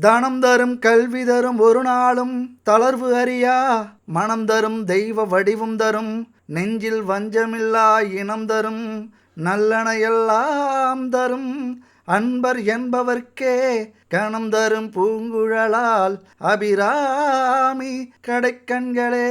தானம் தரும் கல்வி தரும் ஒரு நாளும் தளர்வு அறியா மனம் தரும் தெய்வ வடிவும் தரும் நெஞ்சில் வஞ்சமில்லா இனம் தரும் நல்லன எல்லாம் தரும் அன்பர் என்பவர்க்கே கணம் தரும் பூங்குழலால் அபிராமி கடைக்கண்களே.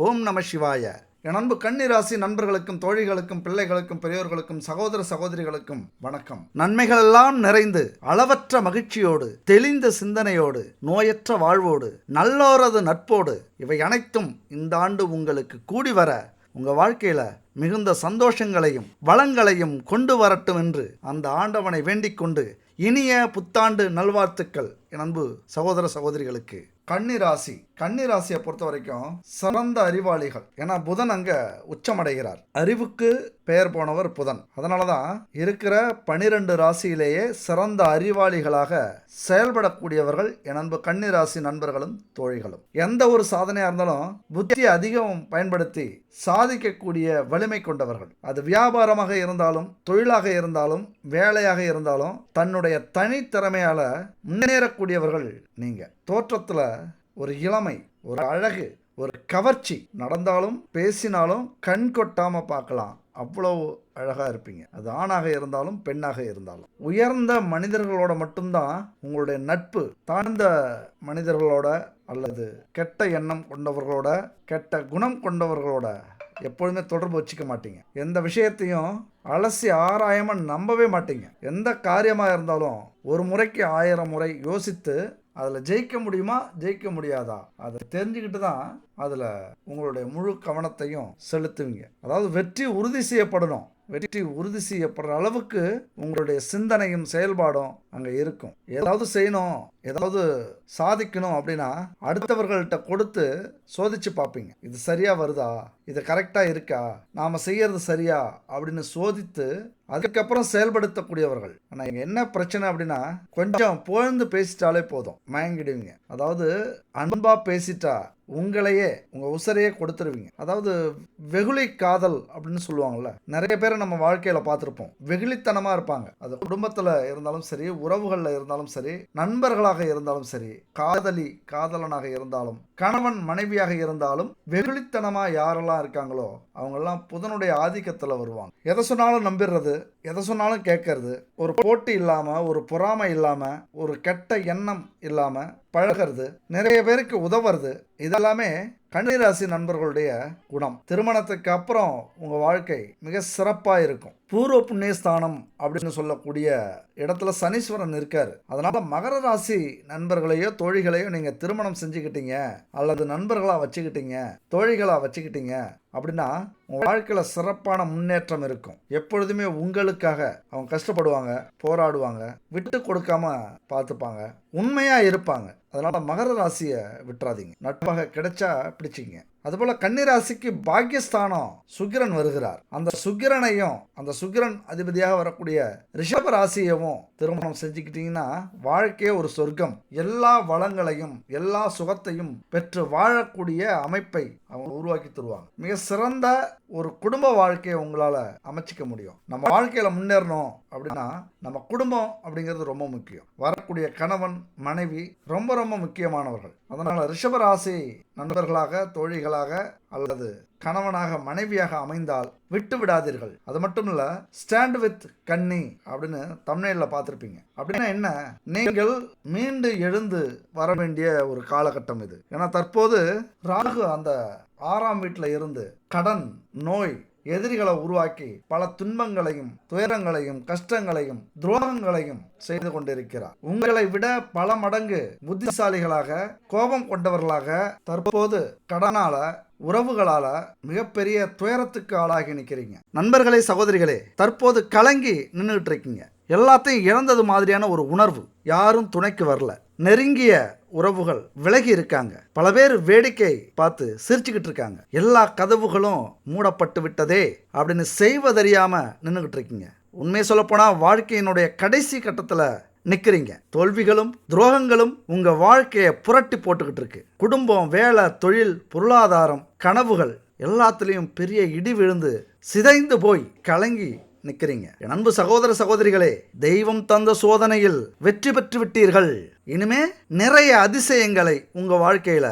ஓம் நம சிவாய. என் அன்பு கன்னிராசி நண்பர்களுக்கும் தோழிகளுக்கும் பிள்ளைகளுக்கும் பெரியோர்களுக்கும் சகோதர சகோதரிகளுக்கும் வணக்கம். நன்மைகளெல்லாம் நிறைந்து அளவற்ற மகிழ்ச்சியோடு தெளிந்த சிந்தனையோடு நோயற்ற வாழ்வோடு நல்லோரது நட்போடு இவை அனைத்தும் இந்த ஆண்டு உங்களுக்கு கூடி வர உங்க வாழ்க்கையில மிகுந்த சந்தோஷங்களையும் வளங்களையும் கொண்டு வரட்டும் என்று அந்த ஆண்டவனை வேண்டிக் கொண்டு இனிய புத்தாண்டு நல்வாழ்த்துக்கள் என் அன்பு சகோதர சகோதரிகளுக்கு. கன்னிராசியை பொறுத்த வரைக்கும் சிறந்த அறிவாளிகள். ஏன்னா புதன் அங்க உச்சமடைகிறார். அறிவுக்கு பெயர் போனவர் புதன். அதனாலதான் இருக்கிற 12 ராசியிலேயே சிறந்த அறிவாளிகளாக செயல்படக்கூடியவர்கள் என் அன்பு கன்னிராசி நண்பர்களும் தோழிகளும். எந்த ஒரு சாதனையா இருந்தாலும் புத்தி அதிகம் பயன்படுத்தி சாதிக்கக்கூடிய வலிமை கொண்டவர்கள். அது வியாபாரமாக இருந்தாலும் தொழிலாக இருந்தாலும் வேலையாக இருந்தாலும் தன்னுடைய தனித்திறமையால முன்னேறக்கூடியவர்கள் நீங்க. தோற்றத்துல ஒரு இளமை, ஒரு அழகு, ஒரு கவர்ச்சி, நடந்தாலும் பேசினாலும் கண் கொட்டாம பார்க்கலாம், அவ்வளவு அழகா இருப்பீங்க. அது ஆணாக இருந்தாலும் பெண்ணாக இருந்தாலும். உயர்ந்த மனிதர்களோட மட்டும்தான் உங்களுடைய நட்பு. தாழ்ந்த மனிதர்களோட அல்லது கெட்ட எண்ணம் கொண்டவர்களோட கெட்ட குணம் கொண்டவர்களோட எப்பொழுதுமே தொடர்பு வச்சுக்க மாட்டீங்க. எந்த விஷயத்தையும் அலசி ஆராயாம நம்பவே மாட்டீங்க. எந்த காரியமாக இருந்தாலும் ஒரு முறைக்கு 1000 முறை யோசித்து அதில் ஜெயிக்க முடியுமா ஜெயிக்க முடியாதா அதை தெரிஞ்சுக்கிட்டு தான் அதில் உங்களுடைய முழு கவனத்தையும் செலுத்துவீங்க. அதாவது வெற்றி உறுதி செய்யப்படணும். வெற்றி உறுதி செய்யப்படுற அளவுக்கு உங்களுடைய சிந்தனையும் செயல்பாடும் அங்கே இருக்கும். ஏதாவது செய்யணும், ஏதாவது சாதிக்கணும் அப்படின்னா அடுத்தவர்கள்ட்ட கொடுத்து சோதிச்சு பார்ப்பீங்க. இது சரியா வருதா, இது கரெக்டா இருக்கா, நாம செய்யறது சரியா அப்படின்னு சோதித்து அதுக்கப்புறம் செயல்படுத்தக்கூடியவர்கள். ஆனால் இங்கே என்ன பிரச்சனை அப்படின்னா கொஞ்சம் புகழ்ந்து பேசிட்டாலே போதும் மயங்கிடுவீங்க. அதாவது அன்பா பேசிட்டா உங்களையே உங்க உசரையே கொடுத்துருவீங்க. அதாவது வெகுளி காதல் அப்படின்னு சொல்லுவாங்கல்ல. நிறைய பேரை நம்ம வாழ்க்கையில பார்த்துருப்போம். வெகுளித்தனமா இருப்பாங்க. அது குடும்பத்துல இருந்தாலும் சரி, உறவுகள்ல இருந்தாலும் சரி, நண்பர்களாக இருந்தாலும் சரி, காதலனாக இருந்தாலும், கணவன் மனைவியாக இருந்தாலும் வெகுளித்தனமா யாரெல்லாம் இருக்காங்களோ அவங்கெல்லாம் புதனுடைய ஆதிக்கத்துல வருவாங்க. எதை சொன்னாலும் நம்பிடுறது, எதை சொன்னாலும் கேட்கறது, ஒரு போட்டி இல்லாம, ஒரு பொறாமை இல்லாம, ஒரு கெட்ட எண்ணம் இல்லாம பழகிறது, நிறைய பேருக்கு உதவுறது, இதெல்லாமே கன்னிராசி நண்பர்களுடைய குணம். திருமணத்துக்கு அப்புறம் உங்க வாழ்க்கை மிக சிறப்பா இருக்கும். பூர்வ புண்ணியஸ்தானம் அப்படின்னு சொல்லக்கூடிய இடத்துல சனீஸ்வரன் இருக்காரு. அதனால மகர ராசி நண்பர்களையோ தோழிகளையோ நீங்க திருமணம் செஞ்சுக்கிட்டீங்க அல்லது நண்பர்களா வச்சுக்கிட்டீங்க, தோழிகளா வச்சுக்கிட்டீங்க அப்படின்னா உங்க வாழ்க்கையில சிறப்பான முன்னேற்றம் இருக்கும். எப்பொழுதுமே உங்களுக்காக அவங்க கஷ்டப்படுவாங்க, போராடுவாங்க, விட்டு கொடுக்காம பார்த்துப்பாங்க, உண்மையா இருப்பாங்க. அதனால மகர ராசியை விட்டுறாதீங்க. நட்பாக கிடைச்சா பிடிச்சிங்க. அதுபோல கன்னிராசிக்கு பாக்கியஸ்தானம் சுக்கிரன் வருகிறார். அந்த சுக்கிரனையும் அந்த சுக்கிரன் அதிபதியாக வரக்கூடிய ரிஷப ராசியவும் திருமணம் செஞ்சுக்கிட்டீங்கன்னா வாழ்க்கையே ஒரு சொர்க்கம். எல்லா வளங்களையும் எல்லா சுகத்தையும் பெற்று வாழக்கூடிய அமைப்பை அவங்க உருவாக்கி தருவாங்க. மிக சிறந்த ஒரு குடும்ப வாழ்க்கையை உங்களால அமைச்சிக்க முடியும். நம்ம வாழ்க்கையில முன்னேறணும் அப்படின்னா நம்ம குடும்பம் அப்படிங்கிறது ரொம்ப முக்கியம். வரக்கூடிய கணவன் மனைவி ரொம்ப ரொம்ப முக்கியமானவர்கள். அதனால ரிஷபராசி நண்பர்களாக தோழிகளாக அல்லது கணவனாக மனைவியாக அமைந்தால் விட்டு விடாதீர்கள். அது மட்டும் இல்ல, ஸ்டாண்ட் வித் கன்னி அப்படின்னு தம்ப்நெயில்ல பார்த்திருப்பீங்க. அப்படின்னா என்ன, நீங்கள் மீண்டு எழுந்து வர வேண்டிய ஒரு காலகட்டம் இது. ஏன்னா தற்போது ராகு அந்த 6ஆம் வீட்டில் இருந்து கடன், நோய், எதிரிகளை உருவாக்கி பல துன்பங்களையும் துயரங்களையும் கஷ்டங்களையும் துரோகங்களையும் செய்து கொண்டிருக்கிறார். உங்களை விட பல மடங்கு புத்திசாலிகளாக கோபம் கொண்டவர்களாக தற்போது கடனால உறவுகளால மிகப்பெரிய துயரத்துக்கு ஆளாகி நிற்கிறீங்க. நண்பர்களே சகோதரிகளே, தற்போது கலங்கி நின்றுட்டு இருக்கீங்க. எல்லாத்தையும் இழந்தது மாதிரியான ஒரு உணர்வு. யாரும் துணைக்கு வரல. நெருங்கிய உறவுகள் விலகி இருக்காங்க. பல பேர் வேடிக்கை பார்த்து சிரிச்சுக்கிட்டு இருக்காங்க. எல்லா கதவுகளும் மூடப்பட்டு விட்டதே அப்படின்னு செய்வதறியாம நின்றுகிட்டு இருக்கீங்க. உண்மையை சொல்லப்போனா வாழ்க்கையினுடைய கடைசி கட்டத்துல நிற்கிறீங்க. தோல்விகளும் துரோகங்களும் உங்க வாழ்க்கையை புரட்டி போட்டுக்கிட்டு இருக்கு. குடும்பம், வேலை, தொழில், பொருளாதாரம், கனவுகள் எல்லாத்துலேயும் பெரிய இடி விழுந்து சிதைந்து போய் கலங்கி நிக்கிறீங்க. என் அன்பு சகோதர சகோதரிகளே, தெய்வம் தந்த சோதனையில் வெற்றி பெற்று விட்டீர்கள். இனிமே நிறைய அதிசயங்களை உங்க வாழ்க்கையில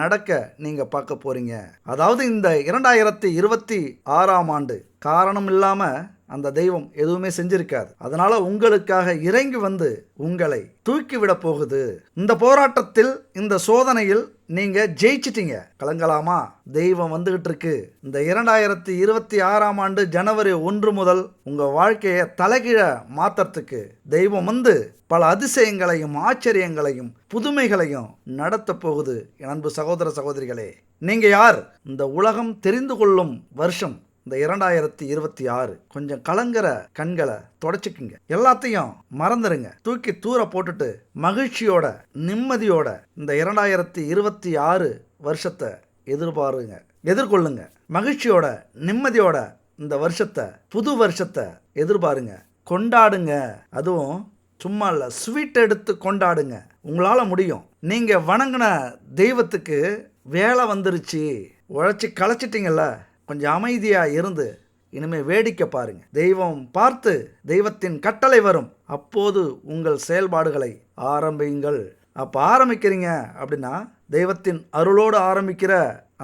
நடக்க நீங்க பார்க்க போறீங்க. அதாவது இந்த 2026ஆம் ஆண்டு காரணம் இல்லாம அந்த தெய்வம் எதுவுமே செஞ்சிருக்காது. அதனால உங்களுக்காக இறங்கி வந்து உங்களை தூக்கி விட போகுது. இந்த போராட்டத்தில், இந்த சோதனையில் நீங்க ஜெயிச்சிட்டீங்க. கலங்கலாமா? தெய்வம் வந்துகிட்டு இருக்கு. இந்த 2026ஆம் ஆண்டு ஜனவரி 1 முதல் உங்க வாழ்க்கையை தலைகீழ மாத்தறதுக்கு தெய்வம் வந்து பல அதிசயங்களையும் ஆச்சரியங்களையும் புதுமைகளையும் நடத்த போகுது. என் அன்பு சகோதர சகோதரிகளே, நீங்க யார்? இந்த உலகம் தெரிந்து கொள்ளும் வருஷம் இந்த 2026. கொஞ்சம் கலங்குற கண்களை தொடச்சிக்குங்க. எல்லாத்தையும் மறந்துடுங்க. தூக்கி தூர போட்டுட்டு மகிழ்ச்சியோட நிம்மதியோட இந்த 2026 வருஷத்தை எதிர்கொள்ளுங்க. மகிழ்ச்சியோட நிம்மதியோட இந்த வருஷத்தை, புது வருஷத்தை எதிர்பாருங்க. கொண்டாடுங்க. அதுவும் சும்மா இல்லை, ஸ்வீட் எடுத்து கொண்டாடுங்க. உங்களால் முடியும். நீங்கள் வணங்கின தெய்வத்துக்கு வேலை வந்துருச்சு. உழைச்சி களைச்சிட்டிங்கல்ல, கொஞ்சம் அமைதியாக இருந்து இனிமேல் வேடிக்கை பாருங்க. தெய்வம் பார்த்து தெய்வத்தின் கட்டளை வரும். அப்போது உங்கள் செயல்பாடுகளை ஆரம்பியுங்கள். அப்போ ஆரம்பிக்கிறீங்க அப்படின்னா தெய்வத்தின் அருளோடு ஆரம்பிக்கிற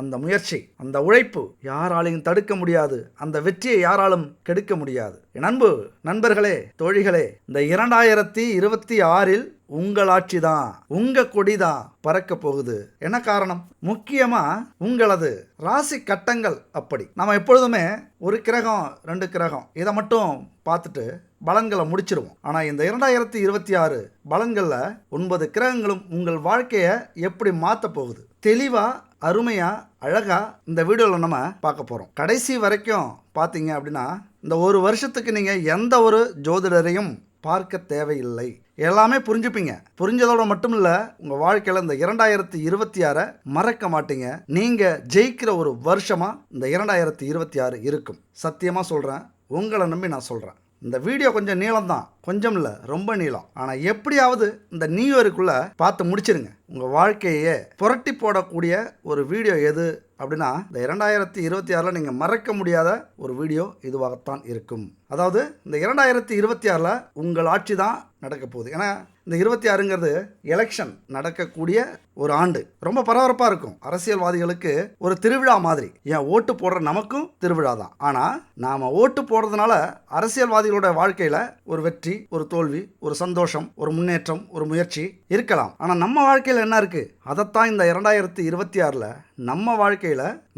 அந்த முயற்சி, அந்த உழைப்பு யாராலையும் தடுக்க முடியாது. அந்த வெற்றியை யாராலும் கெடுக்க முடியாது. என் அன்பு நண்பர்களே, தோழிகளே, இந்த 2026இல் உங்கள் ஆட்சி தான், உங்க கொடி தான் பறக்க போகுது. என்ன காரணம்? முக்கியமா உங்களது ராசி கட்டங்கள். அப்படி நம்ம எப்பொழுதுமே ஒரு கிரகம் 2 கிரகம் இதை மட்டும் பார்த்துட்டு பலன்களை முடிச்சிருவோம். ஆனால் இந்த 2026 பலன்களில் 9 கிரகங்களும் உங்கள் வாழ்க்கையை எப்படி மாற்ற போகுது, தெளிவா அருமையா அழகா இந்த வீடியோவில் நம்ம பார்க்க போகிறோம். கடைசி வரைக்கும் பார்த்தீங்க அப்படின்னா இந்த ஒரு வருஷத்துக்கு நீங்கள் எந்த ஒரு ஜோதிடரையும் பார்க்க தேவையில்லை. எல்லாமே புரிஞ்சுப்பீங்க. புரிஞ்சதோட மட்டும் இல்லை, உங்கள் வாழ்க்கையில் இந்த 2026 மறக்க மாட்டீங்க. நீங்கள் ஜெயிக்கிற ஒரு வருஷமாக இந்த 2026 இருக்கும். சத்தியமாக சொல்கிறேன், உங்களை நம்பி நான் சொல்கிறேன். இந்த வீடியோ கொஞ்சம் நீளம் தான், கொஞ்சம் இல்லை, ரொம்ப நீளம். ஆனால் எப்படியாவது இந்த நியூ இயருக்குள்ளே பார்த்து முடிச்சிருங்க. உங்கள் வாழ்க்கையே புரட்டி போடக்கூடிய ஒரு வீடியோ எது அப்படின்னா இந்த 2026 நீங்கள் மறக்க முடியாத ஒரு வீடியோ இதுவாகத்தான் இருக்கும். அதாவது இந்த 2026 உங்கள் ஆட்சி தான் நடக்க போகுது. ஏன்னா இந்த 26ங்கிறது எலெக்ஷன் நடக்கக்கூடிய ஒரு ஆண்டு. ரொம்ப பரபரப்பாக இருக்கும். அரசியல்வாதிகளுக்கு ஒரு திருவிழா மாதிரி. ஏன் ஓட்டு போடுற நமக்கும் திருவிழா தான். ஆனால் நாம் ஓட்டு போடுறதுனால அரசியல்வாதிகளோட வாழ்க்கையில் ஒரு வெற்றி, ஒரு தோல்வி, ஒரு சந்தோஷம், ஒரு முன்னேற்றம், ஒரு முயற்சி இருக்கலாம். ஆனால் நம்ம வாழ்க்கையில் என்ன இருக்கு? அதைத்தான் இந்த 2026 நம்ம வாழ்க்கையில்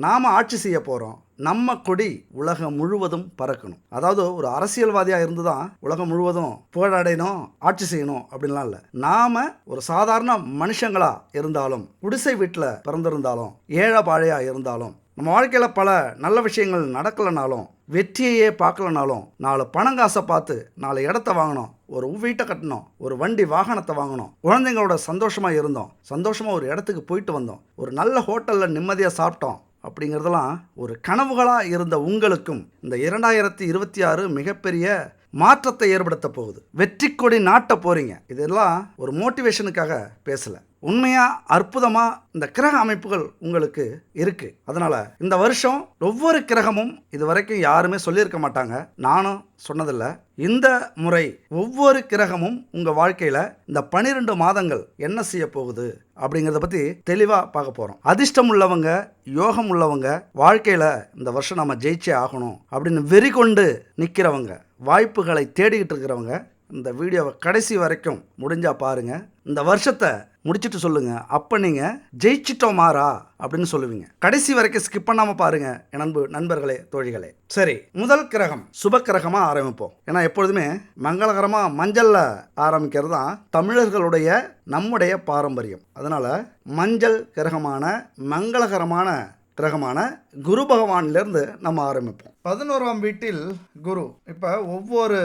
நாம் ஆட்சி செய்ய போகிறோம். நம்ம கொடி உலகம் முழுவதும் பறக்கணும். அதாவது ஒரு அரசியல்வாதியாக இருந்து தான் உலகம் முழுவதும் புகழடையணும், ஆட்சி செய்யணும் அப்படின்லாம் இல்லை. நாம ஒரு சாதாரண மனுஷங்களா இருந்தாலும், குடிசை வீட்டில் பிறந்திருந்தாலும், ஏழை பாழையாக இருந்தாலும், நம்ம வாழ்க்கையில் பல நல்ல விஷயங்கள் நடக்கலைனாலும், வெற்றியையே பார்க்கலனாலும், 4 பணங்காசை பார்த்து 4 இடத்த வாங்கணும், ஒரு வீட்டை கட்டணும், ஒரு வண்டி வாகனத்தை வாங்கணும், குழந்தைங்களோட சந்தோஷமாக இருந்தோம், சந்தோஷமாக ஒரு இடத்துக்கு போயிட்டு வந்தோம், ஒரு நல்ல ஹோட்டலில் நிம்மதியாக சாப்பிட்டோம் அப்படிங்கிறதெல்லாம் ஒரு கனவுகளாக இருந்த உங்களுக்கும் இந்த 2026 மிகப்பெரிய மாற்றத்தை ஏற்படுத்த போகுது. வெற்றி கொடி நாட்ட போறீங்க. இதெல்லாம் ஒரு மோட்டிவேஷனுக்காக பேசல. உண்மையா அற்புதமா இந்த கிரக அமைப்புகள் உங்களுக்கு இருக்கு. அதனால இந்த வருஷம் ஒவ்வொரு கிரகமும் இது வரைக்கும் யாருமே சொல்லியிருக்க மாட்டாங்க, நானும் சொன்னதில்லை. இந்த முறை ஒவ்வொரு கிரகமும் உங்க வாழ்க்கையில இந்த 12 மாதங்கள் என்ன செய்ய போகுது அப்படிங்கிறத பத்தி தெளிவா பார்க்க போறோம். அதிர்ஷ்டம் உள்ளவங்க, யோகம் உள்ளவங்க, வாழ்க்கையில இந்த வருஷம் நம்ம ஜெயிச்சே ஆகணும் அப்படின்னு வெறி கொண்டு நிற்கிறவங்க, வாய்ப்புகளை தேடிக்கிட்டு இருக்கிறவங்க இந்த வீடியோவை கடைசி வரைக்கும் முடிஞ்சா பாருங்க. இந்த வருஷத்தை முடிச்சுட்டு சொல்லுங்க, அப்போ நீங்கள் ஜெயிச்சிட்டோம் மாறா அப்படின்னு சொல்லுவீங்க. கடைசி வரைக்கும் ஸ்கிப் பண்ணாமல் பாருங்க என் அன்பு நண்பர்களே, தோழிகளே. சரி, முதல் கிரகம் சுப கிரகமாக ஆரம்பிப்போம். ஏன்னா எப்பொழுதுமே மங்களகரமாக மஞ்சளில் ஆரம்பிக்கிறது தான் தமிழர்களுடைய நம்முடைய பாரம்பரியம். அதனால் மஞ்சள் கிரகமான மங்களகரமான கிரகமான குரு பகவானிலிருந்து நம்ம ஆரம்பிப்போம். 11ஆம் வீட்டில் குரு. இப்போ ஒவ்வொரு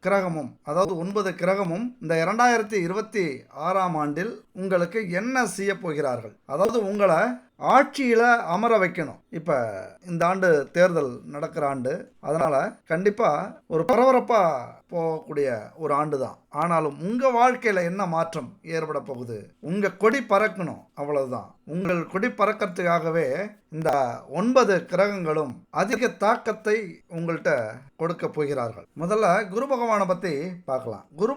கிரகமும், அதாவது 9 கிரகமும் இந்த 2026ஆம் ஆண்டில் உங்களுக்கு என்ன செய்ய போகிறார்கள், அதாவது உங்களை ஆட்சியில் அமர வைக்கணும். இப்போ இந்த ஆண்டு தேர்தல் நடக்கிற ஆண்டு, அதனால் கண்டிப்பாக ஒரு பரபரப்பாக போகக்கூடிய ஒரு ஆண்டு தான். ஆனாலும் உங்கள் வாழ்க்கையில் என்ன மாற்றம் ஏற்பட போகுது, உங்கள் கொடி பறக்கணும், அவ்வளவுதான். உங்கள் கொடி பறக்கிறதுக்காகவே இந்த 9 கிரகங்களும் அதிக தாக்கத்தை உங்கள்கிட்ட கொடுக்க போகிறார்கள். முதல்ல குரு பகவானை பற்றி பார்க்கலாம். குரு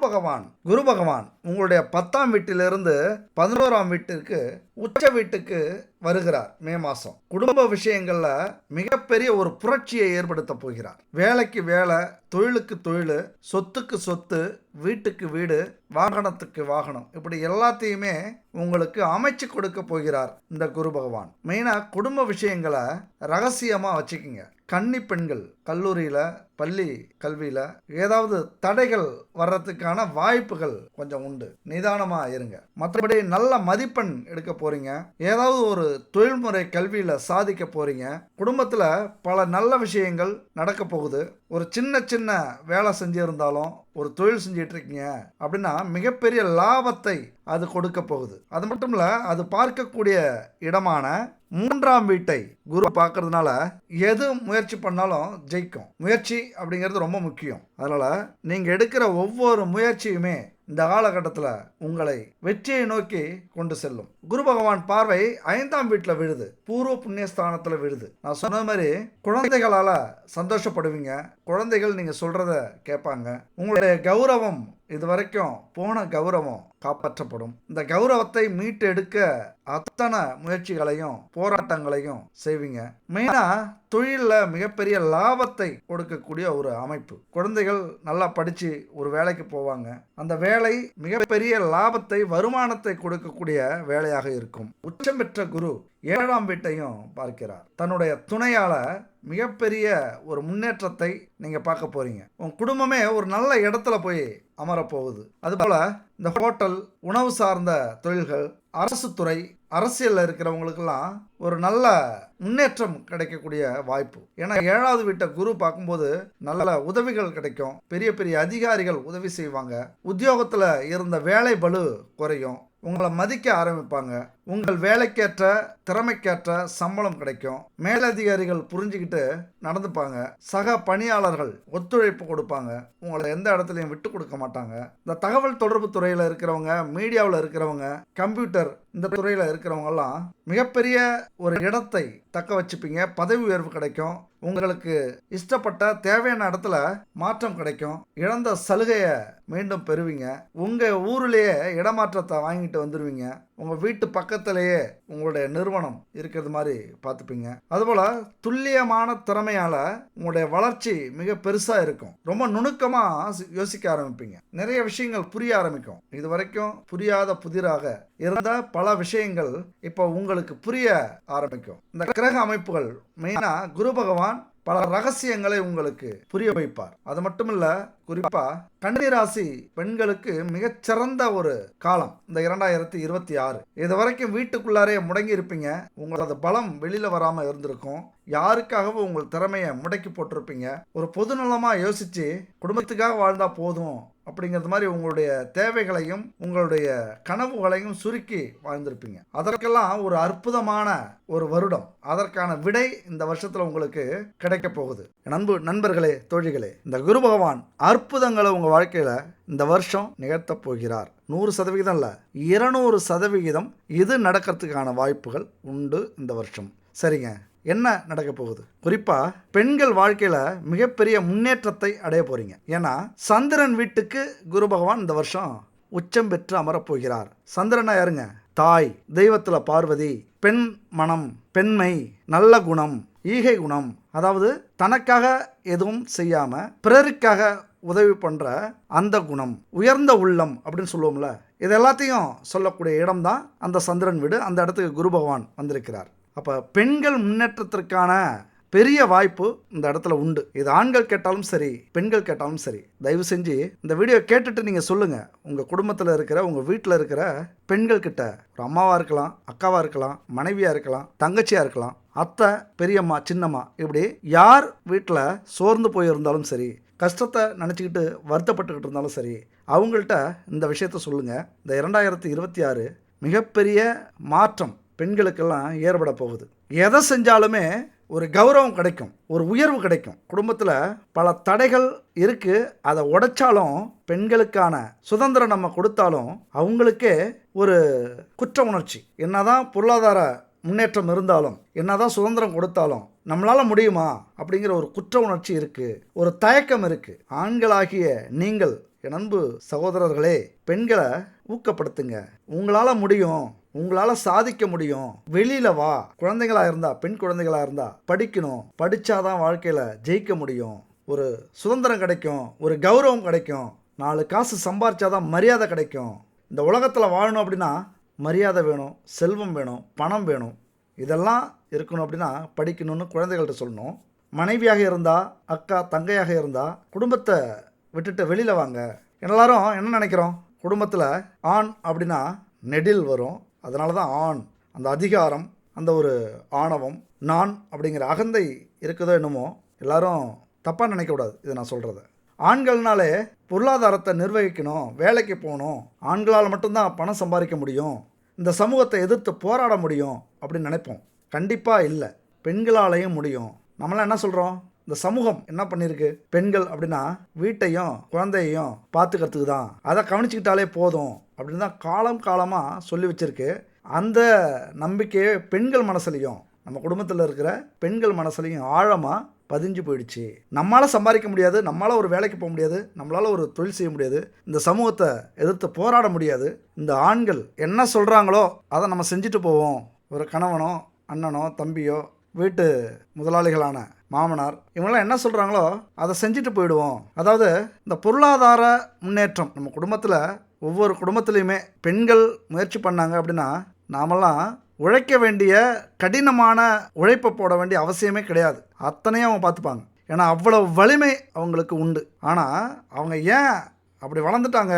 பகவான் உங்களுடைய 10ஆம் வீட்டிலிருந்து 11ஆம் வீட்டிற்கு உச்ச வீட்டுக்கு வருகிறார். மே மாதம் குடும்ப விஷயங்கள்ல மிகப்பெரிய ஒரு புரட்சியை ஏற்படுத்த போகிறார். வேலைக்கு வேலை, தொழிலுக்கு தொழில், சொத்துக்கு சொத்து, வீட்டுக்கு வீடு, வாகனத்துக்கு வாகனம், இப்படி எல்லாத்தையுமே உங்களுக்கு அமைச்சு கொடுக்க போகிறார் இந்த குரு பகவான். மெயினாக குடும்ப விஷயங்களை ரகசியமாக வச்சுக்கிங்க. கன்னி பெண்கள் கல்லூரியில், பள்ளி கல்வியில் ஏதாவது தடைகள் வர்றதுக்கான வாய்ப்புகள் கொஞ்சம் உண்டு. நிதானமாக இருங்க. மற்றபடி நல்ல மதிப்பெண் எடுக்க போகிறீங்க. ஏதாவது ஒரு தொழில்முறை கல்வியில் சாதிக்க போகிறீங்க. குடும்பத்தில் பல நல்ல விஷயங்கள் நடக்க போகுது. ஒரு சின்ன சின்ன வேலை செஞ்சிருந்தாலும், ஒரு தொழில் செஞ்சிட்டு இருக்கீங்க அப்படின்னா மிகப்பெரிய லாபத்தை அது கொடுக்க போகுது. அது மட்டும் இல்லை, அது பார்க்கக்கூடிய இடமான 3ஆம் வீட்டை குரு பார்க்கறதுனால எது முயற்சி பண்ணாலும் ஜெயிக்கும். முயற்சி அப்படிங்கிறது ரொம்ப முக்கியம். அதனால் நீங்கள் எடுக்கிற ஒவ்வொரு முயற்சியுமே இந்த காலகட்டத்தில் உங்களை வெற்றியை நோக்கி கொண்டு செல்லும். குரு பகவான் பார்வை 5ஆம் வீட்டில் விழுது, பூர்வ புண்ணியஸ்தானத்தில் விழுது. நான் சொன்ன மாதிரி குழந்தைகளால் சந்தோஷப்படுவீங்க. குழந்தைகள் நீங்கள் சொல்கிறத கேட்பாங்க. உங்களுடைய கௌரவம், இது வரைக்கும் போன கௌரவம் காப்பாற்றப்படும். இந்த கௌரவத்தை மீட்டு எடுக்க அத்தனை முயற்சிகளையும் போராட்டங்களையும் செய்வீங்க. மெயினாக தொழிலில் மிகப்பெரிய லாபத்தை கொடுக்கக்கூடிய ஒரு அமைப்பு. குழந்தைகள் நல்லா படித்து ஒரு வேலைக்கு போவாங்க. அந்த வேலை மிகப்பெரிய லாபத்தை, வருமானத்தை கொடுக்கக்கூடிய வேலையாக இருக்கும். உச்சம் பெற்ற குரு 7ஆம் வீட்டையும் பார்க்கிறார். தன்னுடைய துணையால் மிகப்பெரிய ஒரு முன்னேற்றத்தை நீங்கள் பார்க்க போகிறீங்க. உங்கள் குடும்பமே ஒரு நல்ல இடத்துல போய் அமரப்போகுது. அதுபோல் இந்த ஹோட்டல், உணவு சார்ந்த தொழில்கள், அரசு துறை, அரசியலில் இருக்கிறவங்களுக்கெல்லாம் ஒரு நல்ல முன்னேற்றம் கிடைக்கக்கூடிய வாய்ப்பு. ஏன்னா 7வது வீட்டை குரு பார்க்கும்போது நல்ல உதவிகள் கிடைக்கும். பெரிய பெரிய அதிகாரிகள் உதவி செய்வாங்க. உத்தியோகத்தில் இருந்த வேலை பளு குறையும். உங்களை மதிக்க ஆரம்பிப்பாங்க. உங்கள் வேலைக்கேற்ற, திறமைக்கேற்ற சம்பளம் கிடைக்கும். மேலதிகாரிகள் புரிஞ்சுக்கிட்டு நடந்துப்பாங்க. சக பணியாளர்கள் ஒத்துழைப்பு கொடுப்பாங்க. உங்களை எந்த இடத்துலையும் விட்டு கொடுக்க மாட்டாங்க. இந்த தகவல் தொடர்பு துறையில் இருக்கிறவங்க, மீடியாவில் இருக்கிறவங்க, கம்ப்யூட்டர் இந்த துறையில் இருக்கிறவங்கெல்லாம் மிகப்பெரிய ஒரு இடத்தை தக்க வச்சுப்பீங்க. பதவி உயர்வு கிடைக்கும். உங்களுக்கு இஷ்டப்பட்ட தேவையான இடத்துல மாற்றம் கிடைக்கும். இழந்த சலுகையை மீண்டும் பெறுவீங்க. உங்கள் ஊரிலேயே இடமாற்றத்தை வாங்கிட்டு வந்துடுவீங்க. உங்கள் வீட்டு பக்கத்திலேயே உங்களுடைய நிறுவனம் இருக்கிறது மாதிரி பார்த்துப்பீங்க. அதுபோல் துல்லியமான திறமையால் உங்களுடைய வளர்ச்சி மிக பெருசாக இருக்கும். ரொம்ப நுணுக்கமாக யோசிக்க ஆரம்பிப்பீங்க. நிறைய விஷயங்கள் புரிய ஆரம்பிக்கும். இது வரைக்கும் புரியாத புதிராக இருந்த பல விஷயங்கள் இப்போ உங்களுக்கு புரிய ஆரம்பிக்கும். இந்த கிரக அமைப்புகள், மெயினாக குரு பகவான் பல ரகசியங்களை உங்களுக்கு புரிய வைப்பார். அது மட்டும் இல்ல, குறிப்பா கன்னிராசி பெண்களுக்கு மிகச்சிறந்த ஒரு காலம் இந்த 2026. இது வரைக்கும் வீட்டுக்குள்ளாரே முடங்கி இருப்பீங்க. உங்களோட பலம் வெளியில வராம இருந்திருக்கும். யாருக்காகவும் உங்கள் திறமையை முடக்கி போட்டிருப்பீங்க. ஒரு பொதுநலமா யோசிச்சு குடும்பத்துக்காக வாழ்ந்தா போதும் அப்படிங்கிறது மாதிரி உங்களுடைய தேவைகளையும் உங்களுடைய கனவுகளையும் சுருக்கி வாழ்ந்திருப்பீங்க. அதற்கெல்லாம் ஒரு அற்புதமான ஒரு வருடம். அதற்கான விடை இந்த வருஷத்துல உங்களுக்கு கிடைக்க போகுது. நண்பர்களே, தோழிகளே, இந்த குரு பகவான் அற்புதங்களை உங்க வாழ்க்கையில இந்த வருஷம் நிகழ்த்த போகிறார். 100% இல்ல, 200% இது நடக்கிறதுக்கான வாய்ப்புகள் உண்டு இந்த வருஷம். சரிங்க, என்ன நடக்க போகுது? குறிப்பா பெண்கள் வாழ்க்கையில மிகப்பெரிய முன்னேற்றத்தை அடைய போறீங்க. ஏன்னா சந்திரன் வீட்டுக்கு குரு பகவான் இந்த வருஷம் உச்சம் பெற்று அமரப்போகிறார். சந்திரனா யாருங்க? தாய், தெய்வத்துல பார்வதி, பெண் மனம், பெண்மை, நல்ல குணம், ஈகை குணம், அதாவது தனக்காக எதுவும் செய்யாம பிறருக்காக உதவி பண்ற அந்த குணம், உயர்ந்த உள்ளம் அப்படின்னு சொல்லுவோம்ல, இது எல்லாத்தையும் சொல்லக்கூடிய இடம் தான் அந்த சந்திரன் வீடு. அந்த இடத்துக்கு குரு பகவான் வந்திருக்கிறார். அப்போ பெண்கள் முன்னேற்றத்திற்கான பெரிய வாய்ப்பு இந்த இடத்துல உண்டு. இது ஆண்கள் கேட்டாலும் சரி, பெண்கள் கேட்டாலும் சரி, தயவு செஞ்சு இந்த வீடியோ கேட்டுட்டு நீங்கள் சொல்லுங்கள். உங்கள் குடும்பத்தில் இருக்கிற, உங்கள் வீட்டில் இருக்கிற பெண்கள் கிட்ட, ஒரு அம்மாவாக இருக்கலாம், அக்காவாக இருக்கலாம், மனைவியாக இருக்கலாம், தங்கச்சியாக இருக்கலாம், அத்தை, பெரியம்மா, சின்னம்மா, இப்படி யார் வீட்டில் சோர்ந்து போயிருந்தாலும் சரி, கஷ்டத்தை நினச்சிக்கிட்டு வருத்தப்பட்டுக்கிட்டு இருந்தாலும் சரி, அவங்கள்ட்ட இந்த விஷயத்த சொல்லுங்கள். இந்த 2026 மிகப்பெரிய மாற்றம் பெண்களுக்கெல்லாம் ஏற்பட போகுது. எதை செஞ்சாலுமே ஒரு கௌரவம் கிடைக்கும், ஒரு உயர்வு கிடைக்கும். குடும்பத்தில் பல தடைகள் இருக்குது, அதை உடைச்சாலும் பெண்களுக்கான சுதந்திரம் நம்ம கொடுத்தாலும் அவங்களுக்கே ஒரு குற்ற உணர்ச்சி. என்னதான் பொருளாதார முன்னேற்றம் இருந்தாலும், என்னதான் சுதந்திரம் கொடுத்தாலும் நம்மளால் முடியுமா அப்படிங்கிற ஒரு குற்ற உணர்ச்சி இருக்குது, ஒரு தயக்கம் இருக்குது. ஆண்களாகிய நீங்கள், என் அன்பு சகோதரர்களே, பெண்களை ஊக்கப்படுத்துங்க. உங்களால் முடியும், உங்களால் சாதிக்க முடியும், வெளியில் வா. குழந்தைகளாக இருந்தால், பெண் குழந்தைகளாக இருந்தால் படிக்கணும், படித்தாதான் வாழ்க்கையில் ஜெயிக்க முடியும், ஒரு சுதந்திரம் கிடைக்கும், ஒரு கௌரவம் கிடைக்கும், 4 காசு சம்பாரிச்சாதான் மரியாதை கிடைக்கும். இந்த உலகத்தில் வாழணும் அப்படின்னா மரியாதை வேணும், செல்வம் வேணும், பணம் வேணும். இதெல்லாம் இருக்கணும் அப்படின்னா படிக்கணும்னு குழந்தைகள்கிட்ட சொல்லணும். மனைவியாக இருந்தால், அக்கா தங்கையாக இருந்தால் குடும்பத்தை விட்டுட்டு வெளியில் வாங்க. எல்லாரும் என்ன நினைக்கிறோம், குடும்பத்தில் ஆண் அப்படின்னா நெடில் வரும், அதனால தான் ஆண், அந்த அதிகாரம், அந்த ஒரு ஆணவம், நான் அப்படிங்கிற அகந்தை இருக்குதோ என்னமோ. எல்லாரும் தப்பாக நினைக்கக்கூடாது இதை நான் சொல்கிறத. ஆண்கள்னாலே பொருளாதாரத்தை நிர்வகிக்கணும், வேலைக்கு போகணும், ஆண்களால் மட்டும்தான் பணம் சம்பாதிக்க முடியும், இந்த சமூகத்தை எதிர்த்து போராட முடியும் அப்படின்னு நினைப்போம். கண்டிப்பாக இல்லை, பெண்களாலையும் முடியும். நம்மளாம் என்ன சொல்கிறோம், இந்த சமூகம் என்ன பண்ணியிருக்கு, பெண்கள் அப்படின்னா வீட்டையும் குழந்தையையும் பார்த்துக்கிறதுக்கு தான், அதை கவனிச்சுக்கிட்டாலே போதும் அப்படின்னு தான் காலம் காலமாக சொல்லி வச்சுருக்கு. அந்த நம்பிக்கையே பெண்கள் மனசுலையும், நம்ம குடும்பத்தில் இருக்கிற பெண்கள் மனசுலையும் ஆழமாக பதிஞ்சு போயிடுச்சு. நம்மளால் சம்பாதிக்க முடியாது, நம்மளால் ஒரு வேலைக்கு போக முடியாது, நம்மளால் ஒரு தொழில் செய்ய முடியாது, இந்த சமூகத்தை எதிர்த்து போராட முடியாது. இந்த ஆண்கள் என்ன சொல்கிறாங்களோ அதை நம்ம செஞ்சுட்டு போவோம். ஒரு கணவனோ அண்ணனோ தம்பியோ வீட்டு முதலாளிகளான மாமனார் இவங்களாம் என்ன சொல்கிறாங்களோ அதை செஞ்சுட்டு போயிடுவோம். அதாவது இந்த பொருளாதார முன்னேற்றம் நம்ம குடும்பத்தில், ஒவ்வொரு குடும்பத்துலேயுமே பெண்கள் முயற்சி பண்ணாங்க அப்படின்னா நாமெல்லாம் உழைக்க வேண்டிய, கடினமான உழைப்பை போட வேண்டிய அவசியமே கிடையாது. அத்தனையும் அவங்க பார்த்துப்பாங்க. ஏன்னா அவ்வளோ வலிமை அவங்களுக்கு உண்டு. ஆனால் அவங்க ஏன் அப்படி வளர்ந்துட்டாங்க,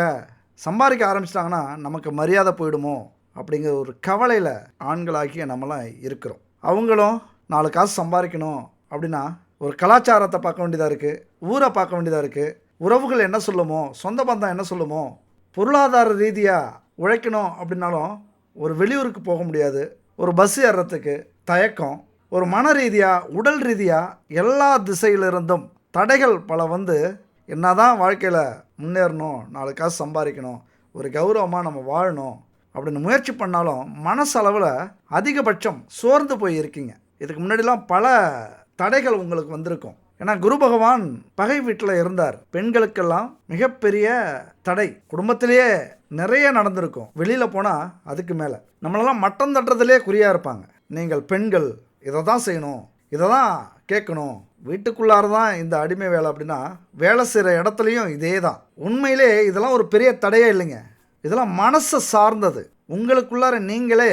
சம்பாதிக்க ஆரம்பிச்சிட்டாங்கன்னா நமக்கு மரியாதை போயிடுமோ அப்படிங்கிற ஒரு கவலையில் ஆண்களாகிய நம்மளாம் இருக்கிறோம். அவங்களும் 4 காசு சம்பாதிக்கணும் அப்படின்னா ஒரு கலாச்சாரத்தை பார்க்க வேண்டியதாக இருக்குது, ஊரை பார்க்க வேண்டியதாக இருக்குது, உறவுகள் என்ன சொல்லுமோ, சொந்த பந்தம் என்ன சொல்லுமோ. பொருளாதார ரீதியாக உழைக்கணும் அப்படின்னாலும் ஒரு வெளியூருக்கு போக முடியாது, ஒரு பஸ் ஏறுறதுக்கு தயக்கம், ஒரு மன ரீதியாக உடல் ரீதியாக எல்லா திசையிலிருந்தும் தடைகள் பல வந்து என்னதான் வாழ்க்கையில் முன்னேறணும், 4 காசு சம்பாதிக்கணும், ஒரு கௌரவமாக நம்ம வாழணும் அப்படின்னு முயற்சி பண்ணாலும் மனசளவில் அதிகபட்சம் சோர்ந்து போய் இருக்கீங்க. இதுக்கு முன்னாடிலாம் பல தடைகள் உங்களுக்கு வந்திருக்கும். ஏன்னா குரு பகவான் பகை வீட்டில் இருந்தார். பெண்களுக்கெல்லாம் மிகப்பெரிய தடை குடும்பத்திலேயே நிறைய நடந்திருக்கும். வெளியில் போனால் அதுக்கு மேலே நம்மளெல்லாம் மட்டம் தட்டுறதுலே குறியாக இருப்பாங்க. நீங்கள் பெண்கள் இதை தான் செய்யணும், இதை தான் கேட்கணும், வீட்டுக்குள்ளார தான் இந்த அடிமை வேலை அப்படின்னா வேலை செய்கிற இடத்துலையும் இதே தான். உண்மையிலே இதெல்லாம் ஒரு பெரிய தடையே இல்லைங்க. இதெல்லாம் மனசை சார்ந்தது. உங்களுக்குள்ளார நீங்களே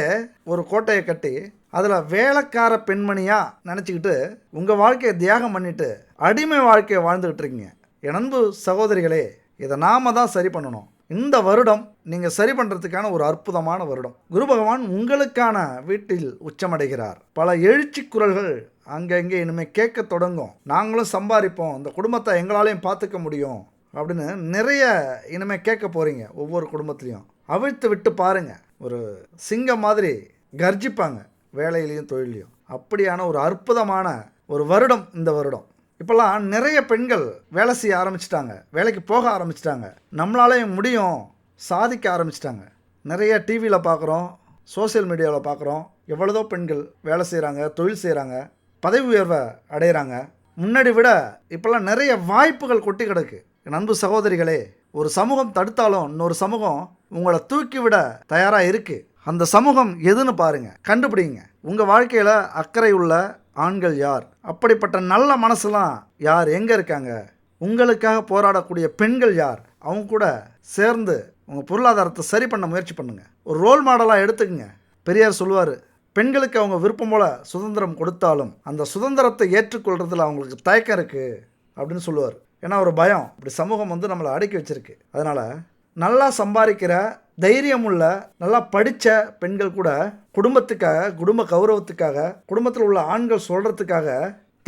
ஒரு கோட்டையை கட்டி அதில் வேலைக்கார பெண்மணியாக நினச்சிக்கிட்டு உங்கள் வாழ்க்கையை தியாகம் பண்ணிவிட்டு அடிமை வாழ்க்கையை வாழ்ந்துக்கிட்டு இருக்கீங்க. என் அன்பு சகோதரிகளே, இதை நாம் தான் சரி பண்ணணும். இந்த வருடம் நீங்கள் சரி பண்ணுறதுக்கான ஒரு அற்புதமான வருடம். குரு பகவான் உங்களுக்கான வீட்டில் உச்சமடைகிறார். பல எழுச்சி குரல்கள் அங்கங்கே இனிமேல் கேட்க தொடங்கும். நாங்களும் சம்பாதிப்போம், இந்த குடும்பத்தை எங்களாலையும் பார்த்துக்க முடியும் அப்படின்னு நிறைய இனிமேல் கேட்க போகிறீங்க. ஒவ்வொரு குடும்பத்துலேயும் அவிழ்த்து விட்டு பாருங்கள், ஒரு சிங்கம் மாதிரி கர்ஜிப்பாங்க வேலையிலையும் தொழிலையும். அப்படியான ஒரு அற்புதமான ஒரு வருடம் இந்த வருடம். இப்போல்லாம் நிறைய பெண்கள் வேலை செய்ய ஆரம்பிச்சிட்டாங்க, வேலைக்கு போக ஆரம்பிச்சிட்டாங்க, நம்மளாலேயும் முடியும் சாதிக்க ஆரம்பிச்சிட்டாங்க. நிறைய டிவியில் பார்க்குறோம், சோசியல் மீடியாவில் பார்க்குறோம், எவ்வளோதோ பெண்கள் வேலை செய்கிறாங்க, தொழில் செய்கிறாங்க, பதவி உயர்வை அடைகிறாங்க. முன்னாடி விட இப்போல்லாம் நிறைய வாய்ப்புகள் கொட்டி கிடக்கு. என் அன்பு சகோதரிகளே, ஒரு சமூகம் தடுத்தாலும் இன்னொரு சமூகம் உங்களை தூக்கி விட தயாராக இருக்குது. அந்த சமூகம் எதுன்னு பாருங்கள், கண்டுபிடிங்க. உங்கள் வாழ்க்கையில் அக்கறை உள்ள ஆண்கள் யார், அப்படிப்பட்ட நல்ல மனசுலாம் யார், எங்கே இருக்காங்க, உங்களுக்காக போராடக்கூடிய பெண்கள் யார், அவங்க கூட சேர்ந்து உங்கள் பொருளாதாரத்தை சரி பண்ண முயற்சி பண்ணுங்கள். ஒரு ரோல் மாடலாக எடுத்துக்கங்க. பெரியார் சொல்லுவார், பெண்களுக்கு அவங்க விருப்பம் போல் சுதந்திரம் கொடுத்தாலும் அந்த சுதந்திரத்தை ஏற்றுக்கொள்கிறதுல அவங்களுக்கு தயக்கம் இருக்குது அப்படின்னு சொல்லுவார். ஏன்னா ஒரு பயம், இப்படி சமூகம் வந்து நம்மளை அடக்கி வச்சுருக்கு. அதனால் நல்லா சம்பாதிக்கிற தைரியமுள்ள நல்லா படித்த பெண்கள் கூட குடும்பத்துக்காக, குடும்ப கௌரவத்துக்காக, குடும்பத்தில் உள்ள ஆண்கள் சொல்கிறதுக்காக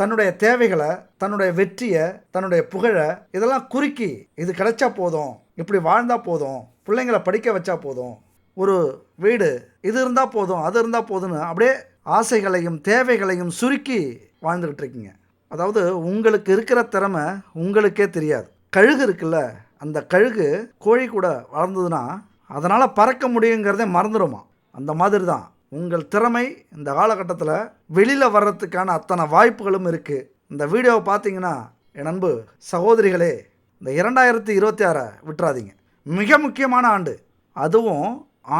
தன்னுடைய தேவைகளை, தன்னுடைய வெற்றியை, தன்னுடைய புகழை இதெல்லாம் குறுக்கி இது கிடைச்சா போதும், இப்படி வாழ்ந்தால் போதும், பிள்ளைங்களை படிக்க வச்சா போதும், ஒரு வீடு இது இருந்தால் போதும், அது இருந்தால் போதும்னு அப்படியே ஆசைகளையும் தேவைகளையும் சுருக்கி வாழ்ந்துக்கிட்டு இருக்கீங்க. அதாவது உங்களுக்கு இருக்கிற திறமை உங்களுக்கே தெரியாது. கழுகு இருக்குல்ல, அந்த கழுகு கோழி கூட வளர்ந்ததுன்னா அதனால் பறக்க முடியுங்கிறதே மறந்துடுமா. அந்த மாதிரி தான் உங்கள் திறமை இந்த காலகட்டத்தில் வெளியில் வர்றதுக்கான அத்தனை வாய்ப்புகளும் இருக்குது. இந்த வீடியோவை பார்த்தீங்கன்னா என் அன்பு சகோதரிகளே, இந்த 2026 விட்டுறாதீங்க. மிக முக்கியமான ஆண்டு. அதுவும்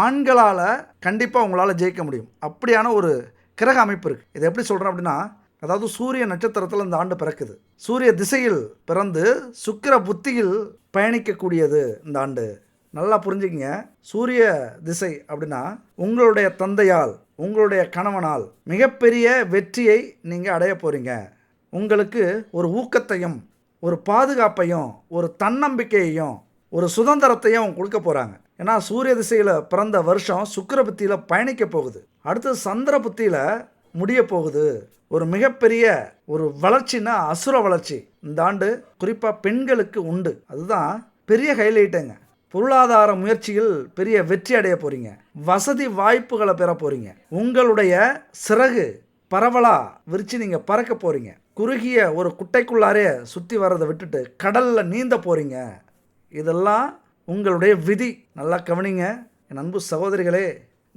ஆண்களால் கண்டிப்பாக உங்களால் ஜெயிக்க முடியும். அப்படியான ஒரு கிரக அமைப்பு இருக்குது. இதை எப்படி சொல்கிறேன் அப்படின்னா, அதாவது சூரிய நட்சத்திரத்தில் இந்த ஆண்டு பிறக்குது. சூரிய திசையில் பிறந்து சுக்கிர புத்தியில் பயணிக்கக்கூடியது இந்த ஆண்டு. நல்லா புரிஞ்சுக்கிங்க. சூரிய திசை அப்படின்னா உங்களுடைய தந்தையால், உங்களுடைய கணவனால் மிகப்பெரிய வெற்றியை நீங்கள் அடைய போகிறீங்க. உங்களுக்கு ஒரு ஊக்கத்தையும், ஒரு பாதுகாப்பையும், ஒரு தன்னம்பிக்கையையும், ஒரு சுதந்திரத்தையும் கொடுக்க போகிறாங்க. ஏன்னா சூரிய திசையில் பிறந்த வருஷம் சுக்கிர புத்தியில் பயணிக்க போகுது. அடுத்து சந்திர புத்தியில் முடிய போகுது. ஒரு மிகப்பெரிய ஒரு வளர்ச்சின்னா அசுர வளர்ச்சி இந்த ஆண்டு குறிப்பாக பெண்களுக்கு உண்டு. அதுதான் பெரிய ஹைலைட்டுங்க. பொருளாதார முயற்சியில் பெரிய வெற்றி அடைய போகிறீங்க. வசதி வாய்ப்புகளை பெற போகிறீங்க. உங்களுடைய சிறகு பரவலாக விரித்து நீங்கள் பறக்க போகிறீங்க. குறுகிய ஒரு குட்டைக்குள்ளாரே சுற்றி வர்றதை விட்டுட்டு கடலில் நீந்த போகிறீங்க. இதெல்லாம் உங்களுடைய விதி. நல்லா கவனிங்க என் அன்பு சகோதரிகளே.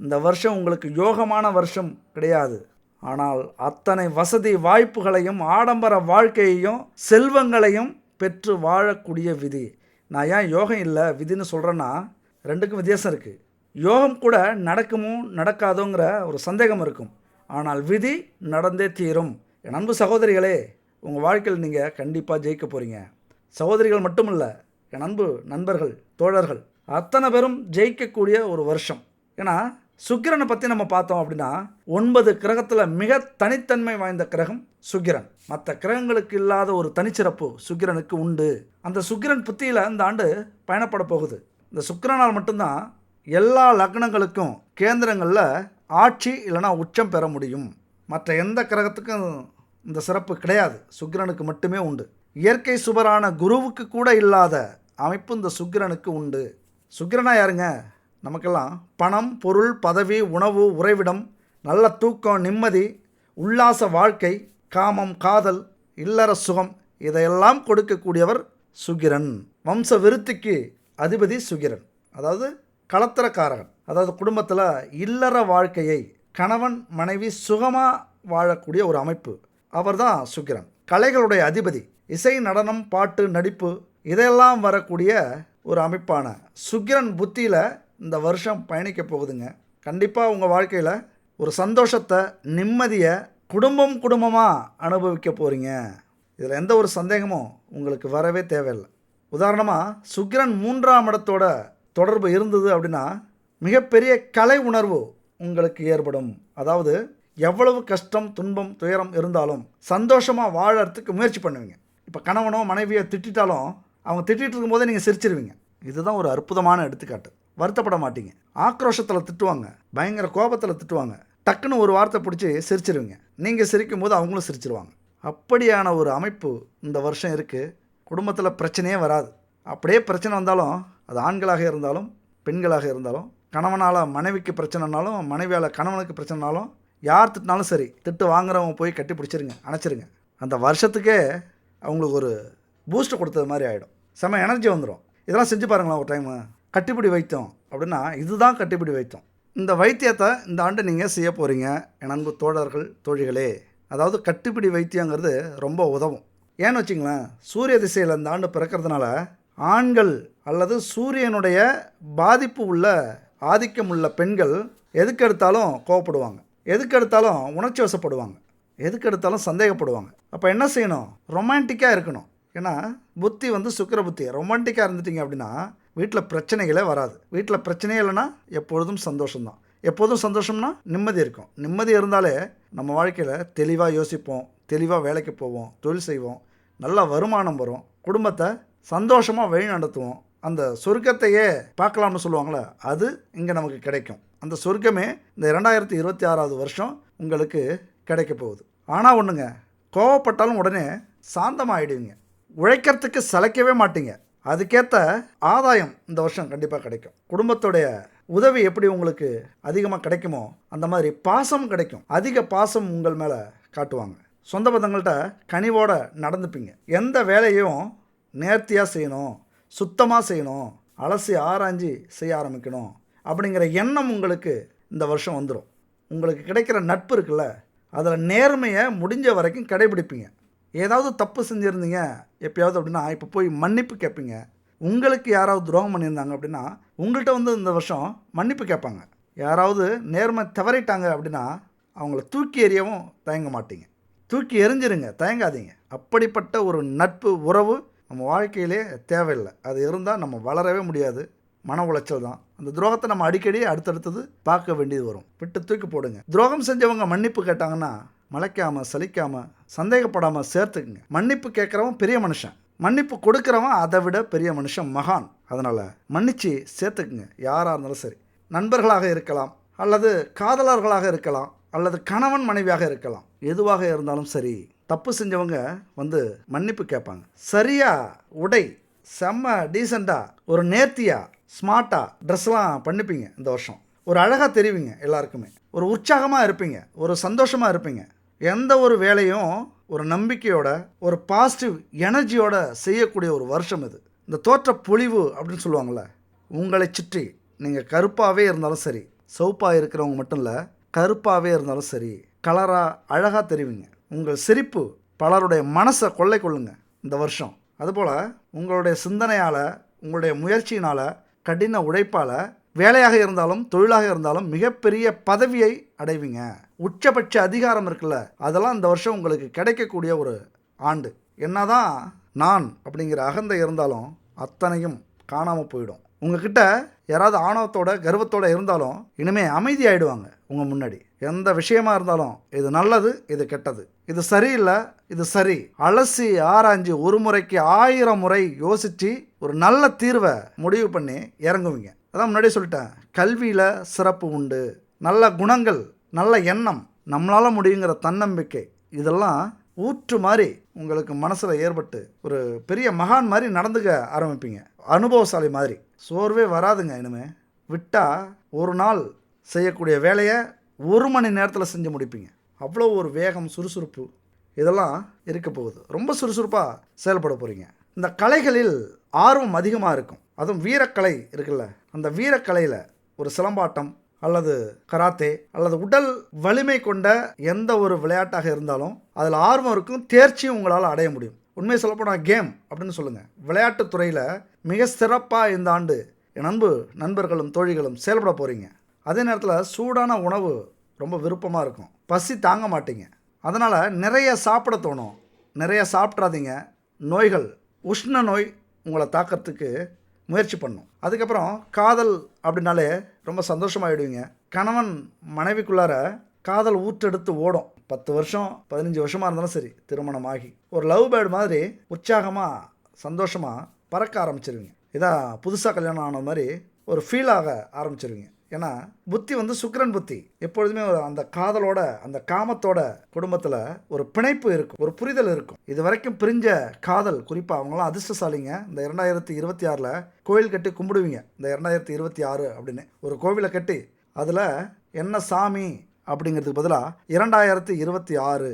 இந்த வருஷம் உங்களுக்கு யோகமான வருஷம் கிடையாது. ஆனால் அத்தனை வசதி வாய்ப்புகளையும், ஆடம்பர வாழ்க்கையையும், செல்வங்களையும் பெற்று வாழக்கூடிய விதி. நான் ஏன் யோகம் இல்லை விதின்னு சொல்கிறேன்னா, ரெண்டுக்கும் வித்தியாசம் இருக்குது. யோகம் கூட நடக்குமோ நடக்காதோங்கிற ஒரு சந்தேகம் இருக்கும். ஆனால் விதி நடந்தே தீரும். என் அன்பு சகோதரிகளே, உங்கள் வாழ்க்கையில் நீங்கள் கண்டிப்பாக ஜெயிக்க போகிறீங்க. சகோதரிகள் மட்டும் இல்லை, என் அன்பு நண்பர்கள், தோழர்கள் அத்தனை பேரும் ஜெயிக்கக்கூடிய ஒரு வருஷம். ஏன்னா சுக்கிரனை பற்றி நம்ம பார்த்தோம் அப்படின்னா 9 கிரகத்தில் மிக தனித்தன்மை வாய்ந்த கிரகம் சுக்கிரன். மற்ற கிரகங்களுக்கு இல்லாத ஒரு தனிச்சிறப்பு சுக்கிரனுக்கு உண்டு. அந்த சுக்கிரன் புத்தியில் இந்த ஆண்டு பயணப்பட போகுது. இந்த சுக்கிரனால் மட்டும்தான் எல்லா லக்னங்களுக்கும் கேந்திரங்களில் ஆட்சி இல்லைனா உச்சம் பெற முடியும். மற்ற எந்த கிரகத்துக்கும் இந்த சிறப்பு கிடையாது. சுக்கிரனுக்கு மட்டுமே உண்டு. இயற்கை சுபரான குருவுக்கு கூட இல்லாத அமைப்பு இந்த சுக்கிரனுக்கு உண்டு. சுக்கிரனா யாருங்க? நமக்கெல்லாம் பணம், பொருள், பதவி, உணவு, உறைவிடம், நல்ல தூக்கம், நிம்மதி, உல்லாச வாழ்க்கை, காமம், காதல், இல்லற சுகம் இதையெல்லாம் கொடுக்கக்கூடியவர் சுக்கிரன். வம்ச விருத்திக்கு அதிபதி சுக்கிரன். அதாவது களத்திரக்காரகன். அதாவது குடும்பத்தில் இல்லற வாழ்க்கையை கணவன் மனைவி சுகமாக வாழக்கூடிய ஒரு அமைப்பு. அவர் தான் சுக்கிரன். கலைகளுடைய அதிபதி. இசை, நடனம், பாட்டு, நடிப்பு இதெல்லாம் வரக்கூடிய ஒரு அமைப்பான சுக்கிரன் புத்தியில் இந்த வருஷம் பயணிக்க போகுதுங்க. கண்டிப்பாக உங்கள் வாழ்க்கையில் ஒரு சந்தோஷத்தை, நிம்மதியை குடும்பமாக அனுபவிக்க போகிறீங்க. இதில் எந்த ஒரு சந்தேகமும் உங்களுக்கு வரவே தேவையில்லை. உதாரணமாக சுக்கிரன் 3ஆம் இடத்தோட தொடர்பு இருந்தது அப்படின்னா மிகப்பெரிய கலை உணர்வு உங்களுக்கு ஏற்படும். அதாவது எவ்வளவு கஷ்டம், துன்பம், துயரம் இருந்தாலும் சந்தோஷமாக வாழறதுக்கு முயற்சி பண்ணுவீங்க. இப்போ கணவனோ மனைவியோ திட்டாலும் அவங்க திட்டிகிட்டு இருக்கும்போதே நீங்கள் சிரிச்சிருவீங்க. இதுதான் ஒரு அற்புதமான எடுத்துக்காட்டு. வருத்தப்பட மாட்டீங்க. ஆக்ரோஷத்தில் திட்டுவாங்க, பயங்கர கோபத்தில் திட்டுவாங்க, டக்குன்னு ஒரு வார்த்தை பிடிச்சி சிரிச்சிருவீங்க. நீங்கள் சிரிக்கும் போது அவங்களும் சிரிச்சிருவாங்க. அப்படியான ஒரு அமைப்பு இந்த வருஷம் இருக்குது. குடும்பத்தில் பிரச்சனையே வராது. அப்படியே பிரச்சனை வந்தாலும் அது ஆண்களாக இருந்தாலும் பெண்களாக இருந்தாலும், கணவனால் மனைவிக்கு பிரச்சனைனாலும் மனைவியால் கணவனுக்கு பிரச்சனைனாலும், யார் திட்டினாலும் சரி, திட்டு வாங்குறவங்க போய் கட்டி பிடிச்சிருங்க, அணைச்சிருங்க. அந்த வருஷத்துக்கே அவங்களுக்கு ஒரு பூஸ்ட் கொடுத்தது மாதிரி ஆகிடும். செம்ம எனர்ஜி வந்துடும். இதெல்லாம் செஞ்சு பாருங்களேன் ஒரு டைமு. கட்டிப்பிடி வைத்தியம் அப்படின்னா இதுதான் கட்டிப்பிடி வைத்தியம். இந்த வைத்தியத்தை இந்த ஆண்டு நீங்கள் செய்ய போகிறீங்க என் அன்பு தோழர்கள், தோழிகளே. அதாவது கட்டிப்பிடி வைத்தியங்கிறது ரொம்ப உதவும். ஏன்னு வச்சிங்களேன், சூரிய திசையில் இந்த ஆண்டு பிறக்கிறதுனால ஆண்கள் அல்லது சூரியனுடைய பாதிப்பு உள்ள, ஆதிக்கம் உள்ள பெண்கள் எதுக்கு எடுத்தாலும் கோவப்படுவாங்க, எதுக்கு எடுத்தாலும் உணர்ச்சி வசப்படுவாங்க, எதுக்கு எடுத்தாலும் சந்தேகப்படுவாங்க. அப்போ என்ன செய்யணும்? ரொமான்டிக்காக இருக்கணும். ஏன்னா புத்தி சுக்கிர புத்தி. ரொமான்டிக்காக இருந்துட்டிங்க அப்படின்னா வீட்டில் பிரச்சனைகளே வராது. வீட்டில் பிரச்சனையே இல்லைன்னா எப்பொழுதும் சந்தோஷம்தான். எப்போதும் சந்தோஷம்னா நிம்மதி இருக்கும். நிம்மதி இருந்தாலே நம்ம வாழ்க்கையில் தெளிவாக யோசிப்போம், தெளிவாக வேலைக்கு போவோம், தொழில் செய்வோம், நல்ல வருமானம் வரும், குடும்பத்தை சந்தோஷமாக வழி நடத்துவோம். அந்த சொர்க்கத்தையே பார்க்கலாம்னு சொல்லுவாங்களே, அது இங்கே நமக்கு கிடைக்கும். அந்த சொர்க்கமே இந்த 2026வது வருஷம் உங்களுக்கு கிடைக்க போகுது. ஆனால் ஒன்றுங்க, கோவப்பட்டாலும் உடனே சாந்தமாகிடுவீங்க. உழைக்கிறதுக்கு சளைக்கவே மாட்டீங்க. அதுக்கேற்ற ஆதாயம் இந்த வருஷம் கண்டிப்பாக கிடைக்கும். குடும்பத்துடைய உதவி எப்படி உங்களுக்கு அதிகமாக கிடைக்குமோ அந்த மாதிரி பாசம் கிடைக்கும். அதிக பாசம் உங்கள் மேலே காட்டுவாங்க. சொந்த பந்தங்கள்கிட்ட கனிவோடு நடந்துப்பீங்க. எந்த வேலையும் நேர்த்தியாக செய்யணும், சுத்தமாக செய்யணும், அலசி ஆராய்ஞ்சி செய்ய ஆரம்பிக்கணும் அப்படிங்கிற எண்ணம் உங்களுக்கு இந்த வருஷம் வந்துடும். உங்களுக்கு கிடைக்கிற நட்பு இருக்குல்ல, அதில் நேர்மையை முடிஞ்ச வரைக்கும் கடைபிடிப்பீங்க. ஏதாவது தப்பு செஞ்சுருந்தீங்க எப்பயாவது அப்படின்னா இப்போ போய் மன்னிப்பு கேட்பீங்க. உங்களுக்கு யாராவது துரோகம் பண்ணியிருந்தாங்க அப்படின்னா உங்கள்கிட்ட வந்து இந்த வருஷம் மன்னிப்பு கேட்பாங்க. யாராவது நேர்மை தவறிட்டாங்க அப்படின்னா அவங்கள தூக்கி எறியவும் தயங்க மாட்டீங்க. தூக்கி எறிஞ்சிருங்க, தயங்காதீங்க. அப்படிப்பட்ட ஒரு நட்பு உறவு நம்ம வாழ்க்கையிலே தேவையில்லை. அது இருந்தால் நம்ம வளரவே முடியாது. மன உளைச்சல் தான். அந்த துரோகத்தை நம்ம அடிக்கடி அடுத்தடுத்தது பார்க்க வேண்டியது வரும். விட்டு தூக்கி போடுங்க. துரோகம் செஞ்சவங்க மன்னிப்பு கேட்டாங்கன்னா மலைக்காமல் சலிக்காமல் சந்தேகப்படாமல் சேர்த்துக்குங்க. மன்னிப்பு கேட்குறவன் பெரிய மனுஷன், மன்னிப்பு கொடுக்குறவன் அதை விட பெரிய மனுஷன், மகான். அதனால் மன்னிச்சு சேர்த்துக்குங்க. யாராக இருந்தாலும் சரி, நண்பர்களாக இருக்கலாம், அல்லது காதலர்களாக இருக்கலாம், அல்லது கணவன் மனைவியாக இருக்கலாம். எதுவாக இருந்தாலும் சரி, தப்பு செஞ்சவங்க வந்து மன்னிப்பு கேட்பாங்க. சரியாக உடை, செம்ம டீசெண்டாக, ஒரு நேர்த்தியாக, ஸ்மார்ட்டாக ட்ரெஸ்லாம் பண்ணிப்பீங்க. இந்த வருஷம் ஒரு அழகாக தெரிவிங்க. எல்லாருக்குமே ஒரு உற்சாகமாக இருப்பீங்க, ஒரு சந்தோஷமாக இருப்பீங்க. எந்த ஒரு வேலையும் ஒரு நம்பிக்கையோட, ஒரு பாசிட்டிவ் எனர்ஜியோட செய்யக்கூடிய ஒரு வருஷம் இது. இந்த தோற்ற பொலிவு அப்படின்னு சொல்லுவாங்கள்ல, உங்களை சுற்றி நீங்கள் கருப்பாகவே இருந்தாலும் சரி, சிவப்பாக இருக்கிறவங்க மட்டும் இல்லை, கருப்பாகவே இருந்தாலும் சரி, கலராக அழகாக தெரிவிங்க. உங்கள் சிரிப்பு பலருடைய மனசை கொள்ளை கொள்ளுங்க இந்த வருஷம். அதுபோல் உங்களுடைய சிந்தனையால், உங்களுடைய முயற்சியினால், கடின உழைப்பால் வேலையாக இருந்தாலும் தொழிலாக இருந்தாலும் மிகப்பெரிய பதவியை அடைவீங்க. உச்சபட்ச அதிகாரம் இருக்குல்ல, அதெல்லாம் இந்த வருஷம் உங்களுக்கு கிடைக்கக்கூடிய ஒரு ஆண்டு. என்னதான் நான் அப்படிங்கிற அகந்தை இருந்தாலும் அத்தனையும் காணாமல் போயிடும். உங்ககிட்ட யாராவது ஆணவத்தோட கர்வத்தோட இருந்தாலும் இனிமேல் அமைதி ஆகிடுவாங்க. உங்கள் முன்னாடி எந்த விஷயமா இருந்தாலும் இது நல்லது, இது கெட்டது, இது சரியில்லை, இது சரி, அலசி ஆராய்ஞ்சு ஒரு முறைக்கு 1000 முறை யோசித்து ஒரு நல்ல தீர்வை முடிவு பண்ணி இறங்குவீங்க. அதான் முன்னாடியே சொல்லிட்டேன், கல்வியில் சிறப்பு உண்டு. நல்ல குணங்கள், நல்ல எண்ணம், நம்மளால் முடியுங்கிற தன்னம்பிக்கை, இதெல்லாம் ஊற்று மாதிரி உங்களுக்கு மனசில் ஏற்பட்டு ஒரு பெரிய மகான் மாதிரி நடந்துக்க ஆரம்பிப்பீங்க. அனுபவசாலி மாதிரி. சோர்வே வராதுங்க. இனிமேல் விட்டால் ஒரு நாள் செய்யக்கூடிய வேலையை 1 மணி நேரத்தில் செஞ்சு முடிப்பீங்க. அவ்வளோ ஒரு வேகம், சுறுசுறுப்பு இதெல்லாம் இருக்க போகுது. ரொம்ப சுறுசுறுப்பாக செயல்பட போகிறீங்க. இந்த கலைகளில் ஆர்வம் அதிகமாக இருக்கும். அதுவும் வீரக்கலை இருக்குல்ல, அந்த வீரக்கலையில் ஒரு சிலம்பாட்டம் அல்லது கராத்தே அல்லது உடல் வலிமை கொண்ட எந்த ஒரு விளையாட்டாக இருந்தாலும் அதில் ஆர்வம் இருக்கும், தேர்ச்சியும் உங்களால் அடைய முடியும். உண்மையை சொல்லப்போனால் கேம் அப்படின்னு சொல்லுங்கள். விளையாட்டுத்துறையில் மிக சிறப்பாக இந்த ஆண்டு என் நண்பர்களும் தோழிகளும் செயல்பட போகிறீங்க. அதே நேரத்தில் சூடான உணவு ரொம்ப விருப்பமாக இருக்கும். பசி தாங்க மாட்டீங்க. அதனால் நிறைய சாப்பிட தோணும். நிறைய சாப்பிட்றாதீங்க. நோய்கள், உஷ்ண நோய் உங்களை தாக்கிறதுக்கு முயற்சி பண்ணும். அதுக்கப்புறம் காதல் அப்படின்னாலே ரொம்ப சந்தோஷமாகிடுவீங்க. கணவன் மனைவிக்குள்ளார காதல் ஊற்றெடுத்து ஓடும். 10 வருஷம் 15 வருஷமாக இருந்தாலும் சரி, திருமணம் ஆகி ஒரு லவ் பேர்டு மாதிரி உற்சாகமாக சந்தோஷமாக பறக்க ஆரம்பிச்சிருவீங்க. இதான் புதுசாக கல்யாணம் ஆன மாதிரி ஒரு ஃபீலாக ஆரம்பிச்சிருவீங்க. ஏன்னா புத்தி வந்து சுக்கிரன் புத்தி. எப்பொழுதுமே அந்த காதலோட, அந்த காமத்தோட குடும்பத்தில் ஒரு பிணைப்பு இருக்கும், ஒரு புரிதல் இருக்கும். இது வரைக்கும் பிரிஞ்ச காதல், குறிப்பாக அவங்களாம் அதிர்ஷ்டசாலிங்க. இந்த 2026 கோவில் கட்டி கும்பிடுவீங்க. இந்த 2026 அப்படின்னு ஒரு கோவிலை கட்டி அதில் என்ன சாமி அப்படிங்கிறதுக்கு பதிலாக 2026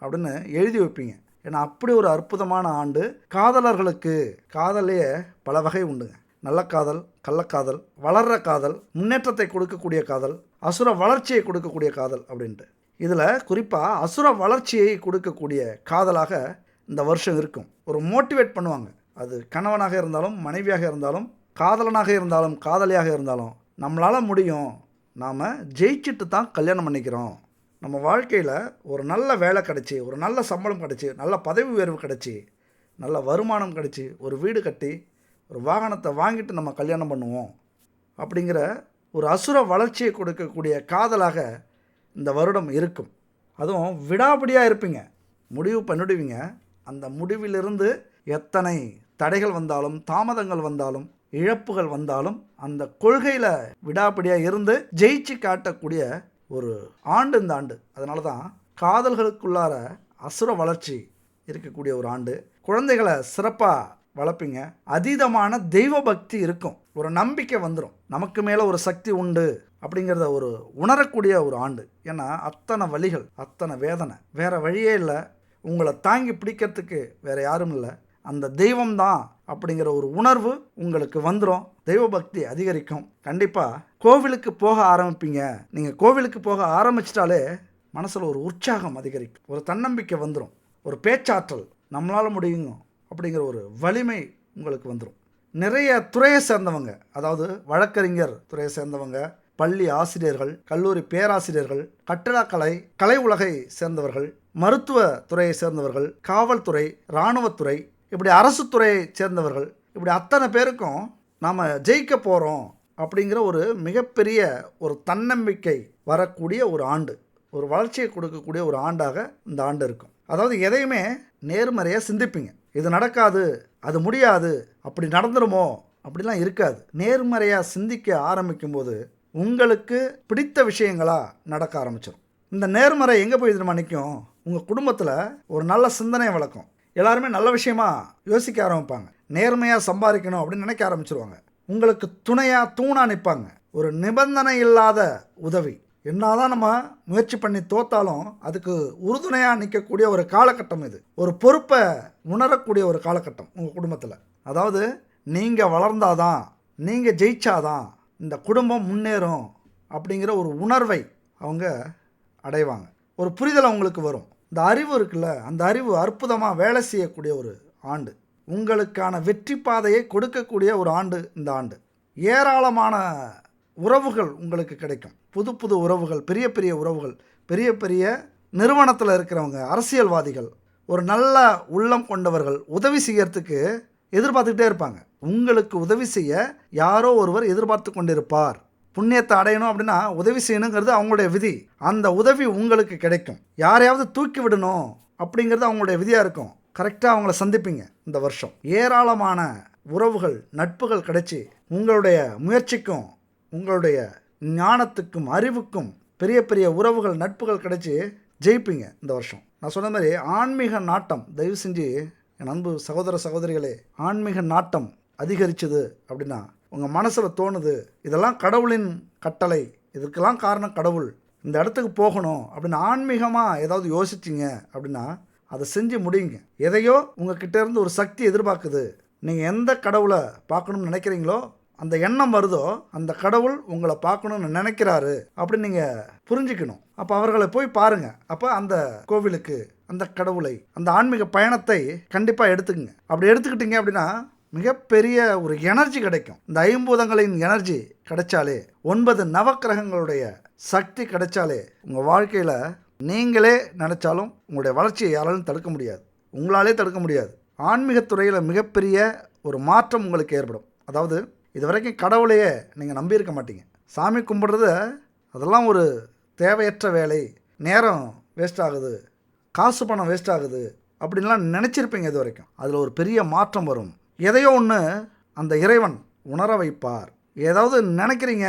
அப்படின்னு எழுதி வைப்பீங்க. ஏன்னா அப்படி ஒரு அற்புதமான ஆண்டு காதலர்களுக்கு. காதலையே பல வகை உண்டுங்க. நல்ல காதல், கள்ளக்காதல், வளர்கிற காதல், முன்னேற்றத்தை கொடுக்கக்கூடிய காதல், அசுர வளர்ச்சியை கொடுக்கக்கூடிய காதல் அப்படின்ட்டு. இதில் குறிப்பாக அசுர வளர்ச்சியை கொடுக்கக்கூடிய காதலாக இந்த வருஷம் இருக்கும். ஒரு மோட்டிவேட் பண்ணுவாங்க. அது கணவனாக இருந்தாலும், மனைவியாக இருந்தாலும், காதலனாக இருந்தாலும், காதலியாக இருந்தாலும், நம்மளால் முடியும், நாம் ஜெயிச்சுட்டு தான் கல்யாணம் பண்ணிக்கிறோம், நம்ம வாழ்க்கையில் ஒரு நல்ல வேலை கிடச்சி, ஒரு நல்ல சம்பளம் கிடச்சி, நல்ல பதவி உயர்வு கிடச்சி, நல்ல வருமானம் கிடச்சி, ஒரு வீடு கட்டி, ஒரு வாகனத்தை வாங்கிட்டு நம்ம கல்யாணம் பண்ணுவோம் அப்படிங்கிற ஒரு அசுர வளர்ச்சியை கொடுக்கக்கூடிய காதலாக இந்த வருடம் இருக்கும். அதுவும் விடாபிடியாக இருப்பீங்க. முடிவு பண்ணிடுவீங்க. அந்த முடிவிலிருந்து எத்தனை தடைகள் வந்தாலும், தாமதங்கள் வந்தாலும், இழப்புகள் வந்தாலும் அந்த கொள்கையில் விடாப்பிடியாக இருந்து ஜெயிச்சு காட்டக்கூடிய ஒரு ஆண்டு இந்த ஆண்டு. அதனால தான் காதல்களுக்குள்ளார அசுர வளர்ச்சி இருக்கக்கூடிய ஒரு ஆண்டு. குழந்தைகளை சிறப்பாக வளர்ப்பீங்க. அதீதமான தெய்வ பக்தி இருக்கும். ஒரு நம்பிக்கை வந்துடும், நமக்கு மேலே ஒரு சக்தி உண்டு அப்படிங்கிறத ஒரு உணரக்கூடிய ஒரு ஆண்டு. ஏன்னா அத்தனை வலிகள், அத்தனை வேதனை, வேறு வழியே இல்லை. உங்களை தாங்கி பிடிக்கிறதுக்கு வேறு யாரும் இல்லை, அந்த தெய்வம்தான் அப்படிங்கிற ஒரு உணர்வு உங்களுக்கு வந்துடும். தெய்வ பக்தி அதிகரிக்கும். கண்டிப்பாக கோவிலுக்கு போக ஆரம்பிப்பீங்க. நீங்கள் கோவிலுக்கு போக ஆரம்பிச்சிட்டாலே மனசில் ஒரு உற்சாகம் அதிகரிக்கும், ஒரு தன்னம்பிக்கை வந்துடும், ஒரு பேச்சாற்றல், நம்மளால் முடியுங்க அப்படிங்கிற ஒரு வலிமை உங்களுக்கு வந்துடும். நிறைய துறையை சேர்ந்தவங்க, அதாவது வழக்கறிஞர் துறையை சேர்ந்தவங்க, பள்ளி ஆசிரியர்கள், கல்லூரி பேராசிரியர்கள், கட்டிடக்கலை, கலை உலகை சேர்ந்தவர்கள், மருத்துவ துறையை சேர்ந்தவர்கள், காவல்துறை, இராணுவத்துறை, இப்படி அரசு துறையை சேர்ந்தவர்கள், இப்படி அத்தனை பேருக்கும் நாம் ஜெயிக்க போகிறோம் அப்படிங்கிற ஒரு மிகப்பெரிய ஒரு தன்னம்பிக்கை வரக்கூடிய ஒரு ஆண்டு, ஒரு வளர்ச்சியை கொடுக்கக்கூடிய ஒரு ஆண்டாக இந்த ஆண்டு இருக்கும். அதாவது எதையுமே நேர்மறையாக சிந்திப்பீங்க. இது நடக்காது, அது முடியாது, அப்படி நடந்துருமோ அப்படிலாம் இருக்காது. நேர்மறையாக சிந்திக்க ஆரம்பிக்கும்போது உங்களுக்கு பிடித்த விஷயங்களாக நடக்க ஆரம்பிச்சிடும். இந்த நேர்மறை எங்கே போய் தெரியுமா நிற்கும்? உங்கள் குடும்பத்தில் ஒரு நல்ல சிந்தனை வளர்க்கும். எல்லாருமே நல்ல விஷயமா யோசிக்க ஆரம்பிப்பாங்க. நேர்மையாக சம்பாதிக்கணும் அப்படின்னு நினைக்க ஆரம்பிச்சிருவாங்க. உங்களுக்கு துணையாக தூணாக நிற்பாங்க. ஒரு நிபந்தனை இல்லாத உதவி. என்னதான் நம்ம முயற்சி பண்ணி தோத்தாலும் அதுக்கு உறுதுணையாக நிற்கக்கூடிய ஒரு காலகட்டம் இது. ஒரு பொறுப்பை உணரக்கூடிய ஒரு காலகட்டம் உங்கள் குடும்பத்தில். அதாவது நீங்கள் வளர்ந்தாதான், நீங்கள் ஜெயிச்சாதான் இந்த குடும்பம் முன்னேறும் அப்படிங்கிற ஒரு உணர்வை அவங்க அடைவாங்க. ஒரு புரிதல் அவங்களுக்கு வரும். இந்த அறிவு இருக்குல்ல, அந்த அறிவு அற்புதமாக வேலை செய்யக்கூடிய ஒரு ஆண்டு. உங்களுக்கான வெற்றி பாதையை கொடுக்கக்கூடிய ஒரு ஆண்டு இந்த ஆண்டு. ஏராளமான உறவுகள் உங்களுக்கு கிடைக்கும். புது புது உறவுகள், பெரிய பெரிய உறவுகள், பெரிய பெரிய நிறுவனத்தில் இருக்கிறவங்க, அரசியல்வாதிகள், ஒரு நல்ல உள்ளம் கொண்டவர்கள் உதவி செய்யறதுக்கு எதிர்பார்த்துக்கிட்டே இருப்பாங்க. உங்களுக்கு உதவி செய்ய யாரோ ஒருவர் எதிர்பார்த்து கொண்டிருப்பார். புண்ணியத்தை அடையணும் அப்படின்னா உதவி செய்யணுங்கிறது அவங்களுடைய விதி. அந்த உதவி உங்களுக்கு கிடைக்கும். யாரையாவது தூக்கி விடணும் அப்படிங்கிறது அவங்களுடைய விதியாக இருக்கும். கரெக்டாக அவங்கள சந்திப்பீங்க இந்த வருஷம். ஏராளமான உறவுகள், நட்புகள் கிடைச்சி உங்களுடைய முயற்சிக்கும் உங்களுடைய ஞானத்துக்கும் அறிவுக்கும் பெரிய பெரிய உறவுகள், நட்புகள் கிடைச்சி ஜெயிப்பீங்க இந்த வருஷம். நான் சொன்ன மாதிரி ஆன்மீக நாட்டம், தயவு செஞ்சு என் அன்பு சகோதர சகோதரிகளே, ஆன்மீக நாட்டம் அதிகரிச்சது அப்படின்னா உங்கள் மனசில் தோணுது, இதெல்லாம் கடவுளின் கட்டளை, இதுக்கெல்லாம் காரணம் கடவுள், இந்த இடத்துக்கு போகணும் அப்படின்னு ஆன்மீகமாக ஏதாவது யோசிச்சிங்க அப்படின்னா அதை செஞ்சு முடியுங்க. எதையோ உங்ககிட்ட இருந்து ஒரு சக்தி எதிர்பார்க்குது. நீங்கள் எந்த கடவுளை பார்க்கணும்னு நினைக்கிறீங்களோ அந்த எண்ணம் வருதோ அந்த கடவுள் உங்களை பார்க்கணும்னு நினைக்கிறாரு அப்படின்னு நீங்கள் புரிஞ்சுக்கணும். அப்போ அவர்களை போய் பாருங்கள். அப்போ அந்த கோவிலுக்கு, அந்த கடவுளை, அந்த ஆன்மீக பயணத்தை கண்டிப்பாக எடுத்துக்கங்க. அப்படி எடுத்துக்கிட்டீங்க அப்படின்னா மிகப்பெரிய ஒரு எனர்ஜி கிடைக்கும். இந்த ஐம்பூதங்களின் எனர்ஜி கிடைச்சாலே, 9 நவக்கிரகங்களுடைய சக்தி கிடைச்சாலே உங்கள் வாழ்க்கையில் நீங்களே நினச்சாலும் உங்களுடைய வளர்ச்சியை யாராலும் தடுக்க முடியாது, உங்களாலே தடுக்க முடியாது. ஆன்மீகத்துறையில் மிகப்பெரிய ஒரு மாற்றம் உங்களுக்கு ஏற்படும். அதாவது இது வரைக்கும் கடவுளையே நீங்கள் நம்பியிருக்க மாட்டீங்க. சாமி கும்பிட்றது அதெல்லாம் ஒரு தேவையற்ற வேலை, நேரம் வேஸ்ட் ஆகுது, காசு பணம் வேஸ்ட் ஆகுது அப்படின்லாம் நினச்சிருப்பீங்க இது வரைக்கும். அதில் ஒரு பெரிய மாற்றம் வரும். எதையோ ஒன்று அந்த இறைவன் உணர வைப்பார். ஏதாவது நினைக்கிறீங்க,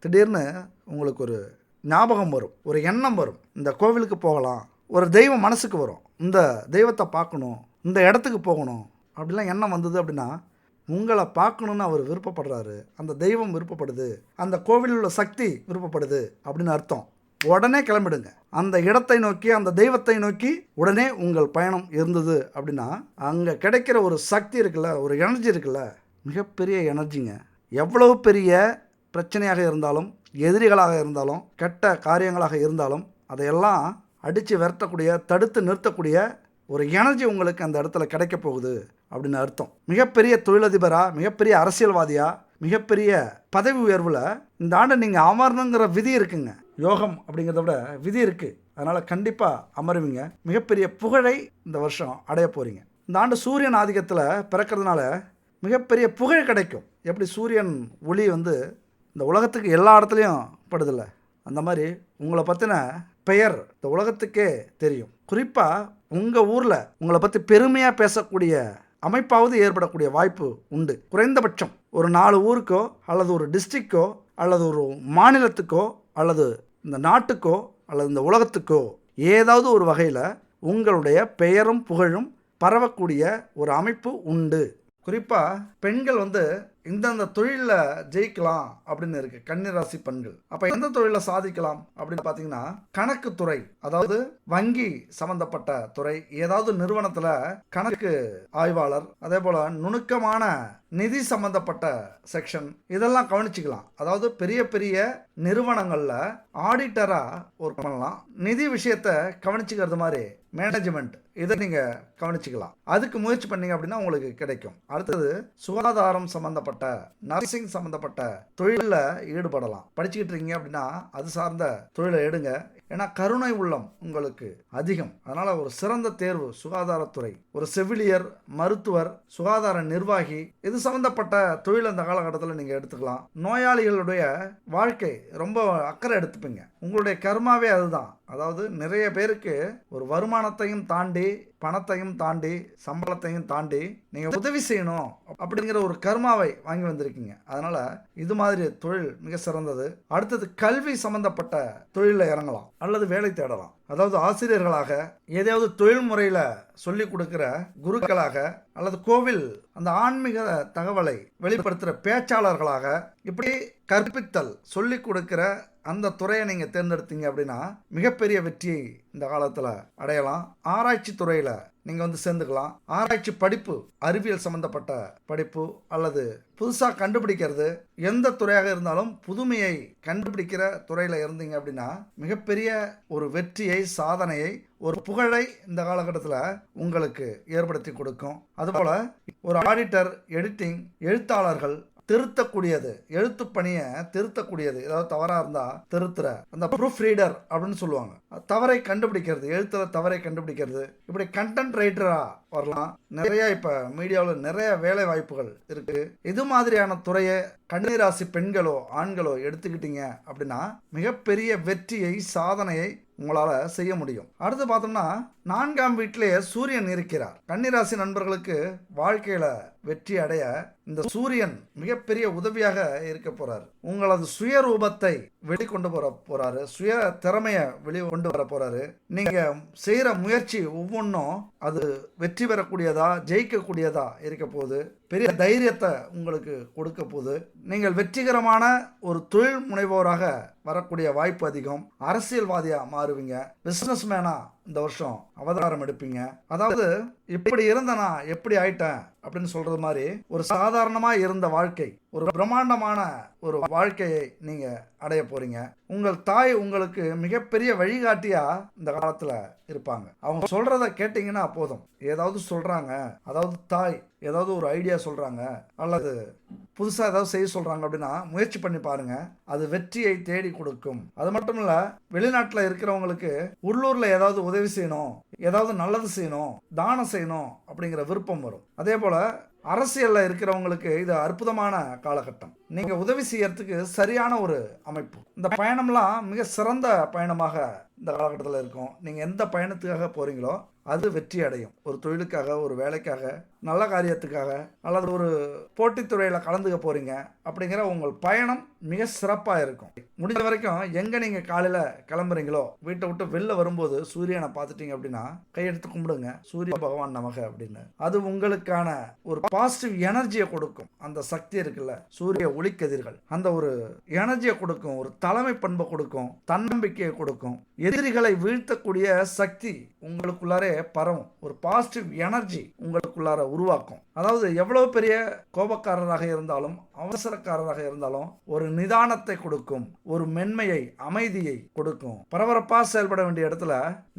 திடீர்னு உங்களுக்கு ஒரு ஞாபகம் வரும், ஒரு எண்ணம் வரும், இந்த கோவிலுக்கு போகலாம், ஒரு தெய்வம் மனசுக்கு வரும், இந்த தெய்வத்தை பார்க்கணும், இந்த இடத்துக்கு போகணும் அப்படிலாம் எண்ணம் வந்தது அப்படின்னா உங்களை பார்க்கணுன்னு அவர் விருப்பப்படுறாரு, அந்த தெய்வம் விருப்பப்படுது, அந்த கோவிலில் உள்ள சக்தி விருப்பப்படுது அப்படின்னு அர்த்தம். உடனே கிளம்பிடுங்க. அந்த இடத்தை நோக்கி, அந்த தெய்வத்தை நோக்கி உடனே உங்கள் பயணம் இருந்தது அப்படின்னா அங்கே கிடைக்கிற ஒரு சக்தி இருக்குல்ல, ஒரு எனர்ஜி இருக்குல்ல, மிகப்பெரிய எனர்ஜிங்க. எவ்வளவு பெரிய பிரச்சனையாக இருந்தாலும், எதிரிகளாக இருந்தாலும், கெட்ட காரியங்களாக இருந்தாலும் அதையெல்லாம் அடித்து விரட்டக்கூடிய, தடுத்து நிறுத்தக்கூடிய ஒரு எனர்ஜி உங்களுக்கு அந்த இடத்துல கிடைக்க போகுது அப்படின்னு அர்த்தம். மிகப்பெரிய தொழிலதிபராக, மிகப்பெரிய அரசியல்வாதியாக, மிகப்பெரிய பதவி உயர்வில் இந்த ஆண்டு நீங்கள் அமரணுங்கிற விதி இருக்குங்க. யோகம் அப்படிங்கிறத விட விதி இருக்குது. அதனால் கண்டிப்பாக அமருவீங்க. மிகப்பெரிய புகழை இந்த வருஷம் அடைய போகிறீங்க. இந்த ஆண்டு சூரியன் ஆதிக்கத்தில் பிறக்கிறதுனால மிகப்பெரிய புகழ் கிடைக்கும். எப்படி சூரியன் ஒளி இந்த உலகத்துக்கு எல்லா இடத்துலையும் படுதில்லை, அந்த மாதிரி உங்களை பற்றின பெயர் இந்த உலகத்துக்கே தெரியும். குறிப்பாக உங்கள் ஊரில் உங்களை பற்றி பெருமையாக பேசக்கூடிய அமைப்பாவது ஏற்படக்கூடிய வாய்ப்பு உண்டு. குறைந்தபட்சம் ஒரு 4 ஊருக்கோ அல்லது ஒரு டிஸ்ட்ரிக்டோ அல்லது ஒரு மாநிலத்துக்கோ அல்லது இந்த நாட்டுக்கோ அல்லது இந்த உலகத்துக்கோ ஏதாவது ஒரு வகையில் உங்களுடைய பெயரும் புகழும் பரவக்கூடிய ஒரு அமைப்பு உண்டு. குறிப்பாக பெண்கள் இந்தந்த தொழிலில் ஜெயிக்கலாம் அப்படின்னு இருக்கு கன்னிராசி பெண்கள். அப்போ எந்த தொழிலில் சாதிக்கலாம் அப்படின்னு பார்த்தீங்கன்னா, கணக்கு துறை, அதாவது வங்கி சம்பந்தப்பட்ட துறை, ஏதாவது நிறுவனத்தில் கணக்கு ஆய்வாளர், அதே போல் நுணுக்கமான நிதி சம்பந்தப்பட்ட செக்ஷன், இதெல்லாம் கவனிச்சுக்கலாம். அதாவது பெரிய பெரிய நிறுவனங்களில் ஆடிட்டராக ஒர்க் பண்ணலாம். நிதி விஷயத்தை கவனிச்சுக்கிறது மாதிரி மேனேஜ்மெண்ட், இதை நீங்கள் கவனிச்சுக்கலாம். அதுக்கு முயற்சி பண்ணீங்க அப்படின்னா உங்களுக்கு கிடைக்கும். அடுத்தது சுகாதாரம் சம்பந்தப்பட்ட நர்சிங் சம்பந்தப்பட்ட தொழிலில் ஈடுபடலாம். படிச்சுக்கிட்டு இருக்கீங்க அப்படின்னா அது சார்ந்த தொழிலை எடுங்க. ஏன்னா கருணை உள்ளம் உங்களுக்கு அதிகம். அதனால ஒரு சிறந்த தேர்வு சுகாதாரத்துறை. ஒரு செவிலியர், மருத்துவர், சுகாதார நிர்வாகி, இது சம்பந்தப்பட்ட தொழில் அந்த காலகட்டத்தில் நீங்கள் எடுத்துக்கலாம். நோயாளிகளுடைய வாழ்க்கை ரொம்ப அக்கறை எடுத்துப்பீங்க. உங்களுடைய கர்மாவே அதுதான். அதாவது நிறைய பேருக்கு ஒரு வருமானத்தையும் தாண்டி, பணத்தையும் தாண்டி, சம்பளத்தையும் தாண்டி நீங்கள் உதவி செய்யணும் அப்படிங்கிற ஒரு கர்மாவை வாங்கி வந்திருக்கீங்க. அதனால இது மாதிரி தொழில் மிக சிறந்தது. அடுத்தது கல்வி சம்பந்தப்பட்ட தொழிலில் இறங்கலாம் அல்லது வேலை தேடலாம். அதாவது ஆசிரியர்களாக, ஏதாவது தொழில் முறையில் சொல்லி கொடுக்குற குருக்களாக, அல்லது கோவில் அந்த ஆன்மீக தகவலை வெளிப்படுத்துகிற பேச்சாளர்களாக, இப்படி கற்பித்தல் சொல்லி கொடுக்குற அந்த துறையை நீங்கள் தேர்ந்தெடுத்தீங்க அப்படின்னா மிகப்பெரிய வெற்றியை இந்த காலத்தில் அடையலாம். ஆராய்ச்சி துறையில் நீங்கள் சேர்ந்துக்கலாம். ஆராய்ச்சி படிப்பு, அறிவியல் சம்பந்தப்பட்ட படிப்பு அல்லது புதுசாக கண்டுபிடிக்கிறது, எந்த துறையாக இருந்தாலும் புதுமையை கண்டுபிடிக்கிற துறையில் இருந்தீங்க அப்படின்னா மிகப்பெரிய ஒரு வெற்றியை, சாதனையை, ஒரு புகழை இந்த காலகட்டத்தில் உங்களுக்கு ஏற்படுத்தி கொடுக்கும். அதுபோல் ஒரு ஆடிட்டர், எடிட்டிங், எழுத்தாளர்கள், திருத்தக்கூடியது, எழுத்து பணியை திருத்தக்கூடியது, ஏதாவது தவறாக இருந்தால் திருத்துற அந்த ப்ரூஃப் ரீடர் அப்படின்னு சொல்லுவாங்க. தவறை கண்டுபிடிக்கிறது, எழுத்துல தவறை கண்டுபிடிக்கிறது, இப்படி கண்டென்ட் ரைட்டராக வரலாம். நிறைய இப்போ மீடியாவில் நிறைய வேலை வாய்ப்புகள் இருக்கு. இது மாதிரியான துறையை கன்னிராசி பெண்களோ ஆண்களோ எடுத்துக்கிட்டீங்க அப்படின்னா மிகப்பெரிய வெற்றியை, சாதனையை உங்களால் செய்ய முடியும். அடுத்து பார்த்தோம்னா 4ஆம் வீட்டிலேயே சூரியன் இருக்கிறார். கன்னிராசி நண்பர்களுக்கு வாழ்க்கையில் வெற்றி அடைய இந்த சூரியன் மிகப்பெரிய உதவியாக இருக்க போறாரு. உங்களது சுயரூபத்தை வெளிக்கொண்டு போறாரு, சுய திறமையை வெளியே கொண்டு வர போறாரு. நீங்க செய்யற முயற்சி ஒவ்வொன்றும் அது வெற்றி பெறக்கூடியதா, ஜெயிக்கக்கூடியதா இருக்க போகுது. பெரிய தைரியத்தை உங்களுக்கு கொடுக்க போகுது. நீங்கள் வெற்றிகரமான ஒரு தொழில் முனைவோராக வரக்கூடிய வாய்ப்பு அதிகம். அரசியல்வாதியா மாறுவீங்க. பிசினஸ் மேனா இந்த வருஷம் அவதாரம் எடுப்பீங்க. அதாவது இப்படி இருந்தனா எப்படி ஆயிட்டேன் அப்படின்னு சொல்றது மாதிரி ஒரு சாதாரணமா இருந்த வாழ்க்கை ஒரு பிரம்மாண்டமான ஒரு வாழ்க்கையை நீங்க அடைய போறீங்க. உங்கள் தாய் உங்களுக்கு மிகப்பெரிய வழிகாட்டியா இந்த காலத்துல இருப்பாங்க. அவங்க சொல்றத கேட்டீங்கன்னா போதும். ஏதாவது சொல்றாங்க, அதாவது தாய் ஏதாவது ஒரு ஐடியா சொல்றாங்க அல்லது புதுசா ஏதாவது செய்ய சொல்றாங்க அப்படின்னா முயற்சி பண்ணி பாருங்க. அது வெற்றியை தேடி கொடுக்கும். அது மட்டும் இல்ல, வெளிநாட்டுல இருக்கிறவங்களுக்கு உள்ளூர்ல ஏதாவது உதவி செய்யணும், ஏதாவது நல்லது செய்யணும், தானம் செய்யணும் அப்படிங்கிற விருப்பம் வரும். அதே போல அரசியல்ல இருக்கிறவங்களுக்கு இது அற்புதமான காலகட்டம். நீங்க உதவி செய்யறதுக்கு சரியான ஒரு அமைப்பு. இந்த பயணம்லாம் மிக சிறந்த பயணமாக இந்த காலகட்டத்தில் இருக்கும். நீங்க எந்த பயணத்துக்காக போறீங்களோ அது வெற்றி அடையும். ஒரு தொழிலுக்காக, ஒரு வேலைக்காக, நல்ல காரியத்துக்காக அல்லது ஒரு போட்டித் துறையில் கலந்துக்க போறீங்க அப்படிங்கிற உங்கள் பயணம் மிக சிறப்பாக இருக்கும். முடிஞ்ச வரைக்கும் எங்கே நீங்கள் காலையில் கிளம்புறீங்களோ வீட்டை விட்டு வெளில வரும்போது சூரியனை பார்த்துட்டீங்க அப்படின்னா கையெடுத்து கும்பிடுங்க, சூரிய பகவான் நமக அப்படின்னு. அது உங்களுக்கான ஒரு பாசிட்டிவ் எனர்ஜியை கொடுக்கும். அந்த சக்தி இருக்குல்ல, சூரிய ஒளிக்கதிர்கள் அந்த ஒரு எனர்ஜியை கொடுக்கும், ஒரு தலைமை பண்பை கொடுக்கும், தன்னம்பிக்கையை கொடுக்கும். எதிரிகளை வீழ்த்தக்கூடிய சக்தி உங்களுக்குள்ளாரே பரவும். ஒரு பாசிட்டிவ் எனர்ஜி உங்களுக்குள்ளார உருவாக்கும். அதாவது எவ்வளவு பெரிய கோபக்காரராக இருந்தாலும், அவசரக்காரராக இருந்தாலும் ஒரு நிதானத்தை கொடுக்கும், ஒரு மென்மையை, அமைதியை கொடுக்கும். பரபரப்பா செயல்பட வேண்டிய இடத்துல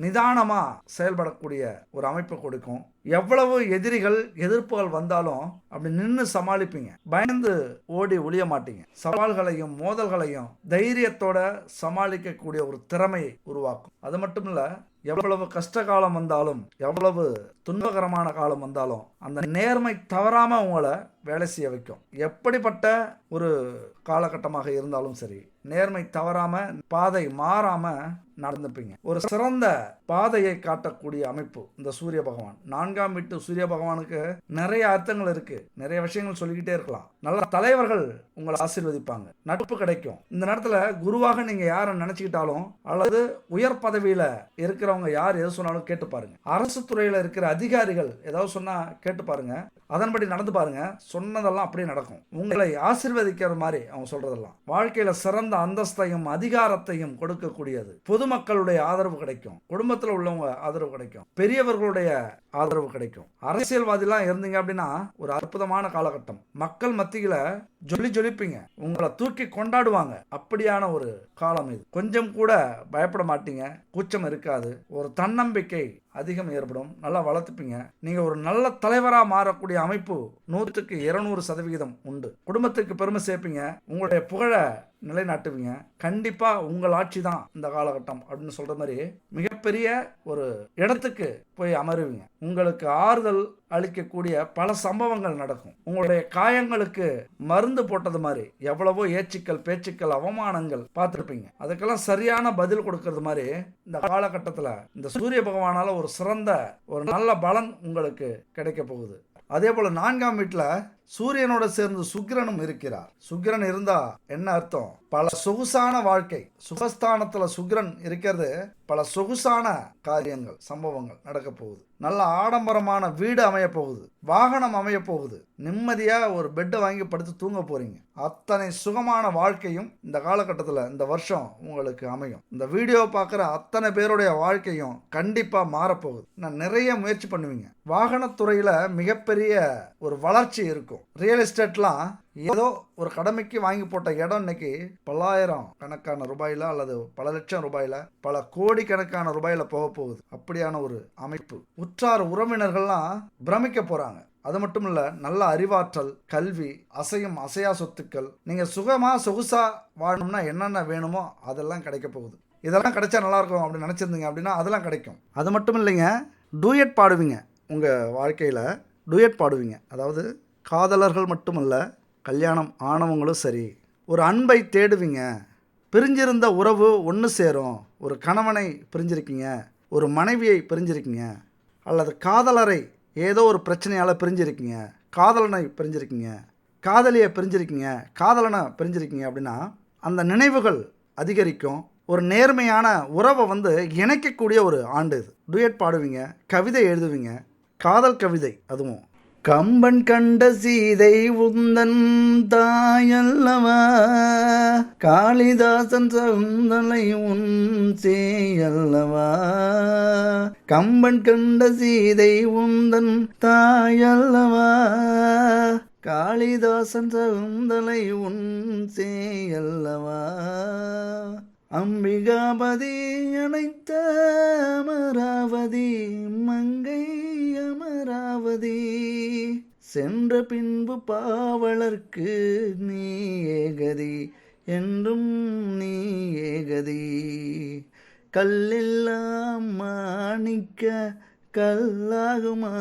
நிதானமா செயல்படக்கூடிய ஒரு அமைப்பை கொடுக்கும். எவ்வளவு எதிரிகள், எதிர்ப்புகள் வந்தாலும் அப்படி நின்று சமாளிப்பீங்க. பயந்து ஓடி ஒளிய மாட்டீங்க. சவால்களையும் மோதல்களையும் தைரியத்தோட சமாளிக்கக்கூடிய ஒரு திறமையை உருவாக்கும். அது மட்டும் இல்ல, எவ்வளவு கஷ்ட காலம் வந்தாலும், எவ்வளவு துன்பகரமான காலம் வந்தாலும் அந்த நேர்மை தவறாம உங்களை வேலை செய்ய வைக்கும். எப்படிப்பட்ட ஒரு காலகட்டமாக இருந்தாலும் சரி, நேர்மை தவறாம பாதை மாறாம நடந்துப்பீங்க. ஒரு சிறந்த பாதையை காட்டக்கூடிய அமைப்பு இந்த சூரிய பகவான். 4ஆம் வீட்டு சூரிய பகவானுக்கு நிறைய அர்த்தங்கள் இருக்கு. நிறைய விஷயங்கள் சொல்லிக்கிட்டே இருக்கலாம். நல்ல தலைவர்கள் உங்களை ஆசீர்வதிப்பாங்க, நட்பு கிடைக்கும். இந்த நேரத்துல குருவாக நீங்க யாரை நினைச்சுக்கிட்டாலும் அல்லது உயர் பதவியில இருக்கிறவங்க யார் எது சொன்னாலும் கேட்டு பாருங்க. அரசு துறையில இருக்கிற அதிகாரிகள் ஏதாவது சொன்னா கேட்டு பாருங்க, அதன்படி நடந்து பாருங்க. சொன்னதெல்லாம் அப்படியே நடக்கும். உங்களை ஆசீர்வதிக்கிற மாதிரி அவங்க சொல்றதெல்லாம் வாழ்க்கையில சிறந்த அந்தஸ்தையும் அதிகாரத்தையும் கொடுக்கக்கூடியது. பொதுமக்களுடைய ஆதரவு கிடைக்கும், குடும்பத்தில் உள்ளவங்க ஆதரவு கிடைக்கும், பெரியவர்களுடைய ஆதரவு கிடைக்கும். அரசியல்வாதிலாம் இருந்தீங்க அப்படின்னா ஒரு அற்புதமான காலகட்டம். மக்கள் மத்தியில ஜொலிப்பீங்க, உங்களை தூக்கி கொண்டாடுவாங்க. அப்படியான ஒரு காலம் இது. கொஞ்சம் கூட பயப்பட மாட்டீங்க, கூச்சம் இருக்காது, ஒரு தன்னம்பிக்கை அதிகம் ஏற்படும், நல்லா வளர்த்துப்பீங்க. நீங்க ஒரு நல்ல தலைவராக மாறக்கூடிய அமைப்பு 100க்கு 200% உண்டு. குடும்பத்துக்கு பெருமை சேர்ப்பீங்க, உங்களுடைய புகழ நிலைநாட்டுவீங்க. கண்டிப்பா உங்கள் ஆட்சி தான் இந்த காலகட்டம் அப்படின்னு சொல்ற மாதிரி மிகப்பெரிய ஒரு இடத்துக்கு போய் அமருவீங்க. உங்களுக்கு ஆறுதல் அளிக்கக்கூடிய பல சம்பவங்கள் நடக்கும். உங்களுடைய காயங்களுக்கு மருந்து போட்டது மாதிரி எவ்வளவோ ஏச்சுக்கள், பேச்சுக்கள், அவமானங்கள் பார்த்துருப்பீங்க. அதுக்கெல்லாம் சரியான பதில் கொடுக்கறது மாதிரி இந்த காலகட்டத்தில் இந்த சூரிய பகவானால ஒரு சிறந்த ஒரு நல்ல பலன் உங்களுக்கு கிடைக்க போகுது. அதே போல 4ஆம் வீட்டில் சூரியனோட சேர்ந்து சுக்கிரனும் இருக்கிறார். சுக்கிரன் இருந்தா என்ன அர்த்தம்? பல சொகுசான வாழ்க்கை. சுகஸ்தானத்துல சுக்கிரன் இருக்கிறது, பல சொகுசான காரியங்கள், சம்பவங்கள் நடக்க போகுது. நல்ல ஆடம்பரமான வீடு அமைய போகுது, வாகனம் அமைய போகுது, நிம்மதியா ஒரு பெட்டை வாங்கி படுத்து தூங்க போறீங்க. அத்தனை சுகமான வாழ்க்கையும் இந்த காலகட்டத்தில் இந்த வருஷம் உங்களுக்கு அமையும். இந்த வீடியோ பார்க்குற அத்தனை பேருடைய வாழ்க்கையும் கண்டிப்பா மாறப்போகுது. நான் நிறைய முயற்சி பண்ணுவீங்க. வாகனத்துறையில மிகப்பெரிய ஒரு வளர்ச்சி இருக்கும். ரியல் எஸ்டேட்லாம் ஏதோ ஒரு கடமைக்கு வாங்கி போட்ட இடம் இன்னைக்கு பல்லாயிரம் கணக்கான ரூபாயில அல்லது பல லட்சம் ரூபாயில, பல கோடி கணக்கான ரூபாயில போக போகுது. அப்படியான ஒரு அமைப்பு. உற்றார் உறவினர்கள்லாம் பிரமிக்க போறாங்க. அது மட்டும் இல்ல, நல்ல அறிவாற்றல், கல்வி, அசையும் அசையா சொத்துக்கள். நீங்க சுகமா சொகுசா வாழணும்னா என்னென்ன வேணுமோ அதெல்லாம் கிடைக்க போகுது. இதெல்லாம் கிடைச்சா நல்லா இருக்கும் அப்படின்னு நினைச்சிருந்தீங்க அப்படின்னா அதெல்லாம் கிடைக்கும். அது மட்டும் இல்லைங்க, டூயட் பாடுவீங்க. உங்க வாழ்க்கையில டூயட் பாடுவீங்க. அதாவது காதலர்கள் மட்டுமல்ல, கல்யாணம் ஆனவங்களும் சரி, ஒரு அன்பை தேடுவீங்க. பிரிஞ்சிருந்த உறவு ஒன்று சேரும். ஒரு கணவனை பிரிஞ்சிருக்கீங்க, ஒரு மனைவியை பிரிஞ்சிருக்கீங்க, அல்லது காதலரை ஏதோ ஒரு பிரச்சனையால் பிரிஞ்சிருக்கீங்க, காதலனை பிரிஞ்சிருக்கீங்க, காதலியை பிரிஞ்சிருக்கீங்க, காதலனை பிரிஞ்சிருக்கீங்க அப்படின்னா அந்த நினைவுகள் அதிகரிக்கும். ஒரு நேர்மையான உறவை இணைக்கக்கூடிய ஒரு ஆண்டு இது. டூயட் பாடுவீங்க, கவிதை எழுதுவீங்க, காதல் கவிதை. அதுவும் கம்பன் கண்ட சீதை உந்தன் தாயல்லவா, காளிதாசன் சகுந்தலை உன் சேயல்லவா. கம்பன் கண்ட சீதை உந்தன் தாயல்லவா, காளிதாசன் சகுந்தலை உன் சேயல்லவா. அம்பிகாபதி அணைத்த அமராவதி, மங்கை அமராவதி, சென்ற பின்பு பாவலர்க்கு நீ ஏகதி, என்றும் நீ ஏகதி. கல்லெல்லாம் மாணிக்க கல்லாகுமா,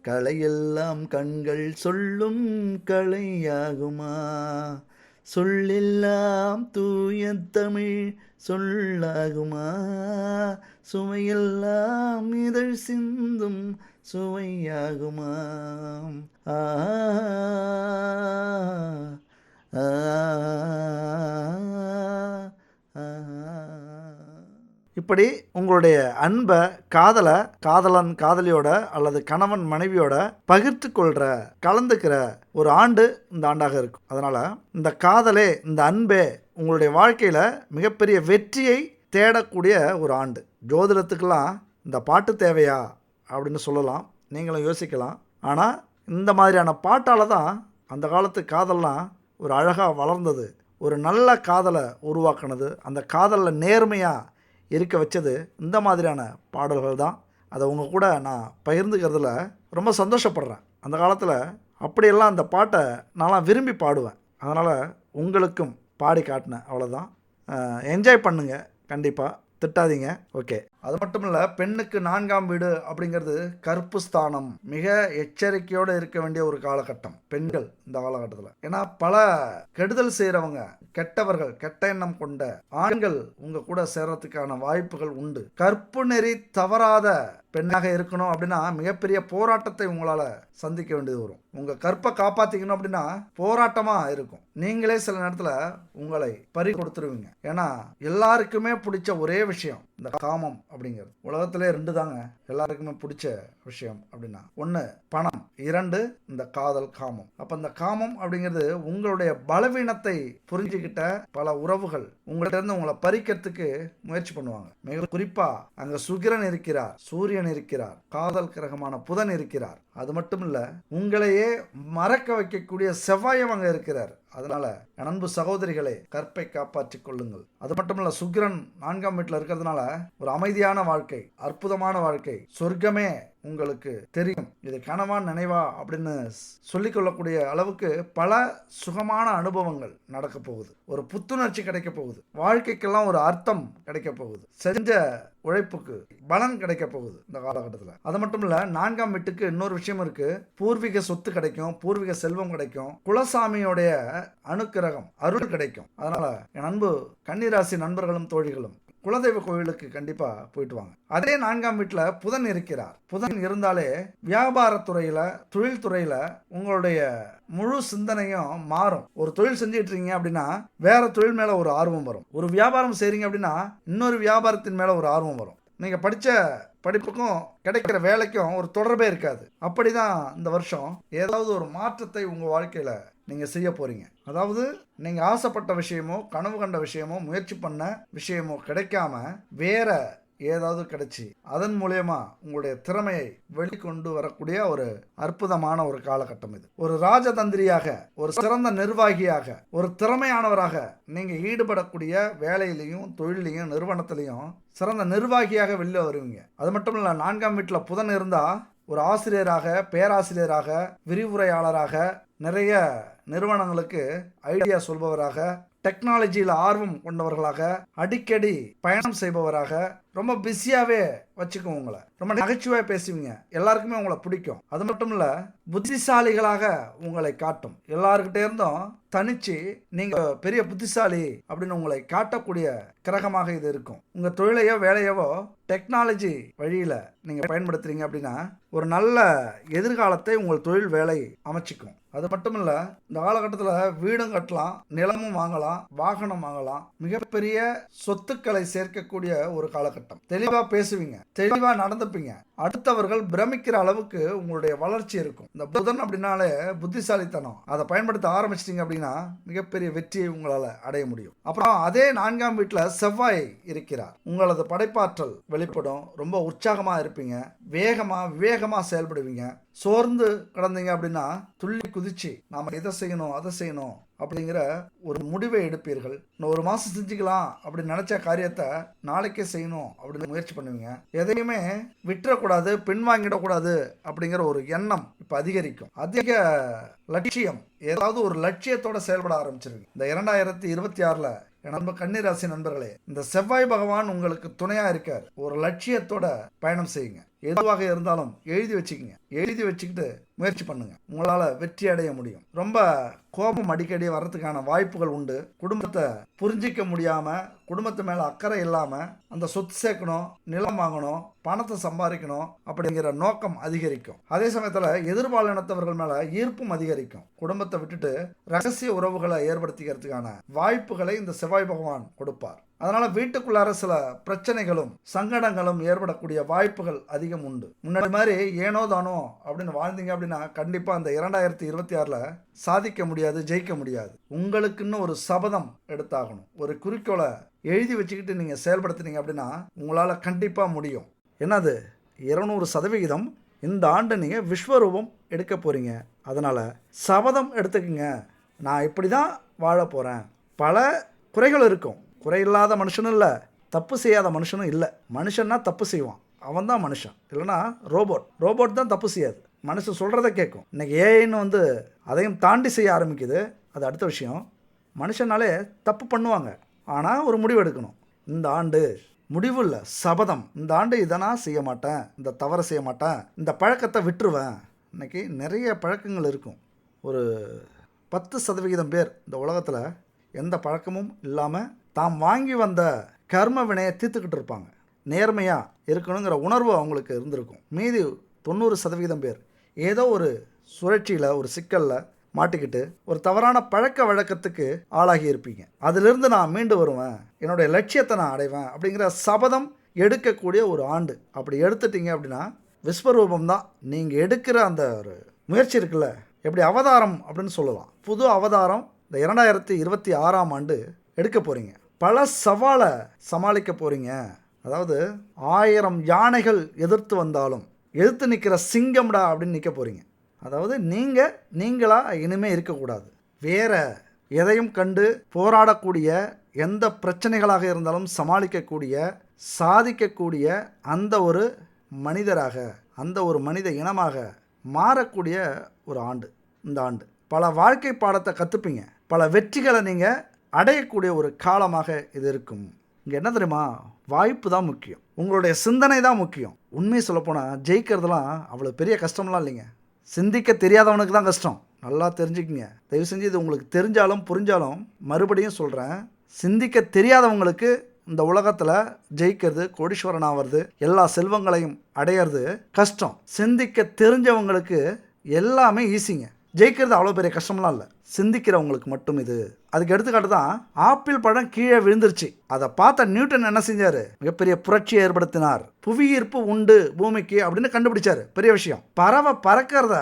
கலையெல்லாம் கண்கள் சொல்லும் கலையாகுமா. சொல்லெல்லாம் தூய தமிழ் சொல்லாகுமா, சுவையெல்லாம் இதழ் சிந்தும் சுவையாகுமா. ஆ ஆ இப்படி உங்களுடைய அன்பை, காதலை காதலன் காதலியோட அல்லது கணவன் மனைவியோட பகிர்ந்து கொள்கிற, கலந்துக்கிற ஒரு ஆண்டு இந்த ஆண்டாக இருக்கும். அதனால் இந்த காதலே, இந்த அன்பே உங்களுடைய வாழ்க்கையில் மிகப்பெரிய வெற்றியை தேடக்கூடிய ஒரு ஆண்டு. ஜோதிடத்துக்கெல்லாம் இந்த பாட்டு தேவையா அப்படின்னு சொல்லலாம், நீங்களும் யோசிக்கலாம். ஆனால் இந்த மாதிரியான பாட்டால் தான் அந்த காலத்து காதல்லாம் ஒரு அழகாக வளர்ந்தது, ஒரு நல்ல காதலை உருவாக்குனது, அந்த காதலில் நேர்மையாக இருக்க வச்சது இந்த மாதிரியான பாடல்கள் தான். அதை உங்கள் கூட நான் பகிர்ந்துக்கிறதுல ரொம்ப சந்தோஷப்படுறேன். அந்த காலத்தில் அப்படியெல்லாம் அந்த பாட்டை நான்லாம் விரும்பி பாடுவேன். அதனால் உங்களுக்கும் பாடி காட்டினேன், அவ்வளோதான். என்ஜாய் பண்ணுங்கள், கண்டிப்பாக திட்டாதீங்க. ஓகே. அது மட்டும் இல்லை, பெண்ணுக்கு 4ஆம் வீடு அப்படிங்கிறது கற்பு ஸ்தானம். மிக எச்சரிக்கையோடு இருக்க வேண்டிய ஒரு காலகட்டம் பெண்கள் இந்த காலகட்டத்தில். ஏன்னா பல கெடுதல் செய்கிறவங்க, கெட்டவர்கள், கெட்ட எண்ணம் கொண்ட ஆண்கள் உங்க கூட சேர்றதுக்கான வாய்ப்புகள் உண்டு. கற்பு நெறி தவறாத பெண்ணாக இருக்கணும் அப்படின்னா மிகப்பெரிய போராட்டத்தை உங்களால் சந்திக்க வேண்டியது வரும். உங்கள் கற்பை காப்பாற்றிக்கணும் அப்படின்னா போராட்டமாக இருக்கும். நீங்களே சில நேரத்தில் உங்களை பறி கொடுத்துருவீங்க. ஏன்னா எல்லாருக்குமே பிடிச்ச ஒரே விஷயம் இந்த காமம் அப்படிங்கிறது. உலகத்திலே 2 தாங்க எல்லாருக்குமே பிடிச்ச விஷயம் அப்படின்னா, 1 பணம், 2 இந்த காதல், காமம். அப்போ இந்த காமம் அப்படிங்கிறது உங்களுடைய பலவீனத்தை புரிஞ்சுக்கிட்ட பல உறவுகள் உங்கள்கிட்ட இருந்து உங்களை பறிக்கிறதுக்கு முயற்சி பண்ணுவாங்க. மிக குறிப்பா அங்க சுக்கிரன் இருக்கிறார், சூரியன் இருக்கிறார், காதல் கிரகமான புதன் இருக்கிறார். அது மட்டும் இல்ல, உங்களையே மறக்க வைக்கக்கூடிய செவ்வாயும் அங்க இருக்கிறார். அதனால அன்பு சகோதரிகளே, கற்பை காப்பாற்றிக் கொள்ளுங்கள். அது மட்டும் இல்ல, சுக்கிரன் 4ஆம் வீட்டில் இருக்கிறதுனால ஒரு அமைதியான வாழ்க்கை, அற்புதமான வாழ்க்கை, சொர்க்கமே உங்களுக்கு தெரியும். இது கனவா நினைவா அப்படின்னு சொல்லிக்கொள்ளக்கூடிய அளவுக்கு பல சுகமான அனுபவங்கள் நடக்க போகுது. ஒரு புத்துணர்ச்சி கிடைக்க போகுது. வாழ்க்கைக்கெல்லாம் ஒரு அர்த்தம் கிடைக்க போகுது. செஞ்ச உழைப்புக்கு பலன் கிடைக்க போகுது இந்த காலகட்டத்தில். அது மட்டும் இல்ல, 4ஆம் வீட்டுக்கு இன்னொரு விஷயம் இருக்கு. பூர்வீக சொத்து கிடைக்கும், பூர்வீக செல்வம் கிடைக்கும், குலசாமியோடைய அனுக்கிரகம், அருள் கிடைக்கும். அதனால என் அன்பு கன்னிராசி நண்பர்களும் தோழிகளும் குலதெய்வ கோவிலுக்கு கண்டிப்பா போயிட்டு வாங்க. அதே 4ஆம் வீட்டுல புதன் இருக்கிறார். புதன் இருந்தாலே வியாபாரத்துறையில, தொழில் துறையில உங்களுடைய முழு சிந்தனையும் மாறும். ஒரு தொழில் செஞ்சுட்டு இருக்கீங்க அப்படின்னா வேற தொழில் மேல ஒரு ஆர்வம் வரும். ஒரு வியாபாரம் செய்றீங்க அப்படின்னா இன்னொரு வியாபாரத்தின் மேல ஒரு ஆர்வம் வரும். நீங்க படிச்ச படிப்புக்கும் கிடைக்கிற வேலைக்கும் ஒரு தொடர்பே இருக்காது. அப்படிதான் இந்த வருஷம் ஏதாவது ஒரு மாற்றத்தை உங்க வாழ்க்கையில நீங்க செய்ய போறீங்க. அதாவது நீங்க ஆசைப்பட்ட விஷயமோ, கனவு கண்ட விஷயமோ, முயற்சி பண்ண விஷயமோ கிடைக்காம வேற ஏதாவது கிடைச்சி அதன் மூலயமா உங்களுடைய திறமையை வெளிக்கொண்டு வரக்கூடிய ஒரு அற்புதமான ஒரு காலகட்டம் இது. ஒரு ராஜதந்திரியாக, ஒரு சிறந்த நிர்வாகியாக, ஒரு திறமையானவராக நீங்க ஈடுபடக்கூடிய வேலையிலையும், தொழிலையும், நிறுவனத்திலையும் சிறந்த நிர்வாகியாக வெளில வருவீங்க. அது மட்டும் இல்ல, 4ஆம் வீட்டில் புதன் இருந்தா ஒரு ஆசிரியராக, பேராசிரியராக, விரிவுரையாளராக, நிறைய நிறுவனங்களுக்கு ஐடியா சொல்பவராக, டெக்னாலஜியில் ஆர்வம் கொண்டவர்களாக, அடிக்கடி பயணம் செய்பவராக, ரொம்ப பிஸியாகவே வச்சுக்கோங்க. உங்களை ரொம்ப நகைச்சுவையாக பேசுவீங்க. எல்லாருக்குமே உங்களை பிடிக்கும். அது மட்டும் இல்லை, புத்திசாலிகளாக உங்களை காட்டும். எல்லாருக்கிட்டே இருந்தும் தனிச்சு நீங்க பெரிய புத்திசாலி அப்படின்னு உங்களை காட்டக்கூடிய கிரகமாக இது இருக்கும். உங்க தொழிலையோ வேலையவோ டெக்னாலஜி வழியில நீங்க பயன்படுத்துறீங்க அப்படின்னா ஒரு நல்ல எதிர்காலத்தை உங்கள் தொழில் வேலை அமைச்சிக்கும். அது மட்டும் இல்ல, இந்த காலகட்டத்தில் வீடும் கட்டலாம், நிலமும் வாங்கலாம், வாகனம் வாங்கலாம், மிகப்பெரிய சொத்துக்களை சேர்க்கக்கூடிய ஒரு காலகட்டம். தெளிவா பேசுவீங்க, தெளிவா நடந்துப்பீங்க. அடுத்தவர்கள் பிரமிக்கிற அளவுக்கு உங்களுடைய வளர்ச்சி இருக்கும். இந்த புதன் அப்படின்னாலே புத்திசாலித்தனம். அதை பயன்படுத்த ஆரம்பிச்சிட்டீங்க அப்படின்னா மிகப்பெரிய வெற்றியை உங்களால் அடைய முடியும். அப்புறம் அதே 4ஆம் வீட்டில் செவ்வாய் இருக்கிறார். உங்களது படைப்பாற்றல் வெளிப்படும். ரொம்ப உற்சாகமா இருப்பீங்க, விவேகமா செயல்படுவீங்க. சோர்ந்து கிடந்தீங்க அப்படின்னா துள்ளி குதிச்சு நாம இதை செய்யணும், அதை செய்யணும் அப்படிங்கிற ஒரு முடிவை எடுப்பீர்கள். இன்னும் 1 மாசம் செஞ்சுக்கலாம் அப்படின்னு நினைச்ச காரியத்தை நாளைக்கே செய்யணும் அப்படின்னு முயற்சி பண்ணுவீங்க. எதையுமே விட்டுறக்கூடாது, பின்வாங்கிடக்கூடாது அப்படிங்கிற ஒரு எண்ணம் இப்ப அதிகரிக்கும். அதிக லட்சியம், ஏதாவது ஒரு லட்சியத்தோட செயல்பட ஆரம்பிச்சிருங்க. இந்த 2026ல நம்ம கன்னிராசி நண்பர்களே, இந்த செவ்வாய் பகவான் உங்களுக்கு துணையா இருக்கார். ஒரு லட்சியத்தோட பயணம் செய்யுங்க. எதுவாக இருந்தாலும் எழுதி வச்சுக்கங்க. எழுதி வச்சுக்கிட்டு முயற்சி பண்ணுங்க. உங்களால வெற்றி அடைய முடியும். ரொம்ப கோபம் அடிக்கடி வர்றதுக்கான வாய்ப்புகள் உண்டு. குடும்பத்தை புரிஞ்சிக்க முடியாம, குடும்பத்து மேல அக்கறை இல்லாம அந்த சொத்து சேர்க்கணும், நிலம் வாங்கணும், பணத்தை சம்பாதிக்கணும் அப்படிங்கிற நோக்கம் அதிகரிக்கும். அதே சமயத்துல எதிர்பாலினத்தவர்கள் மேல ஈர்ப்பும் அதிகரிக்கும். குடும்பத்தை விட்டுட்டு ரகசிய உறவுகளை ஏற்படுத்திக்கிறதுக்கான வாய்ப்புகளை இந்த செவ்வாய் பகவான் கொடுப்பார். அதனால வீட்டுக்குள்ளார சில பிரச்சனைகளும் சங்கடங்களும் ஏற்படக்கூடிய வாய்ப்புகள் அதிகம் உண்டு. முன்னாடி மாதிரி ஏனோ தானோ அப்படின்னு வாழ்ந்தீங்க அப்படின்னா கண்டிப்பா அந்த 2026ல சாதிக்க முடியாது, ஜெயிக்க முடியாது. உங்களுக்குன்னு ஒரு சபதம் எடுத்தாகணும். ஒரு குறிக்கோளை எழுதி வச்சுக்கிட்டு நீங்க செயல்படுத்தினீங்க அப்படின்னா உங்களால கண்டிப்பா முடியும். என்னது 200% இந்த ஆண்டு நீங்க விஸ்வரூபம் எடுக்க போறீங்க. அதனால சபதம் எடுத்துக்கங்க. நான் இப்படிதான் வாழ போறேன். பல குறைகள் இருக்கும். குறையில்லாத மனுஷனும் இல்லை, தப்பு செய்யாத மனுஷனும் இல்லை. மனுஷன்னா தப்பு செய்வான், அவன் தான் மனுஷன். இல்லைனா ரோபோட் தான் தப்பு செய்யாது, மனுஷன் சொல்கிறத கேட்கும். இன்றைக்கி ஏஐன்னு அதையும் தாண்டி செய்ய ஆரம்பிக்குது. அது அடுத்த விஷயம். மனுஷனாலே தப்பு பண்ணுவாங்க, ஆனால் ஒரு முடிவு எடுக்கணும். இந்த ஆண்டு முடிவு இல்லை, சபதம். இந்த ஆண்டு இதை நான் செய்ய மாட்டேன், இந்த தவறை செய்ய மாட்டேன், இந்த பழக்கத்தை விட்டுருவேன். இன்றைக்கி நிறைய பழக்கங்கள் இருக்கும். ஒரு 10% பேர் இந்த உலகத்தில் எந்த பழக்கமும் இல்லாமல் தாம் வாங்கி வந்த கர்ம வினையை தீர்த்துக்கிட்டு இருப்பாங்க. நேர்மையாக இருக்கணுங்கிற உணர்வு அவங்களுக்கு இருந்திருக்கும். மீதி 90% பேர் ஏதோ ஒரு சுழற்சியில், ஒரு சிக்கலில் மாட்டிக்கிட்டு ஒரு தவறான பழக்க வழக்கத்துக்கு ஆளாகி இருப்பீங்க. அதிலிருந்து நான் மீண்டு வருவேன், என்னுடைய லட்சியத்தை நான் அடைவேன் அப்படிங்கிற சபதம் எடுக்கக்கூடிய ஒரு ஆண்டு. அப்படி எடுத்துட்டீங்க அப்படின்னா விஸ்வரூபம் தான் நீங்கள் எடுக்கிற அந்த ஒரு முயற்சி இருக்குல்ல, எப்படி அவதாரம் அப்படின்னு சொல்லலாம். புது அவதாரம் இந்த 2026ஆம் ஆண்டு எடுக்க போகிறீங்க. பல சவாலை சமாளிக்க போகிறீங்க. அதாவது 1000 யானைகள் எதிர்த்து வந்தாலும் எதிர்த்து நிற்கிற சிங்கம்டா அப்படின்னு நிற்க போகிறீங்க. அதாவது நீங்களாக இனிமேல் இருக்கக்கூடாது. வேறு எதையும் கண்டு போராடக்கூடிய, எந்த பிரச்சனைகளாக இருந்தாலும் சமாளிக்கக்கூடிய, சாதிக்கக்கூடிய அந்த ஒரு மனிதராக, அந்த ஒரு மனித இனமாக மாறக்கூடிய ஒரு ஆண்டு இந்த ஆண்டு. பல வாழ்க்கை பாடத்தை கற்றுப்பீங்க. பல வெற்றிகளை நீங்கள் அடையக்கூடிய ஒரு காலமாக இது இருக்கும். இங்கே என்ன தெரியுமா, வாய்ப்பு தான் முக்கியம், உங்களுடைய சிந்தனை தான் முக்கியம். உண்மையை சொல்லப்போனால் ஜெயிக்கிறதுலாம் அவ்வளோ பெரிய கஷ்டம்லாம் இல்லைங்க. சிந்திக்க தெரியாதவனுக்கு தான் கஷ்டம். நல்லா தெரிஞ்சுக்கிங்க. தயவு செஞ்சு இது உங்களுக்கு தெரிஞ்சாலும் புரிஞ்சாலும் மறுபடியும் சொல்கிறேன், சிந்திக்க தெரியாதவங்களுக்கு இந்த உலகத்தில் ஜெயிக்கிறது, கோடீஸ்வரன் ஆகிறது, எல்லா செல்வங்களையும் அடையிறது கஷ்டம். சிந்திக்க தெரிஞ்சவங்களுக்கு எல்லாமே ஈஸிங்க. ஜெயிக்கிறது அவ்வளோ பெரிய கஷ்டம்லாம் இல்லை, சிந்திக்கிறவங்களுக்கு மட்டும் இது. அதுக்கு எடுத்துக்காட்டு தான் ஆப்பிள் பழம் கீழே விழுந்துருச்சு. அதை பார்த்த நியூட்டன் என்ன செஞ்சார், மிகப்பெரிய புரட்சியை ஏற்படுத்தினார். புவியீர்ப்பு உண்டு பூமிக்கு அப்படின்னு கண்டுபிடிச்சார். பெரிய விஷயம். பறவை பறக்கிறத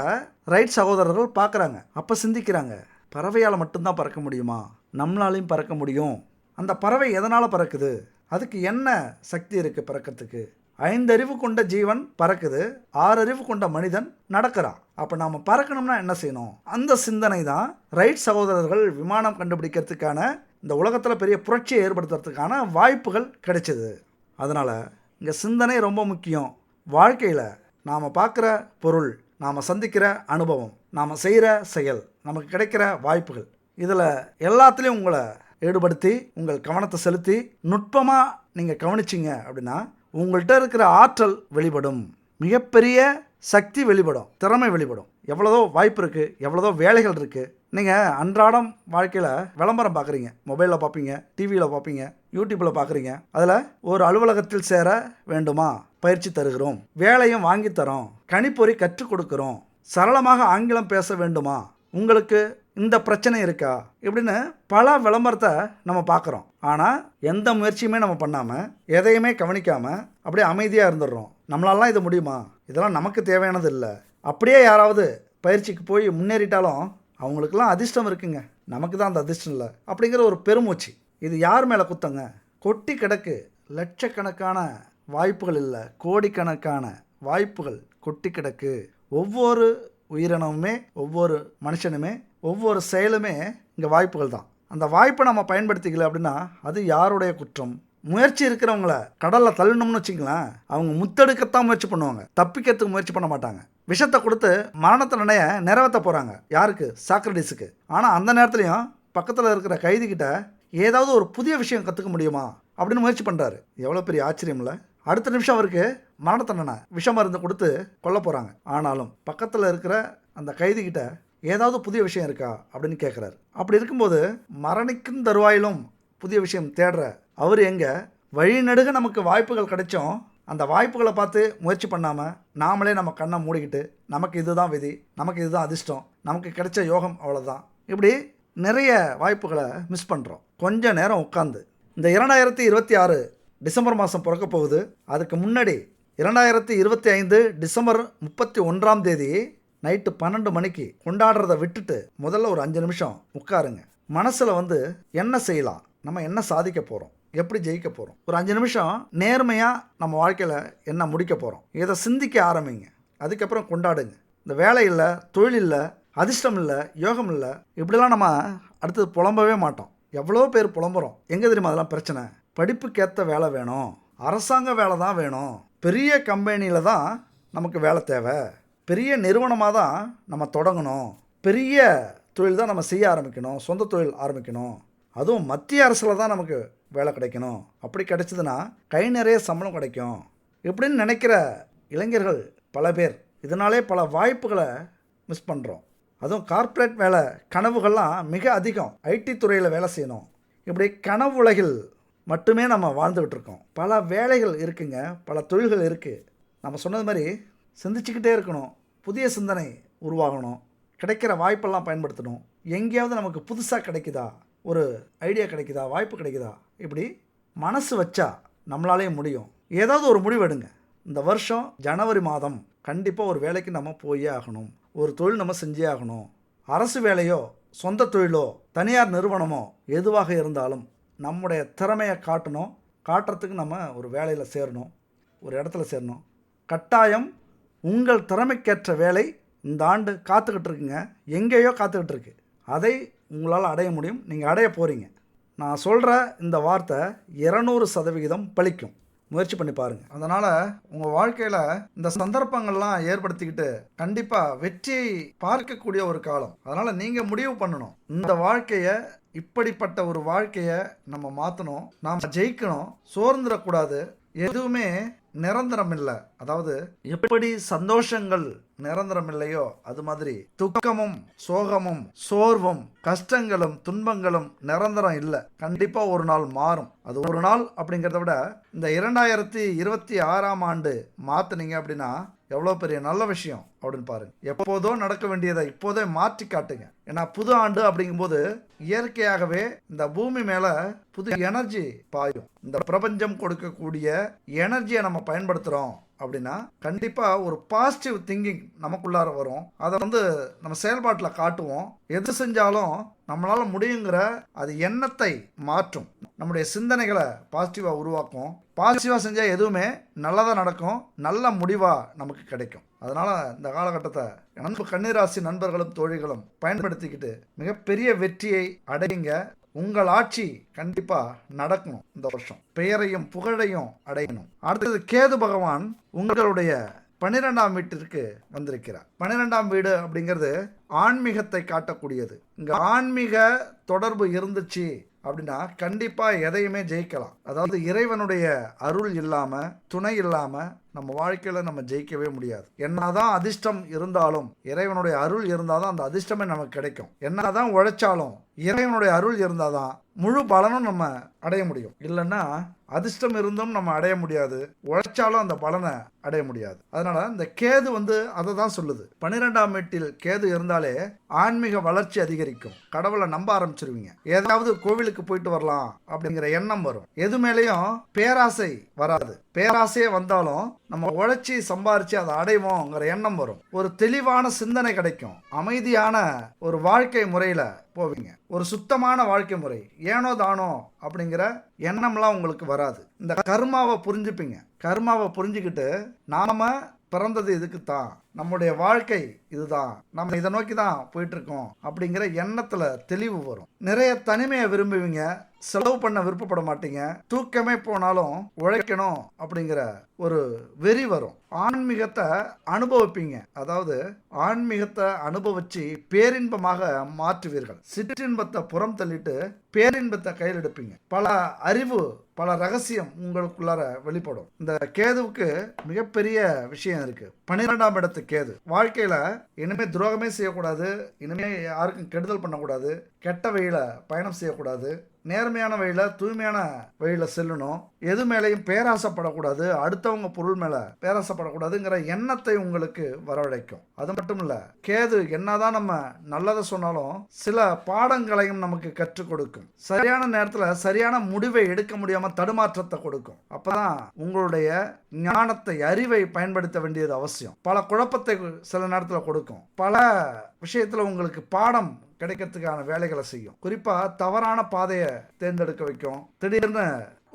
ரைட் சகோதரர்கள் பார்க்குறாங்க. அப்போ சிந்திக்கிறாங்க, பறவையால் மட்டும்தான் பறக்க முடியுமா, நம்மளாலையும் பறக்க முடியும். அந்த பறவை எதனால் பறக்குது, அதுக்கு என்ன சக்தி இருக்குது பறக்கிறதுக்கு. 5 அறிவு கொண்ட ஜீவன் பறக்குது, 6 அறிவு கொண்ட மனிதன் நடக்கிறான். அப்போ நாம் பறக்கணும்னா என்ன செய்யணும்? அந்த சிந்தனை தான் ரைட் சகோதரர்கள் விமானம் கண்டுபிடிக்கிறதுக்கான, இந்த உலகத்தில் பெரிய புரட்சியை ஏற்படுத்துறதுக்கான வாய்ப்புகள் கிடைச்சிது. அதனால் இங்கே சிந்தனை ரொம்ப முக்கியம். வாழ்க்கையில் நாம் பார்க்குற பொருள், நாம் சந்திக்கிற அனுபவம், நாம் செய்கிற செயல், நமக்கு கிடைக்கிற வாய்ப்புகள், இதில் எல்லாத்துலேயும் உங்களை ஈடுபடுத்தி உங்கள் கவனத்தை செலுத்தி நுட்பமாக நீங்கள் கவனிச்சிங்க அப்படின்னா உங்கள்கிட்ட இருக்கிற ஆற்றல் வெளிப்படும், மிகப்பெரிய சக்தி வெளிப்படும், திறமை வெளிப்படும். எவ்வளோதோ வாய்ப்பு இருக்குது, எவ்வளோதோ வேலைகள் இருக்குது. நீங்கள் அன்றாடம் வாழ்க்கையில் விளம்பரம் பார்க்குறீங்க, மொபைலில் பார்ப்பீங்க, டிவியில் பார்ப்பீங்க, யூடியூப்பில் பார்க்குறீங்க. அதில் ஒரு அலுவலகத்தில் சேர வேண்டுமா, பயிற்சி தருகிறோம், வேலையும் வாங்கி தரோம், கணிப்பொறி கற்றுக் கொடுக்குறோம், சரளமாக ஆங்கிலம் பேச வேண்டுமா, உங்களுக்கு இந்த பிரச்சனை இருக்கா, இப்படின்னு பல விளம்பரத்தை நம்ம பார்க்குறோம். ஆனால் எந்த முயற்சியுமே நம்ம பண்ணாமல், எதையுமே கவனிக்காமல் அப்படியே அமைதியாக இருந்துடுறோம். நம்மளாலாம் இது முடியுமா, இதெல்லாம் நமக்கு தேவையானது இல்லை. அப்படியே யாராவது பயிற்சிக்கு போய் முன்னேறிட்டாலும் அவங்களுக்கெல்லாம் அதிர்ஷ்டம் இருக்குங்க, நமக்கு தான் அந்த அதிர்ஷ்டம் இல்லை அப்படிங்கிற ஒரு பெருமூச்சு. இது யார் மேலே குத்தங்க? கொட்டி கிடக்கு லட்சக்கணக்கான வாய்ப்புகள் இல்லை, கோடிக்கணக்கான வாய்ப்புகள் கொட்டி கிடக்கு. ஒவ்வொரு உயிரினமுமே, ஒவ்வொரு மனுஷனுமே, ஒவ்வொரு செயலுமே இங்கே வாய்ப்புகள் தான். அந்த வாய்ப்பை நம்ம பயன்படுத்திக்கல அப்படின்னா அது யாருடைய குற்றம்? முயற்சி இருக்கிறவங்கள கடலில் தள்ளணும்னு வச்சுங்களேன், அவங்க முத்தெடுக்கத்தான் முயற்சி பண்ணுவாங்க, தப்பிக்கிறதுக்கு முயற்சி பண்ண மாட்டாங்க. விஷத்தை கொடுத்து மரணத்தை நிறைவேற்ற போகிறாங்க. யாருக்கு? சாக்ரடீஸுக்கு. ஆனால் அந்த நேரத்துலையும் பக்கத்தில் இருக்கிற கைதிக்கிட்ட ஏதாவது ஒரு புதிய விஷயம் கற்றுக்க முடியுமா அப்படின்னு முயற்சி பண்ணுறாரு. எவ்வளோ பெரிய ஆச்சரியம் இல்லை? அடுத்த நிமிஷம் அவருக்கு மரண தண்டனை, விஷ மருந்து கொடுத்து கொல்ல போகிறாங்க. ஆனாலும் பக்கத்தில் இருக்கிற அந்த கைதிக்கிட்ட ஏதாவது புதிய விஷயம் இருக்கா அப்படின்னு கேட்குறாரு. அப்படி இருக்கும்போது மரணிக்கும் தருவாயிலும் புதிய விஷயம் தேடுற அவர் எங்கே? வழிநடுக நமக்கு வாய்ப்புகள் கிடைச்சோம், அந்த வாய்ப்புகளை பார்த்து முயற்சி பண்ணாமல் நாமளே நம்ம கண்ணை மூடிக்கிட்டு நமக்கு இதுதான் விதி, நமக்கு இதுதான் அதிர்ஷ்டம், நமக்கு கிடைச்ச யோகம் அவ்வளோதான், இப்படி நிறைய வாய்ப்புகளை மிஸ் பண்ணுறோம். கொஞ்சம் நேரம் உட்காந்து இந்த 2026 டிசம்பர் மாதம் பிறக்க போகுது. அதுக்கு முன்னாடி 2025 டிசம்பர் 31ஆம் தேதி நைட்டு 12 மணிக்கு கொண்டாடுறதை விட்டுட்டு முதல்ல ஒரு 5 நிமிஷம் உட்காருங்க. மனசில் என்ன செய்யலாம், நம்ம என்ன சாதிக்க போகிறோம், எப்படி ஜெயிக்க போகிறோம், ஒரு 5 நிமிஷம் நேர்மையாக நம்ம வாழ்க்கையில் என்ன முடிக்க போகிறோம், இதை சிந்திக்க ஆரம்பிங்க. அதுக்கப்புறம் கொண்டாடுங்க. இந்த வேலை இல்லை, தொழில் இல்லை, அதிர்ஷ்டம் இல்லை, யோகம் இல்லை, இப்படிலாம் நம்ம அடுத்தது புலம்பவே மாட்டோம். எவ்வளோ பேர் புலம்புறோம். எங்கே தெரியுமா அதெல்லாம் பிரச்சனை? படிப்புக்கேற்ற வேலை வேணும், அரசாங்க வேலை தான் வேணும், பெரிய கம்பெனியில் தான் நமக்கு வேலை தேவை, பெரிய நிறுவனமாக தான் நம்ம தொடங்கணும், பெரிய தொழில் தான் நம்ம செய்ய ஆரம்பிக்கணும், சொந்த தொழில் ஆரம்பிக்கணும், அதுவும் மத்திய அரசில் தான் நமக்கு வேலை கிடைக்கணும், அப்படி கிடைச்சதுன்னா கை நிறைய சம்பளம் கிடைக்கும் இப்படின்னு நினைக்கிற இளைஞர்கள் பல பேர். இதனாலே பல வாய்ப்புகளை மிஸ் பண்ணுறோம். அதுவும் கார்ப்பரேட் வேலை கனவுகள்லாம் மிக அதிகம். ஐடி துறையில் வேலை செய்யணும், இப்படி கனவு உலகில் மட்டுமே நம்ம வாழ்ந்துக்கிட்டு இருக்கோம். பல வேலைகள் இருக்குங்க, பல தொழில்கள் இருக்குது. நம்ம சொன்னது மாதிரி சிந்திச்சுக்கிட்டே இருக்கணும், புதிய சிந்தனை உருவாகணும், கிடைக்கிற வாய்ப்பெல்லாம் பயன்படுத்தணும். எங்கேயாவது நமக்கு புதுசாக கிடைக்குதா, ஒரு ஐடியா கிடைக்குதா, வாய்ப்பு கிடைக்குதா, இப்படி மனசு வச்சா நம்மளாலேயே முடியும். ஏதாவது ஒரு முடிவு எடுங்க. இந்த வருஷம் ஜனவரி மாதம் கண்டிப்பாக ஒரு வேலைக்கு நம்ம போயே ஆகணும், ஒரு தொழில் நம்ம செஞ்சே ஆகணும். அரசு வேலையோ சொந்த தொழிலோ தனியார் நிறுவனமோ எதுவாக இருந்தாலும் நம்முடைய திறமையை காட்டுறதுக்கு நம்ம ஒரு வேலையில் சேரணும், ஒரு இடத்துல சேரணும். கட்டாயம் உங்கள் திறமைக்கேற்ற வேலை இந்த ஆண்டு காத்துக்கிட்டு இருக்குங்க, எங்கேயோ காத்துக்கிட்டு இருக்கு. அதை உங்களால் அடைய முடியும், நீங்கள் அடைய போகிறீங்க. நான் சொல்கிற இந்த வார்த்தை 200% பலிக்கும். முயற்சி பண்ணி பாருங்கள். அதனால் உங்கள் வாழ்க்கையில் இந்த சந்தர்ப்பங்கள்லாம் ஏற்படுத்திக்கிட்டு கண்டிப்பாக வெற்றியை பார்க்கக்கூடிய ஒரு காலம். அதனால் நீங்கள் முடிவு பண்ணணும், இந்த வாழ்க்கையை, இப்படிப்பட்ட ஒரு வாழ்க்கையை நம்ம மாற்றணும், நாம் ஜெயிக்கணும், சோர்ந்துடக்கூடாது. எதுவுமே நிரந்தரம் இல்லை. அதாவது எப்படி சந்தோஷங்கள் நிரந்தரம் இல்லையோ அது மாதிரி துக்கமும் சோகமும் சோர்வும் கஷ்டங்களும் துன்பங்களும் நிரந்தரம் இல்லை. கண்டிப்பா ஒரு நாள் மாறும். அது ஒரு நாள் அப்படிங்கிறத விட இந்த 2026ஆம் ஆண்டு மாத்தினீங்க அப்படின்னா எவ்வளோ பெரிய நல்ல விஷயம் அப்படின்னு பாருங்க. எப்போதோ நடக்க வேண்டியதை இப்போதே மாற்றி காட்டுங்க. ஏன்னா புது ஆண்டு அப்படிங்கும்போது இயற்கையாகவே இந்த பூமி மேலே புது எனர்ஜி பாயும். இந்த பிரபஞ்சம் கொடுக்கக்கூடிய எனர்ஜியை நம்ம பயன்படுத்துகிறோம் அப்படின்னா கண்டிப்பாக ஒரு பாசிட்டிவ் திங்கிங் நமக்குள்ளார வரும். அதை நம்ம செயல்பாட்டில் காட்டுவோம். எது செஞ்சாலும் நம்மளால் முடியுங்கிற அது எண்ணத்தை மாற்றும். நம்முடைய சிந்தனைகளை பாசிட்டிவாக உருவாக்கும். பாசிட்டிவாக செஞ்சால் எதுவுமே நல்லதாக நடக்கும், நல்ல முடிவாக நமக்கு கிடைக்கும். அதனால் இந்த காலகட்டத்தை அன்பு கன்னிராசி நண்பர்களும் தோழிகளும் பயன்படுத்திக்கிட்டு மிகப்பெரிய வெற்றியை அடையுங்க. உங்கள் ஆட்சி கண்டிப்பாக நடக்கணும். இந்த வருஷம் பெயரையும் புகழையும் அடையணும். அடுத்தது கேது பகவான் உங்களுடைய 12ஆம் வீட்டிற்கு வந்திருக்கிறார். 12ஆம் வீடு அப்படிங்கிறது ஆன்மீகத்தை காட்டக்கூடியது. இங்கே ஆன்மீக தொடர்பு இருந்துச்சு அப்படின்னா கண்டிப்பாக எதையுமே ஜெயிக்கலாம். அதாவது இறைவனுடைய அருள் இல்லாமல், துணை இல்லாமல் நம்ம வாழ்க்கையில் நம்ம ஜெயிக்கவே முடியாது. என்னதான் அதிர்ஷ்டம் இருந்தாலும் இறைவனுடைய அருள் இருந்தால் தான் அந்த அதிர்ஷ்டமே நமக்கு கிடைக்கும். என்னதான் உழைச்சாலும் இறைவனுடைய அருள் இருந்தால் தான் முழு பலனும் நம்ம அடைய முடியும். இல்லைன்னா அதிர்ஷ்டம் இருந்தும் நம்ம அடைய முடியாது, உழைச்சாலும் அந்த பலனை அடைய முடியாது. அதனால இந்த கேது அதை தான் சொல்லுது. 12ஆம் வீட்டில் கேது இருந்தாலே ஆன்மீக வளர்ச்சி அதிகரிக்கும். கடவுளை நம்ப ஆரம்பிச்சிருவீங்க. ஏதாவது கோவிலுக்கு போயிட்டு வரலாம் அப்படிங்கிற எண்ணம் வரும். எது மேலேயும் பேராசை வராது. பேராசையே வந்தாலும் நம்ம உழைச்சி சம்பாரிச்சு அதை அடைவோங்கிற எண்ணம் வரும். ஒரு தெளிவான சிந்தனை கிடைக்கும். அமைதியான ஒரு வாழ்க்கை முறையில் போவீங்க. ஒரு சுத்தமான வாழ்க்கை முறை, ஏனோ தானோ அப்படிங்கிற எண்ணம்லாம் உங்களுக்கு வராது. இந்த கர்மாவை புரிஞ்சுப்பீங்க. கர்மாவை புரிஞ்சுக்கிட்டு நாம பிறந்தது இதுக்குத்தான், நம்முடைய வாழ்க்கை இதுதான், நம்ம இதை நோக்கி தான் போயிட்டு இருக்கோம் அப்படிங்கிற எண்ணத்துல தெளிவு வரும். நிறைய தனிமையை விரும்புவீங்க, செலவு பண்ண விருப்பப்பட மாட்டீங்க. தூக்கமே போனாலும் உழைக்கணும் அப்படிங்கிற ஒரு வெறி வரும். ஆன்மீகத்தை அனுபவிப்பீங்க. அதாவது ஆன்மீகத்தை அனுபவிச்சு பேரின்பமாக மாற்றுவீர்கள். சிற்றின்பத்தை புறம் தள்ளிட்டு பேரின்பத்தை கையில் எடுப்பீங்க. பல அறிவு, பல ரகசியம் உங்களுக்குள்ளார வெளிப்படும். இந்த கேதுவுக்கு மிகப்பெரிய விஷயம் இருக்கு. 12ஆம் இடத்து கேது. வாழ்க்கையில இனிமே துரோகமே செய்யக்கூடாது, இனிமே யாருக்கும் கெடுதல் பண்ணக்கூடாது, கெட்ட வழியில பயணம் செய்யக்கூடாது, நேர்மையான வழியில தூய்மையான வழியில செல்லணும், எது மேலையும் பேராசைப்படக்கூடாது, அடுத்தவங்க பொருள் மேல பேராசைப்படக்கூடாதுங்கிற எண்ணத்தை உங்களுக்கு வரவழைக்கும். அது மட்டும் இல்ல, கேது என்னதான் நம்ம நல்லதை சொன்னாலும் சில பாடங்களையும் நமக்கு கற்றுக் கொடுக்கும். சரியான நேரத்துல சரியான முடிவை எடுக்க முடியாம தடுமாற்றத்தை கொடுக்கும். அப்பதான் உங்களுடைய ஞானத்தை, அறிவை பயன்படுத்த வேண்டியது அவசியம். பல குழப்பத்தை சில நேரத்துல கொடுக்கும். பல விஷயத்துல உங்களுக்கு பாடம் கிடைக்கிறதுக்கான வேலைகளை செய்யும். குறிப்பா தவறான பாதையை தேர்ந்தெடுக்க வைக்கும். திடீர்னு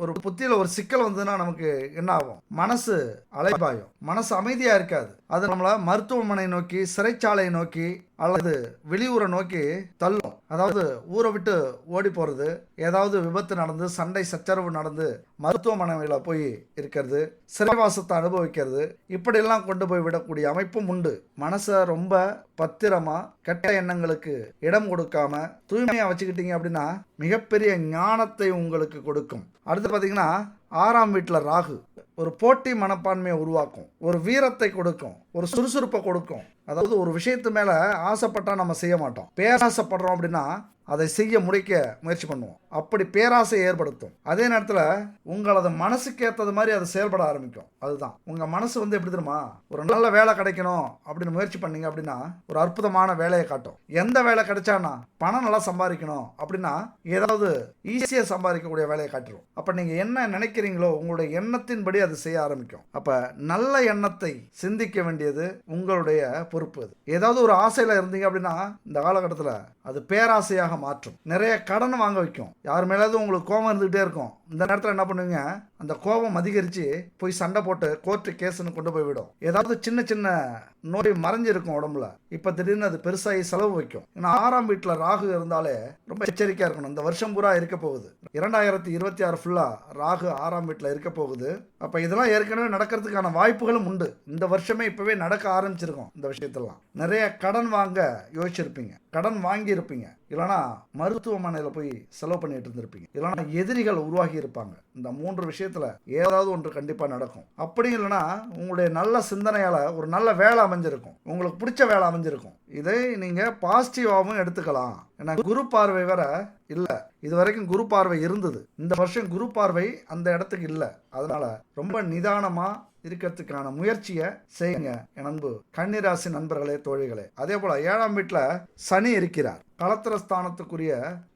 ஒரு புத்தியில ஒரு சிக்கல் வந்ததுன்னா நமக்கு என்ன ஆகும்? மனசு அலைபாயும், மனசு அமைதியா இருக்காது. அது நம்மள மருத்துவமனை நோக்கி, சிறைச்சாலையை நோக்கி அல்லது வெளியூரை நோக்கி தள்ளும். அதாவது ஊரை விட்டு ஓடி போறது, ஏதாவது விபத்து நடந்து சண்டை சச்சரவு நடந்து மருத்துவமனையில போய் இருக்கிறது, சிறைவாசத்தை அனுபவிக்கிறது, இப்படியெல்லாம் கொண்டு போய் விடக்கூடிய அமைப்பும் உண்டு. மனசை ரொம்ப பத்திரமா கெட்ட எண்ணங்களுக்கு இடம் கொடுக்காம தூய்மையா வச்சுக்கிட்டீங்க அப்படின்னா மிகப்பெரிய ஞானத்தை உங்களுக்கு கொடுக்கும். அடுத்து பார்த்தீங்கன்னா 6ஆம் வீட்டில் ராகு ஒரு போட்டி மனப்பான்மையை உருவாக்கும், ஒரு வீரத்தை கொடுக்கும், ஒரு சுறுசுறுப்பை கொடுக்கும். அதாவது ஒரு விஷயத்து மேலே ஆசைப்பட்டால் நம்ம செய்ய மாட்டோம், பேராசைப்படுறோம் அப்படின்னா அதை செய்ய முடிக்க முயற்சி பண்ணுவோம். அப்படி பேராசை ஏற்படுத்தும். அதே நேரத்தில் உங்களது மனசுக்கு ஏற்றது மாதிரி அது செயல்பட ஆரம்பிக்கும். அதுதான் உங்கள் மனசு எப்படி தெரியுமா, ஒரு நல்ல வேலை கிடைக்கணும் அப்படின்னு முயற்சி பண்ணீங்க அப்படின்னா ஒரு அற்புதமான வேலையை காட்டும். எந்த வேலை கிடைச்சானா பணம் நல்லா சம்பாதிக்கணும் அப்படின்னா ஏதாவது ஈஸியாக சம்பாதிக்கக்கூடிய வேலையை காட்டிடும். அப்போ நீங்கள் என்ன நினைக்கிறீங்களோ உங்களுடைய எண்ணத்தின்படி அது செய்ய ஆரம்பிக்கும். அப்போ நல்ல எண்ணத்தை சிந்திக்க வேண்டியது உங்களுடைய பொறுப்பு. அது ஏதாவது ஒரு ஆசையில் இருந்தீங்க அப்படின்னா இந்த காலகட்டத்தில் அது பேராசையாக மாற்றும். நிறைய கடன் வாங்க வைக்கும். யார் மேலாவது உங்களுக்கு கோபம் இருந்துகிட்டே இருக்கும். இந்த நேரத்தில் என்ன பண்ணுவீங்க, அந்த கோபம் அதிகரித்து போய் சண்டை போட்டு கோர்ட்டு கேஸ்ன்னு கொண்டு போய் விடும். ஏதாவது சின்ன சின்ன நோய் மறைஞ்சிருக்கும் உடம்புல, இப்போ திடீர்னு அது பெருசாகி செலவு வைக்கும். ஏன்னா 6ஆம் வீட்டில் ராகு இருந்தாலே ரொம்ப எச்சரிக்கையாக இருக்கணும். இந்த வருஷம் பூரா இருக்க போகுது, 2026 ஃபுல்லாக ராகு 6ஆம் வீட்டில் இருக்க போகுது. அப்போ இதெல்லாம் ஏற்கனவே நடக்கிறதுக்கான வாய்ப்புகளும் உண்டு. இந்த வருஷமே இப்போவே நடக்க ஆரம்பிச்சிருக்கோம். இந்த விஷயத்தெல்லாம் நிறைய கடன் வாங்க யோசிச்சிருப்பீங்க, கடன் வாங்கி இருப்பீங்க, இல்லைனா மருத்துவமனையில் போய் செலவு பண்ணிட்டு இருந்திருப்பீங்க, இல்லைனா எதிரிகள் உருவாகி இருப்பாங்க. இந்த 3 விஷயத்துல ஏதாவது ஒன்று கண்டிப்பாக நடக்கும். அப்படி இல்லைன்னா உங்களுடைய நல்ல சிந்தனையால் ஒரு நல்ல வேலை அமைஞ்சிருக்கும், உங்களுக்கு பிடிச்ச வேலை அமைஞ்சிருக்கும். இதை நீங்கள் பாசிட்டிவாகவும் எடுத்துக்கலாம். ஏன்னா குரு பார்வை வேற இல்லை, இது வரைக்கும் குரு பார்வை இருந்தது. இந்த வருஷம் குரு பார்வை அந்த இடத்துக்கு இல்லை. அதனால ரொம்ப நிதானமாக இருக்கிறதுக்கான முயற்சியை செய்யுங்க என் அன்பு கன்னிராசி நண்பர்களே, தோழிகளே. அதே போல 7ஆம் வீட்டில் சனி இருக்கிறார். களத்திரஸ்தானத்துக்குரிய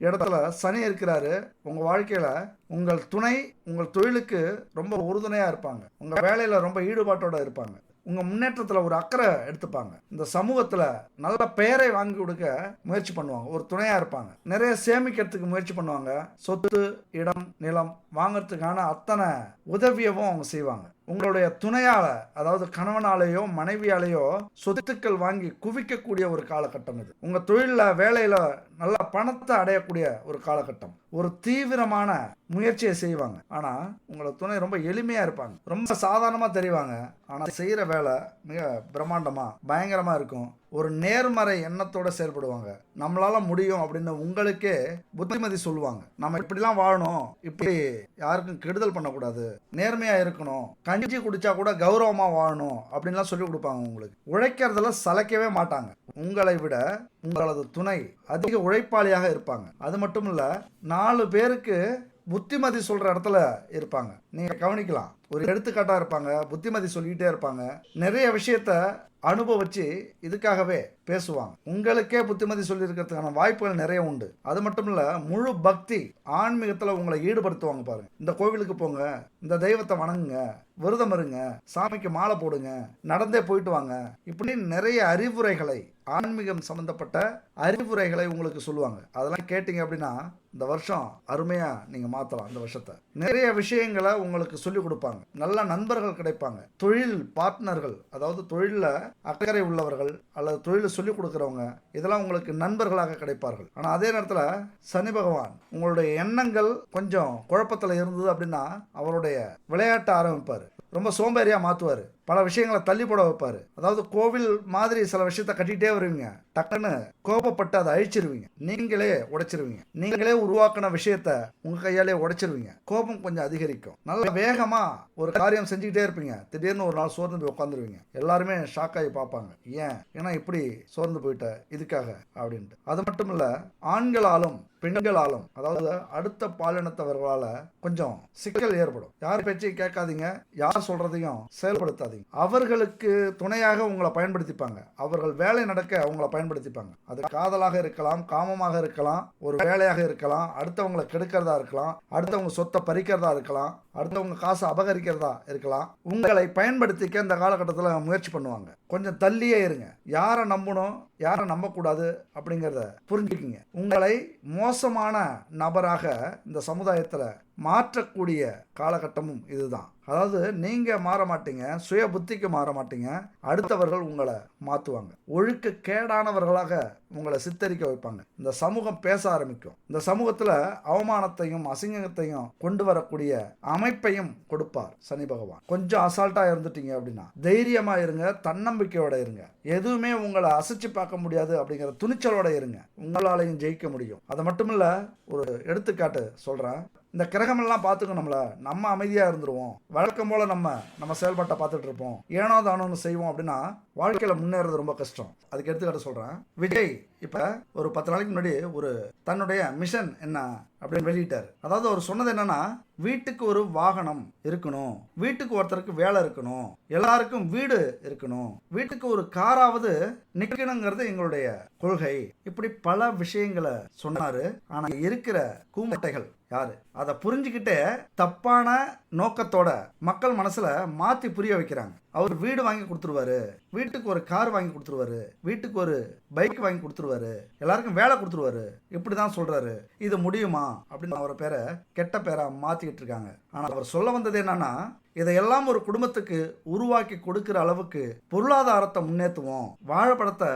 இடத்துல சனி இருக்கிறாரு. உங்க வாழ்க்கையில உங்கள் துணை உங்கள் தொழிலுக்கு ரொம்ப உறுதுணையா இருப்பாங்க, உங்க வேலையில ரொம்ப ஈடுபாட்டோட இருப்பாங்க, உங்க முன்னேற்றத்துல ஒரு அக்கறை எடுத்துப்பாங்க, இந்த சமூகத்துல நல்ல பெயரை வாங்கி கொடுக்க முயற்சி பண்ணுவாங்க, ஒரு துணையா இருப்பாங்க, நிறைய சேமிக்கிறதுக்கு முயற்சி பண்ணுவாங்க, சொத்து இடம் நிலம் வாங்கறதுக்கான அத்தனை உதவியவும் அவங்க செய்வாங்க. உங்களுடைய துணையால, அதாவது கணவனாலேயோ மனைவியாலேயோ சொத்துக்கள் வாங்கி குவிக்கக்கூடிய ஒரு காலகட்டம் இது. உங்க தொழில வேலையில நல்ல பணத்தை அடையக்கூடிய ஒரு காலகட்டம். ஒரு தீவிரமான முயற்சியை செய்வாங்க. ஆனா உங்களோட துணை ரொம்ப எளிமையா இருப்பாங்க, ரொம்ப சாதாரணமா தெரிவாங்க. ஆனா செய்யற வேலை மிக பிரம்மாண்டமா பயங்கரமா இருக்கும். ஒரு நேர்மறை எண்ணத்தோட செயல்படுவாங்க. நம்மளால முடியும் அப்படின்னு உங்களுக்கே புத்திமதி சொல்லுவாங்க. நம்ம இப்படிலாம் வாழணும், இப்படி யாருக்கும் கெடுதல் பண்ணக்கூடாது, நேர்மையா இருக்கணும், கஞ்சி குடிச்சா கூட கௌரவமா வாழணும் அப்படின்லாம் சொல்லி கொடுப்பாங்க. உங்களுக்கு உழைக்கிறதுல சளைக்கவே மாட்டாங்க. உங்களை விட உங்களது துணை அதிக உழைப்பாளியாக இருப்பாங்க. அது மட்டும் இல்ல 4 பேருக்கு புத்திமதி சொல்ற இடத்துல இருப்பாங்க. நீங்க கவனிக்கலாம், ஒரு எடுத்துக்காட்டா இருப்பாங்க, புத்திமதி சொல்லிக்கிட்டே இருப்பாங்க, நிறைய விஷயத்த அனுபவிச்சு இதுக்காகவே பேசுவாங்க. உங்களுக்கே புத்திமதி சொல்லி இருக்கிறதுக்கான வாய்ப்புகள் நிறைய உண்டு. அது மட்டும் இல்ல முழு பக்தி ஆன்மீகத்துல உங்களை ஈடுபடுத்துவாங்க. பாருங்க, இந்த கோவிலுக்கு போங்க, இந்த தெய்வத்தை வணங்குங்க, விரதம் இருங்க, சாமிக்கு மாலை போடுங்க, நடந்தே போயிட்டு வாங்க, இப்படி நிறைய அறிவுரைகளை, ஆன்மீகம் சம்பந்தப்பட்ட அறிவுரைகளை உங்களுக்கு சொல்லுவாங்க. அதெல்லாம் கேட்டீங்க அப்படின்னா இந்த வருஷம் அருமையா நீங்க மாத்தலாம். இந்த வருஷத்தை நிறைய விஷயங்களை உங்களுக்கு சொல்லி கொடுப்பாங்க. நல்ல நண்பர்கள் கிடைப்பாங்க, தொழில் பார்ட்னர்கள், அதாவது தொழில அக்கறை உள்ளவர்கள் அல்லது தொழில் சொல்லி கொடுக்குறவங்க, இதெல்லாம் உங்களுக்கு நண்பர்களாக கிடைப்பார்கள். ஆனால் அதே நேரத்தில் சனி பகவான் உங்களுடைய எண்ணங்கள் கொஞ்சம் குழப்பத்தில் இருந்தது அப்படின்னா அவருடைய விளையாட்டை ஆரம்பிப்பார், ரொம்ப சோம்பேறியாக மாற்றுவார், பல விஷயங்களை தள்ளி போட வைப்பார். அதாவது கோவில் மாதிரி சில விஷயத்த கட்டிகிட்டே வருவீங்க, டக்குன்னு கோபப்பட்டு அதை அழிச்சிருவீங்க, நீங்களே உடைச்சிருவீங்க, நீங்களே உருவாக்கின விஷயத்த உங்க கையாலே உடைச்சிருவீங்க. கோபம் கொஞ்சம் அதிகரிக்கும், நல்ல வேகமா ஒரு காரியம் செஞ்சுக்கிட்டே இருப்பீங்க, திடீர்னு ஒரு நாள் சோர்ந்து போய் உட்காந்துருவீங்க. எல்லாருமே ஷாக் ஆகி பார்ப்பாங்க, ஏன்னா இப்படி சோர்ந்து போயிட்ட இதுக்காக அப்படின்ட்டு. அது மட்டும் இல்ல ஆண்களாலும் பெண்களாலும், அதாவது அடுத்த பாலினத்தவர்களால கொஞ்சம் சிக்கல் ஏற்படும். யார் பேச்சையும் கேட்காதீங்க, யார் சொல்றதையும் செயல்படுத்தாதீங்க. அவர்களுக்கு துணையாக உங்களை பயன்படுத்திப்பாங்க, அவர்கள் வேலை நடக்க அவங்களை பயன்படுத்திப்பாங்க. அது காதலாக இருக்கலாம், காமமாக இருக்கலாம், ஒரு வேலையாக இருக்கலாம், அடுத்தவங்களை கெடுக்கிறதா இருக்கலாம், அடுத்தவங்க சொத்தை பறிக்கிறதா இருக்கலாம், அடுத்தவங்க காசை அபகரிக்கிறதா இருக்கலாம். உங்களை பயன்படுத்திக்க இந்த காலகட்டத்தில் முயற்சி பண்ணுவாங்க. கொஞ்சம் தள்ளியே இருங்க. யாரை நம்பணும் யாரை நம்பக்கூடாது அப்படிங்கிறத புரிஞ்சுக்கிங்க. உங்களை மோசமான நபராக இந்த சமுதாயத்தில் மாற்றக்கூடிய காலகட்டமும் இதுதான். அதாவது நீங்கள் மாற மாட்டீங்க, சுய புத்திக்கு மாற மாட்டீங்க, அடுத்தவர்கள் உங்களை மாற்றுவாங்க. ஒழுக்க கேடானவர்களாக உங்களை சித்தரிக்க வைப்பாங்க. இந்த சமூகம் பேச ஆரம்பிக்கும். இந்த சமூகத்தில் அவமானத்தையும் அசிங்கத்தையும் கொண்டு வரக்கூடிய அமைப்பையும் கொடுப்பார் சனி பகவான். கொஞ்சம் அசால்ட்டாக இருந்துட்டீங்க அப்படின்னா தைரியமாக இருங்க, தன்னம்பிக்கையோட இருங்க. எதுவுமே உங்களை அசைச்சு பார்க்க முடியாது அப்படிங்கிற துணிச்சலோட இருங்க. உங்களாலையும் ஜெயிக்க முடியும். அது மட்டும் இல்லை, ஒரு எடுத்துக்காட்டு சொல்கிறேன். இந்த கிரகமெல்லாம் பார்த்துக்கணும்ல, நம்ம அமைதியாக இருந்துருவோம், வழக்கம் போல் நம்ம செயல்பாட்டை பார்த்துட்டு இருப்போம், ஏனோ தானோன்னு செய்வோம் அப்படின்னா வாழ்க்கையில் முன்னேறது ரொம்ப கஷ்டம். அதுக்கு எடுத்துக்காட்டு சொல்கிறேன். விஜய் இப்போ ஒரு 10 நாளைக்கு முன்னாடி ஒரு தன்னுடைய மிஷன் என்ன அப்படின்னு வெளியிட்டார். அதாவது அவர் சொன்னது என்னன்னா, வீட்டுக்கு ஒரு வாகனம் இருக்கணும், வீட்டுக்கு ஒருத்தருக்கு வேலை இருக்கணும், எல்லாருக்கும் வீடு இருக்கணும், வீட்டுக்கு ஒரு காராவது நிற்கணுங்கிறது எங்களுடைய கொள்கை. இப்படி பல விஷயங்களை சொன்னாரு. ஆனா இருக்கிற கூமட்டைகள் யாரு அதை புரிஞ்சுக்கிட்டு தப்பான நோக்கத்தோட மக்கள் மனசுல மாத்தி புரிய வைக்கிறாங்க. அவர் வீடு வாங்கி கொடுத்துருவாரு, வீட்டுக்கு ஒரு கார் வாங்கி கொடுத்துருவாரு, வீட்டுக்கு ஒரு பைக் வாங்கி கொடுத்துருவாரு, எல்லாருக்கும் வேலை கொடுத்துருவாரு, இப்படிதான் சொல்றாரு. இது முடியுமா அப்படின்னு அவரை பேரை கெட்ட பேரா மாத்திக்கிட்டு இருக்காங்க. ஆனா அவர் சொல்ல வந்தது என்னன்னா, இதையெல்லாம் ஒரு குடும்பத்துக்கு உருவாக்கி கொடுக்கிற அளவுக்கு பொருளாதாரத்தை முன்னேற்றுவோம். வாழைப்பழத்தை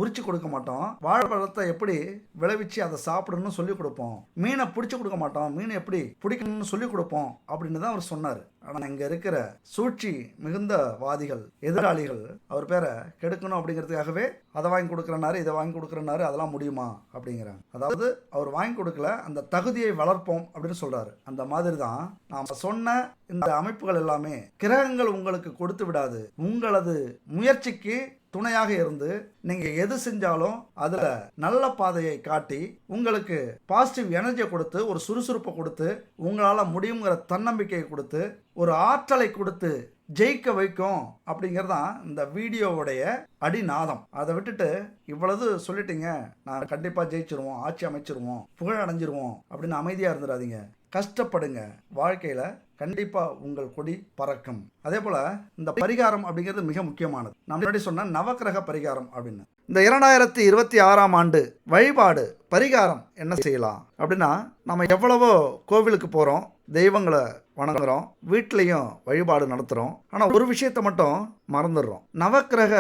உரிச்சு கொடுக்க மாட்டோம், வாழைப்பழத்தை எப்படி விளைவிச்சு அதை சாப்பிடணும்னு சொல்லி கொடுப்போம், மீனை பிடிச்சி கொடுக்க மாட்டோம், மீன் எப்படி பிடிக்கணும்னு சொல்லி கொடுப்போம் அப்படின்னு தான் அவர் சொன்னார். ஆனால் இங்கே இருக்கிற சூழ்ச்சி மிகுந்த வாதிகள், எதிராளிகள் அவர் பேரை கெடுக்கணும் அப்படிங்கிறதுக்காகவே அதை வாங்கி கொடுக்குறனாரு, இதை வாங்கி கொடுக்குறனாரு, அதெல்லாம் முடியுமா அப்படிங்கிறாங்க. அதாவது அவர் வாங்கி கொடுக்கல, அந்த தகுதியை வளர்ப்போம் அப்படின்னு சொல்றாரு. அந்த மாதிரி தான் நாம் சொன்ன இந்த அமைப்புகள் எல்லாமே கிரகங்கள் உங்களுக்கு கொடுத்து விடாது. உங்களது முயற்சிக்கு துணையாக இருந்து நீங்க எது செஞ்சாலும் அதுல நல்ல பாதையை காட்டி உங்களுக்கு பாசிட்டிவ் எனர்ஜியை கொடுத்து, ஒரு சுறுசுறுப்பை கொடுத்து, உங்களால முடியுங்கிற தன்னம்பிக்கையை கொடுத்து, ஒரு ஆற்றலை கொடுத்து ஜெயிக்க வைக்கும் அப்படிங்கிறதான் இந்த வீடியோவுடைய அடிநாதம். அதை விட்டுட்டு இவ்வளவு சொல்லிட்டீங்க, நான் கண்டிப்பா ஜெயிச்சிருவோம், ஆட்சி அமைச்சிருவோம், புகழ் அடைஞ்சிருவோம் அப்படின்னு அமைதியா இருந்துடாதீங்க. கஷ்டப்படுங்க, வாழ்க்கையில கண்டிப்பா உங்கள் கொடி பறக்கும். அதே போல இந்த பரிகாரம் அப்படிங்கிறது மிக முக்கியமானது. நான் முன்னாடி சொன்ன நவக்கிரக பரிகாரம் அப்படின்னு இந்த 2026ஆம் ஆண்டு வழிபாடு பரிகாரம் என்ன செய்யலாம் அப்படின்னா, நம்ம எவ்வளவோ கோவிலுக்கு போகிறோம், தெய்வங்களை வணங்குறோம், வீட்லேயும் வழிபாடு நடத்துகிறோம். ஆனால் ஒரு விஷயத்தை மட்டும் மறந்துடுறோம், நவக்கிரக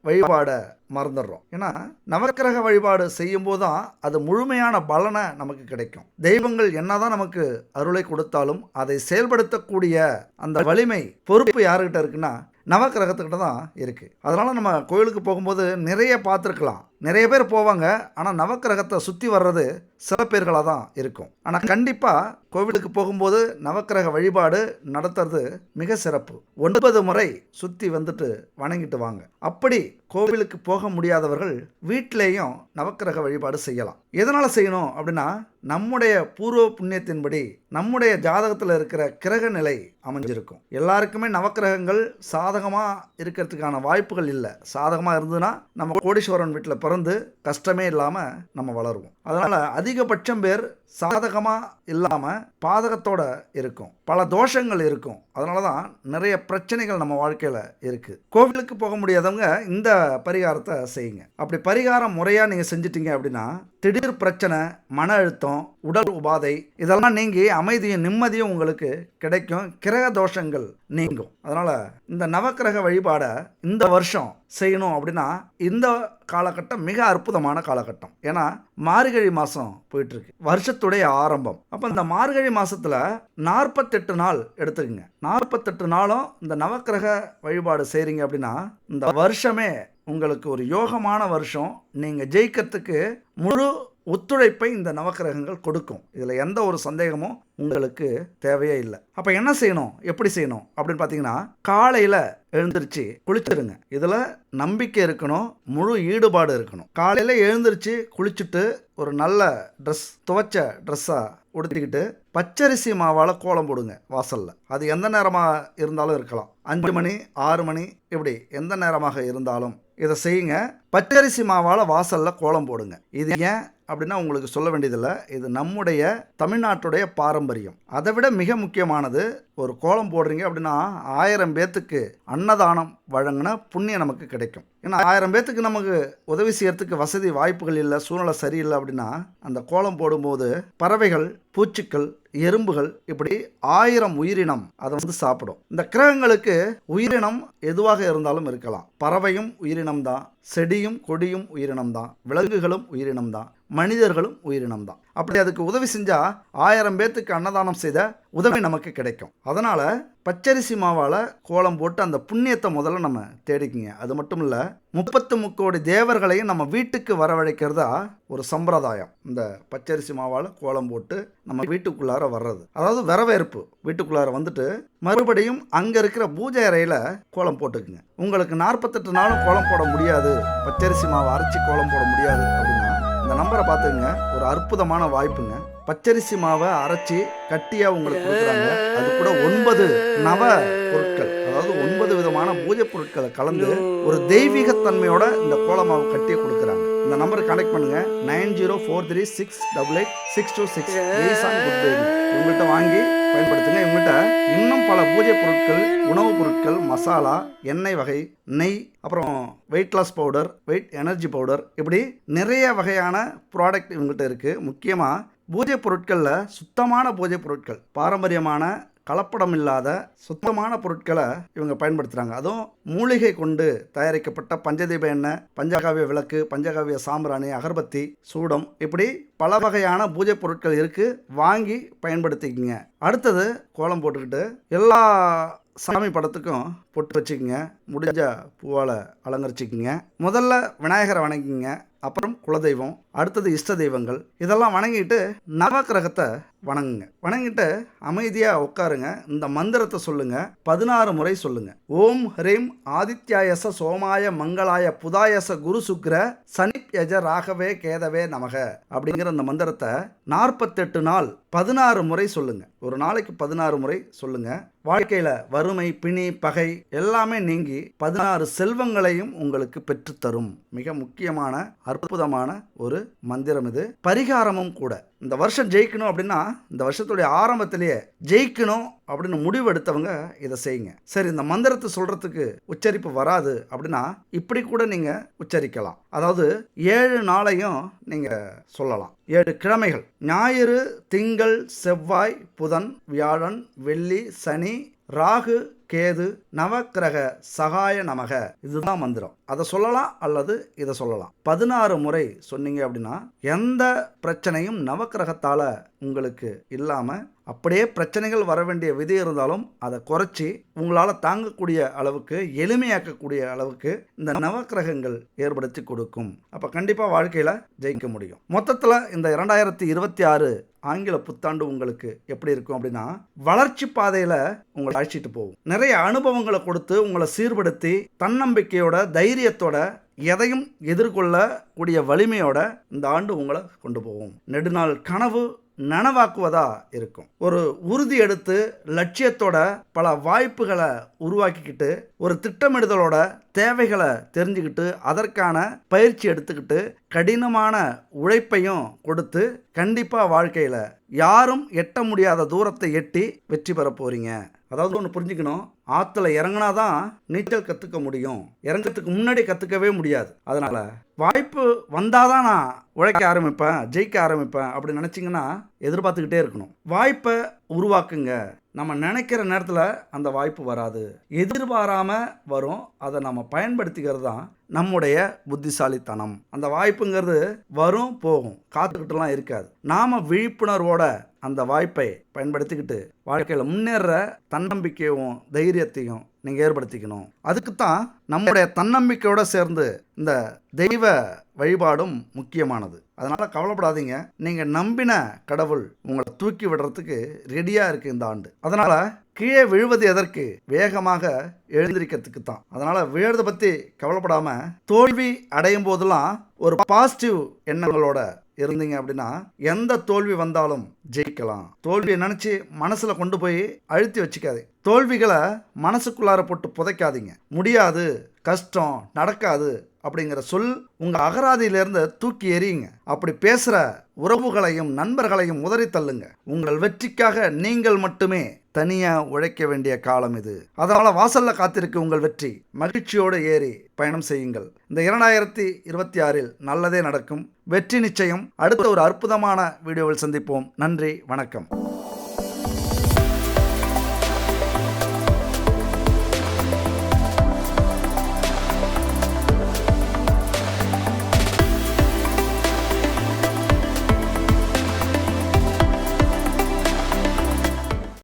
வழிபாடை மறந்துடுறோம். ஏன்னா நவக்கிரக வழிபாடு செய்யும்போது தான் அது முழுமையான பலனை நமக்கு கிடைக்கும். தெய்வங்கள் என்னதான் நமக்கு அருளை கொடுத்தாலும் அதை செயல்படுத்தக்கூடிய அந்த வலிமை, பொறுப்பு யாருக்கிட்ட இருக்குன்னா நவக்கிரகத்துக்கிட்ட தான் இருக்குது. அதனால் நம்ம கோயிலுக்கு போகும்போது நிறைய பார்த்துருக்கலாம், நிறைய பேர் போவாங்க. ஆனால் நவக்கிரகத்தை சுற்றி வர்றது சில பேர்களாக தான் இருக்கும். ஆனால் கண்டிப்பாக கோவிலுக்கு போகும்போது நவக்கிரக வழிபாடு நடத்துறது மிக சிறப்பு. 9 முறை சுற்றி வந்துட்டு வணங்கிட்டு வாங்க. அப்படி கோவிலுக்கு போக முடியாதவர்கள் வீட்டிலேயும் நவக்கிரக வழிபாடு செய்யலாம். எதனால் செய்யணும் அப்படின்னா, நம்முடைய பூர்வ புண்ணியத்தின்படி நம்முடைய ஜாதகத்தில் இருக்கிற கிரக நிலை அமைஞ்சிருக்கும். எல்லாருக்குமே நவக்கிரகங்கள் சாதகமாக இருக்கிறதுக்கான வாய்ப்புகள் இல்லை. சாதகமாக இருந்ததுன்னா நம்ம கோடீஸ்வரன் வீட்டில் பிறந்து கஷ்டமே இல்லாமல் நம்ம வளருவோம். அதனால் அதிகபட்சம் பேர் சாதகமாக இல்லாமல் பாதகத்தோடு இருக்கும், பல தோஷங்கள் இருக்கும். அதனால தான் நிறைய பிரச்சனைகள் நம்ம வாழ்க்கையில் இருக்குது. கோவிலுக்கு போக முடியாதவங்க இந்த பரிகாரத்தை செய்யுங்க. அப்படி பரிகாரம் முறையாக நீங்கள் செஞ்சிட்டீங்க அப்படின்னா திடீர் பிரச்சனை, மன அழுத்தம், உடல் உபாதை இதெல்லாம் நீங்கி அமைதியும் நிம்மதியும் உங்களுக்கு கிடைக்கும். கிரக தோஷங்கள் நீங்கும். அதனால் இந்த நவக்கிரக வழிபாடை இந்த வருஷம் செய்யணும் அப்படின்னா இந்த காலகட்டம் மிக அற்புதமான காலகட்டம். ஏன்னா மார்கழி மாதம் போயிட்டுருக்கு, வருஷத்துடைய ஆரம்பம். அப்போ இந்த மார்கழி மாதத்தில் 48 நாள் எடுத்துக்கங்க. 48 நாளும் இந்த நவக்கிரக வழிபாடு செய்கிறீங்க அப்படின்னா இந்த வருஷமே உங்களுக்கு ஒரு யோகமான வருஷம். நீங்கள் ஜெயிக்கிறதுக்கு முழு ஒத்துழைப்பை இந்த நவக்கிரகங்கள் கொடுக்கும். இதில் எந்த ஒரு சந்தேகமும் உங்களுக்கு தேவையே இல்லை. அப்போ என்ன செய்யணும், எப்படி செய்யணும் அப்படின்னு பார்த்தீங்கன்னா, காலையில் எழுந்திருச்சு குளிச்சிருங்க. இதில் நம்பிக்கை இருக்கணும், முழு ஈடுபாடு இருக்கணும். காலையில் எழுந்திருச்சு குளிச்சுட்டு ஒரு நல்ல ட்ரெஸ், துவைச்ச ட்ரெஸ்ஸாக உடுத்திக்கிட்டு பச்சரிசி மாவால் கோலம் போடுங்க வாசலில். அது எந்த நேரமாக இருந்தாலும் இருக்கலாம், 5 மணி 6 மணி இப்படி எந்த நேரமாக இருந்தாலும் இதை செய்யுங்க. பச்சரிசி மாவால் வாசலில் கோலம் போடுங்க. இது ஏன் அப்படின்னா உங்களுக்கு சொல்ல வேண்டியதில்லை, இது நம்முடைய தமிழ்நாட்டுடைய பாரம்பரியம். அதை விட மிக முக்கியமானது, ஒரு கோலம் போடுறீங்க அப்படின்னா 1000 பேத்துக்கு அன்னதானம் வழங்கின புண்ணியம் நமக்கு கிடைக்கும். ஏன்னா 1000 பேத்துக்கு நமக்கு உதவி செய்யறதுக்கு வசதி வாய்ப்புகள் இல்லை, சூழ்நிலை சரியில்லை அப்படின்னா அந்த கோலம் போடும்போது பறவைகள், பூச்சிக்கள், எறும்புகள் இப்படி 1000 உயிரினம் அதை சாப்பிடும். இந்த கிரகங்களுக்கு உயிரினம் எதுவாக இருந்தாலும் இருக்கலாம். பறவையும் உயிரினம் தான், செடியும் கொடியும் உயிரினம் தான், விலங்குகளும் உயிரினம் தான், மனிதர்களும் உயிரினம் தான். அப்படி அதுக்கு உதவி செஞ்சா 1000 பேத்துக்கு அன்னதானம் செய்த உதவி நமக்கு கிடைக்கும். அதனால பச்சரிசி மாவால் கோலம் போட்டு அந்த புண்ணியத்தை முதல்ல நம்ம தேடிக்குங்க. அது மட்டும் இல்லை, 33 கோடி தேவர்களையும் நம்ம வீட்டுக்கு வரவழைக்கிறதா ஒரு சம்பிரதாயம். இந்த பச்சரிசி மாவால் கோலம் போட்டு நம்ம வீட்டுக்குள்ளார வர்றது, அதாவது வரவேற்பு. வீட்டுக்குள்ளார வந்துட்டு மறுபடியும் அங்கே இருக்கிற பூஜை அறையில் கோலம் போட்டுக்குங்க. உங்களுக்கு 48 நாளும் கோலம் போட முடியாது, பச்சரிசி மாவை அரைச்சி கோலம் போட முடியாது அப்படின்னா இந்த நம்பரை பார்த்துங்க. ஒரு அற்புதமான வாய்ப்புங்க. பச்சரிசி மாவை அரைச்சி கட்டியாக உங்களுக்கு கொடுக்குறாங்க. அது கூட 9 நவ பொருட்கள், அதாவது 9 விதமான பூஜை பொருட்களை கலந்து ஒரு தெய்வீகத்தன்மையோட இந்த கோல மாவு கட்டியே கொடுக்குறாங்க. இந்த நம்பருக்கு கனெக்ட் பண்ணுங்க. 9043686626. இவங்கள்ட்ட வாங்கி பயன்படுத்துங்க. இவங்கள்ட்ட இன்னும் பல பூஜை பொருட்கள், உணவுப் பொருட்கள், மசாலா, எண்ணெய் வகை, நெய், அப்புறம் weight loss powder, weight energy powder, இப்படி நிறைய வகையான ப்ராடக்ட் இவங்கள்ட்ட இருக்குது. முக்கியமாக பூஜை பொருட்களில் சுத்தமான பூஜை பொருட்கள், பாரம்பரியமான கலப்படம் இல்லாத சுத்தமான பொருட்களை இவங்க பயன்படுத்துகிறாங்க. அதுவும் மூலிகை கொண்டு தயாரிக்கப்பட்ட பஞ்சதீப எண்ணெய், பஞ்சகாவிய விளக்கு, பஞ்சகாவிய சாம்பிராணி, அகர்பத்தி, சூடம், இப்படி பல வகையான பூஜை பொருட்கள் இருக்குது. வாங்கி பயன்படுத்திக்கிங்க. அடுத்தது கோலம் போட்டுக்கிட்டு எல்லா சாமி படத்துக்கும் பொட்டு வச்சுக்கிங்க. முடிஞ்ச பூவால் அலங்கரிச்சிக்கிங்க. முதல்ல விநாயகரை வணங்கிங்க, அப்புறம் குலதெய்வம், அடுத்தது இஷ்ட தெய்வங்கள். இதெல்லாம் வணங்கிட்டு நவக்கிரகத்தை வணங்குங்க. வணங்கிட்டு அமைதியாக உட்காருங்க. இந்த மந்திரத்தை சொல்லுங்க. 16 முறை சொல்லுங்க. ஓம் ஹ்ரீம் ஆதித்யாயச சோமாய மங்களாய புதாயச குரு சுக்ர சனிப்யஜ ராகவே கேதவே நமக அப்படிங்கிற இந்த மந்திரத்தை 48 நாள் 16 முறை சொல்லுங்க. ஒரு நாளைக்கு 16 முறை சொல்லுங்க. வாழ்க்கையில் வறுமை, பிணி, பகை எல்லாமே நீங்கி 16 செல்வங்களையும் உங்களுக்கு பெற்றுத்தரும். மிக முக்கியமான அற்புதமான ஒரு மந்திரம் இது. பரிகாரமும் கூட. இந்த வருஷம் ஜெயிக்கணும் அப்படின்னா, இந்த வருஷத்துடைய ஆரம்பத்திலேயே ஜெயிக்கணும் அப்படின்னு முடிவு எடுத்தவங்க இதை செய்யுங்க. சரி, இந்த மந்திரத்தை சொல்றதுக்கு உச்சரிப்பு வராது அப்படின்னா இப்படி கூட நீங்க உச்சரிக்கலாம். அதாவது 7 நாளையும் நீங்க சொல்லலாம். 7 கிழமைகள்: ஞாயிறு, திங்கள், செவ்வாய், புதன், வியாழன், வெள்ளி, சனி, ராகு, கேது, நவக்கிரக சகாய நமக. இதுதான் மந்திரம். அதை சொல்லலாம் அல்லது இதை சொல்லலாம். 16 முறை சொன்னீங்க அப்படின்னா எந்த பிரச்சனையும் நவக்கிரகத்தால் உங்களுக்கு இல்லாமல், அப்படியே பிரச்சனைகள் வர வேண்டிய விதி இருந்தாலும் அதை குறைச்சி உங்களால் தாங்கக்கூடிய அளவுக்கு, எளிமையாக்கக்கூடிய அளவுக்கு இந்த நவக்கிரகங்கள் ஏற்படுத்தி கொடுக்கும். அப்போ கண்டிப்பாக வாழ்க்கையில் ஜெயிக்க முடியும். மொத்தத்தில் இந்த 2026 ஆங்கில புத்தாண்டு உங்களுக்கு எப்படி இருக்கும் அப்படின்னா, வளர்ச்சி பாதையில் உங்களை அழைச்சிட்டு போகும். நிறைய அனுபவங்களை கொடுத்து உங்களை சீர்படுத்தி தன்னம்பிக்கையோட, தைரியத்தோட, எதையும் எதிர்கொள்ளக்கூடிய வலிமையோட இந்த ஆண்டு உங்களை கொண்டு போகும். நெடுநாள் கனவு நனவாக்குவதா இருக்கும். ஒரு உறுதி எடுத்து லட்சியத்தோட பல வாய்ப்புகளை உருவாக்கிக்கிட்டு, ஒரு திட்டமிடுதலோட தேவைகளை தெரிஞ்சுக்கிட்டு, அதற்கான பயிற்சி எடுத்துக்கிட்டு, கடினமான உழைப்பையும் கொடுத்து கண்டிப்பாக வாழ்க்கையில் யாரும் எட்ட முடியாத தூரத்தை எட்டி வெற்றி பெற போறீங்க. அதாவது ஒன்று புரிஞ்சுக்கணும், ஆற்றுல இறங்கினாதான் நீச்சல் கற்றுக்க முடியும். இறங்கிறதுக்கு முன்னாடி கற்றுக்கவே முடியாது. அதனால் வாய்ப்பு வந்தாதான் நான் உழைக்க ஆரம்பிப்பேன், ஜெயிக்க ஆரம்பிப்பேன் அப்படின்னு நினச்சிங்கன்னா எதிர்பார்த்துக்கிட்டே இருக்கணும். வாய்ப்பை உருவாக்குங்க. நம்ம நினைக்கிற நேரத்தில் அந்த வாய்ப்பு வராது, எதிர்பாராமல் வரும். அதை நம்ம பயன்படுத்திக்கிறது தான் நம்முடைய புத்திசாலித்தனம். அந்த வாய்ப்புங்கிறது வரும் போகும், காத்துக்கிட்டுலாம் இருக்காது. நாம் விழிப்புணர்வோட அந்த வாய்ப்பை பயன்படுத்திக்கிட்டு வாழ்க்கையில் முன்னேற தன்னம்பிக்கையும் தைரியத்தையும் நீங்கள் ஏற்படுத்திக்கணும். அதுக்குத்தான் நம்முடைய தன்னம்பிக்கையோடு சேர்ந்து இந்த தெய்வ வழிபாடும் முக்கியமானது. அதனால் கவலைப்படாதீங்க. நீங்கள் நம்பின கடவுள் உங்களை தூக்கி விடுறதுக்கு ரெடியாக இருக்குது இந்த ஆண்டு. அதனால் கீழே விழுவது எதற்கு? வேகமாக எழுந்திருக்கிறதுக்கு தான். அதனால் விழுறதை பற்றி கவலைப்படாமல், தோல்வி அடையும் போதெல்லாம் ஒரு பாசிட்டிவ் எண்ணங்களோட இருந்தீங்க அப்படின்னா எந்த தோல்வி வந்தாலும் ஜெயிக்கலாம். தோல்வியை நினச்சி மனசில் கொண்டு போய் அழுத்தி வச்சுக்காதீங்க. தோல்விகளை மனசுக்குள்ளார போட்டு புதைக்காதீங்க. முடியாது, கஷ்டம், நடக்காது அப்படிங்கிற சொல் உங்கள் அகராதியிலிருந்து தூக்கி எறியுங்க. அப்படி பேசுகிற உறவுகளையும் நண்பர்களையும் உதறி தள்ளுங்க. உங்கள் வெற்றிக்காக நீங்கள் மட்டுமே தனியாக உழைக்க வேண்டிய காலம் இது. அதனால் வாசலில் காத்திருக்கு உங்கள் வெற்றி. மகிழ்ச்சியோடு ஏறி பயணம் செய்யுங்கள். இந்த 2026 நல்லதே நடக்கும். வெற்றி நிச்சயம். அடுத்த ஒரு அற்புதமான வீடியோவில் சந்திப்போம். நன்றி, வணக்கம்.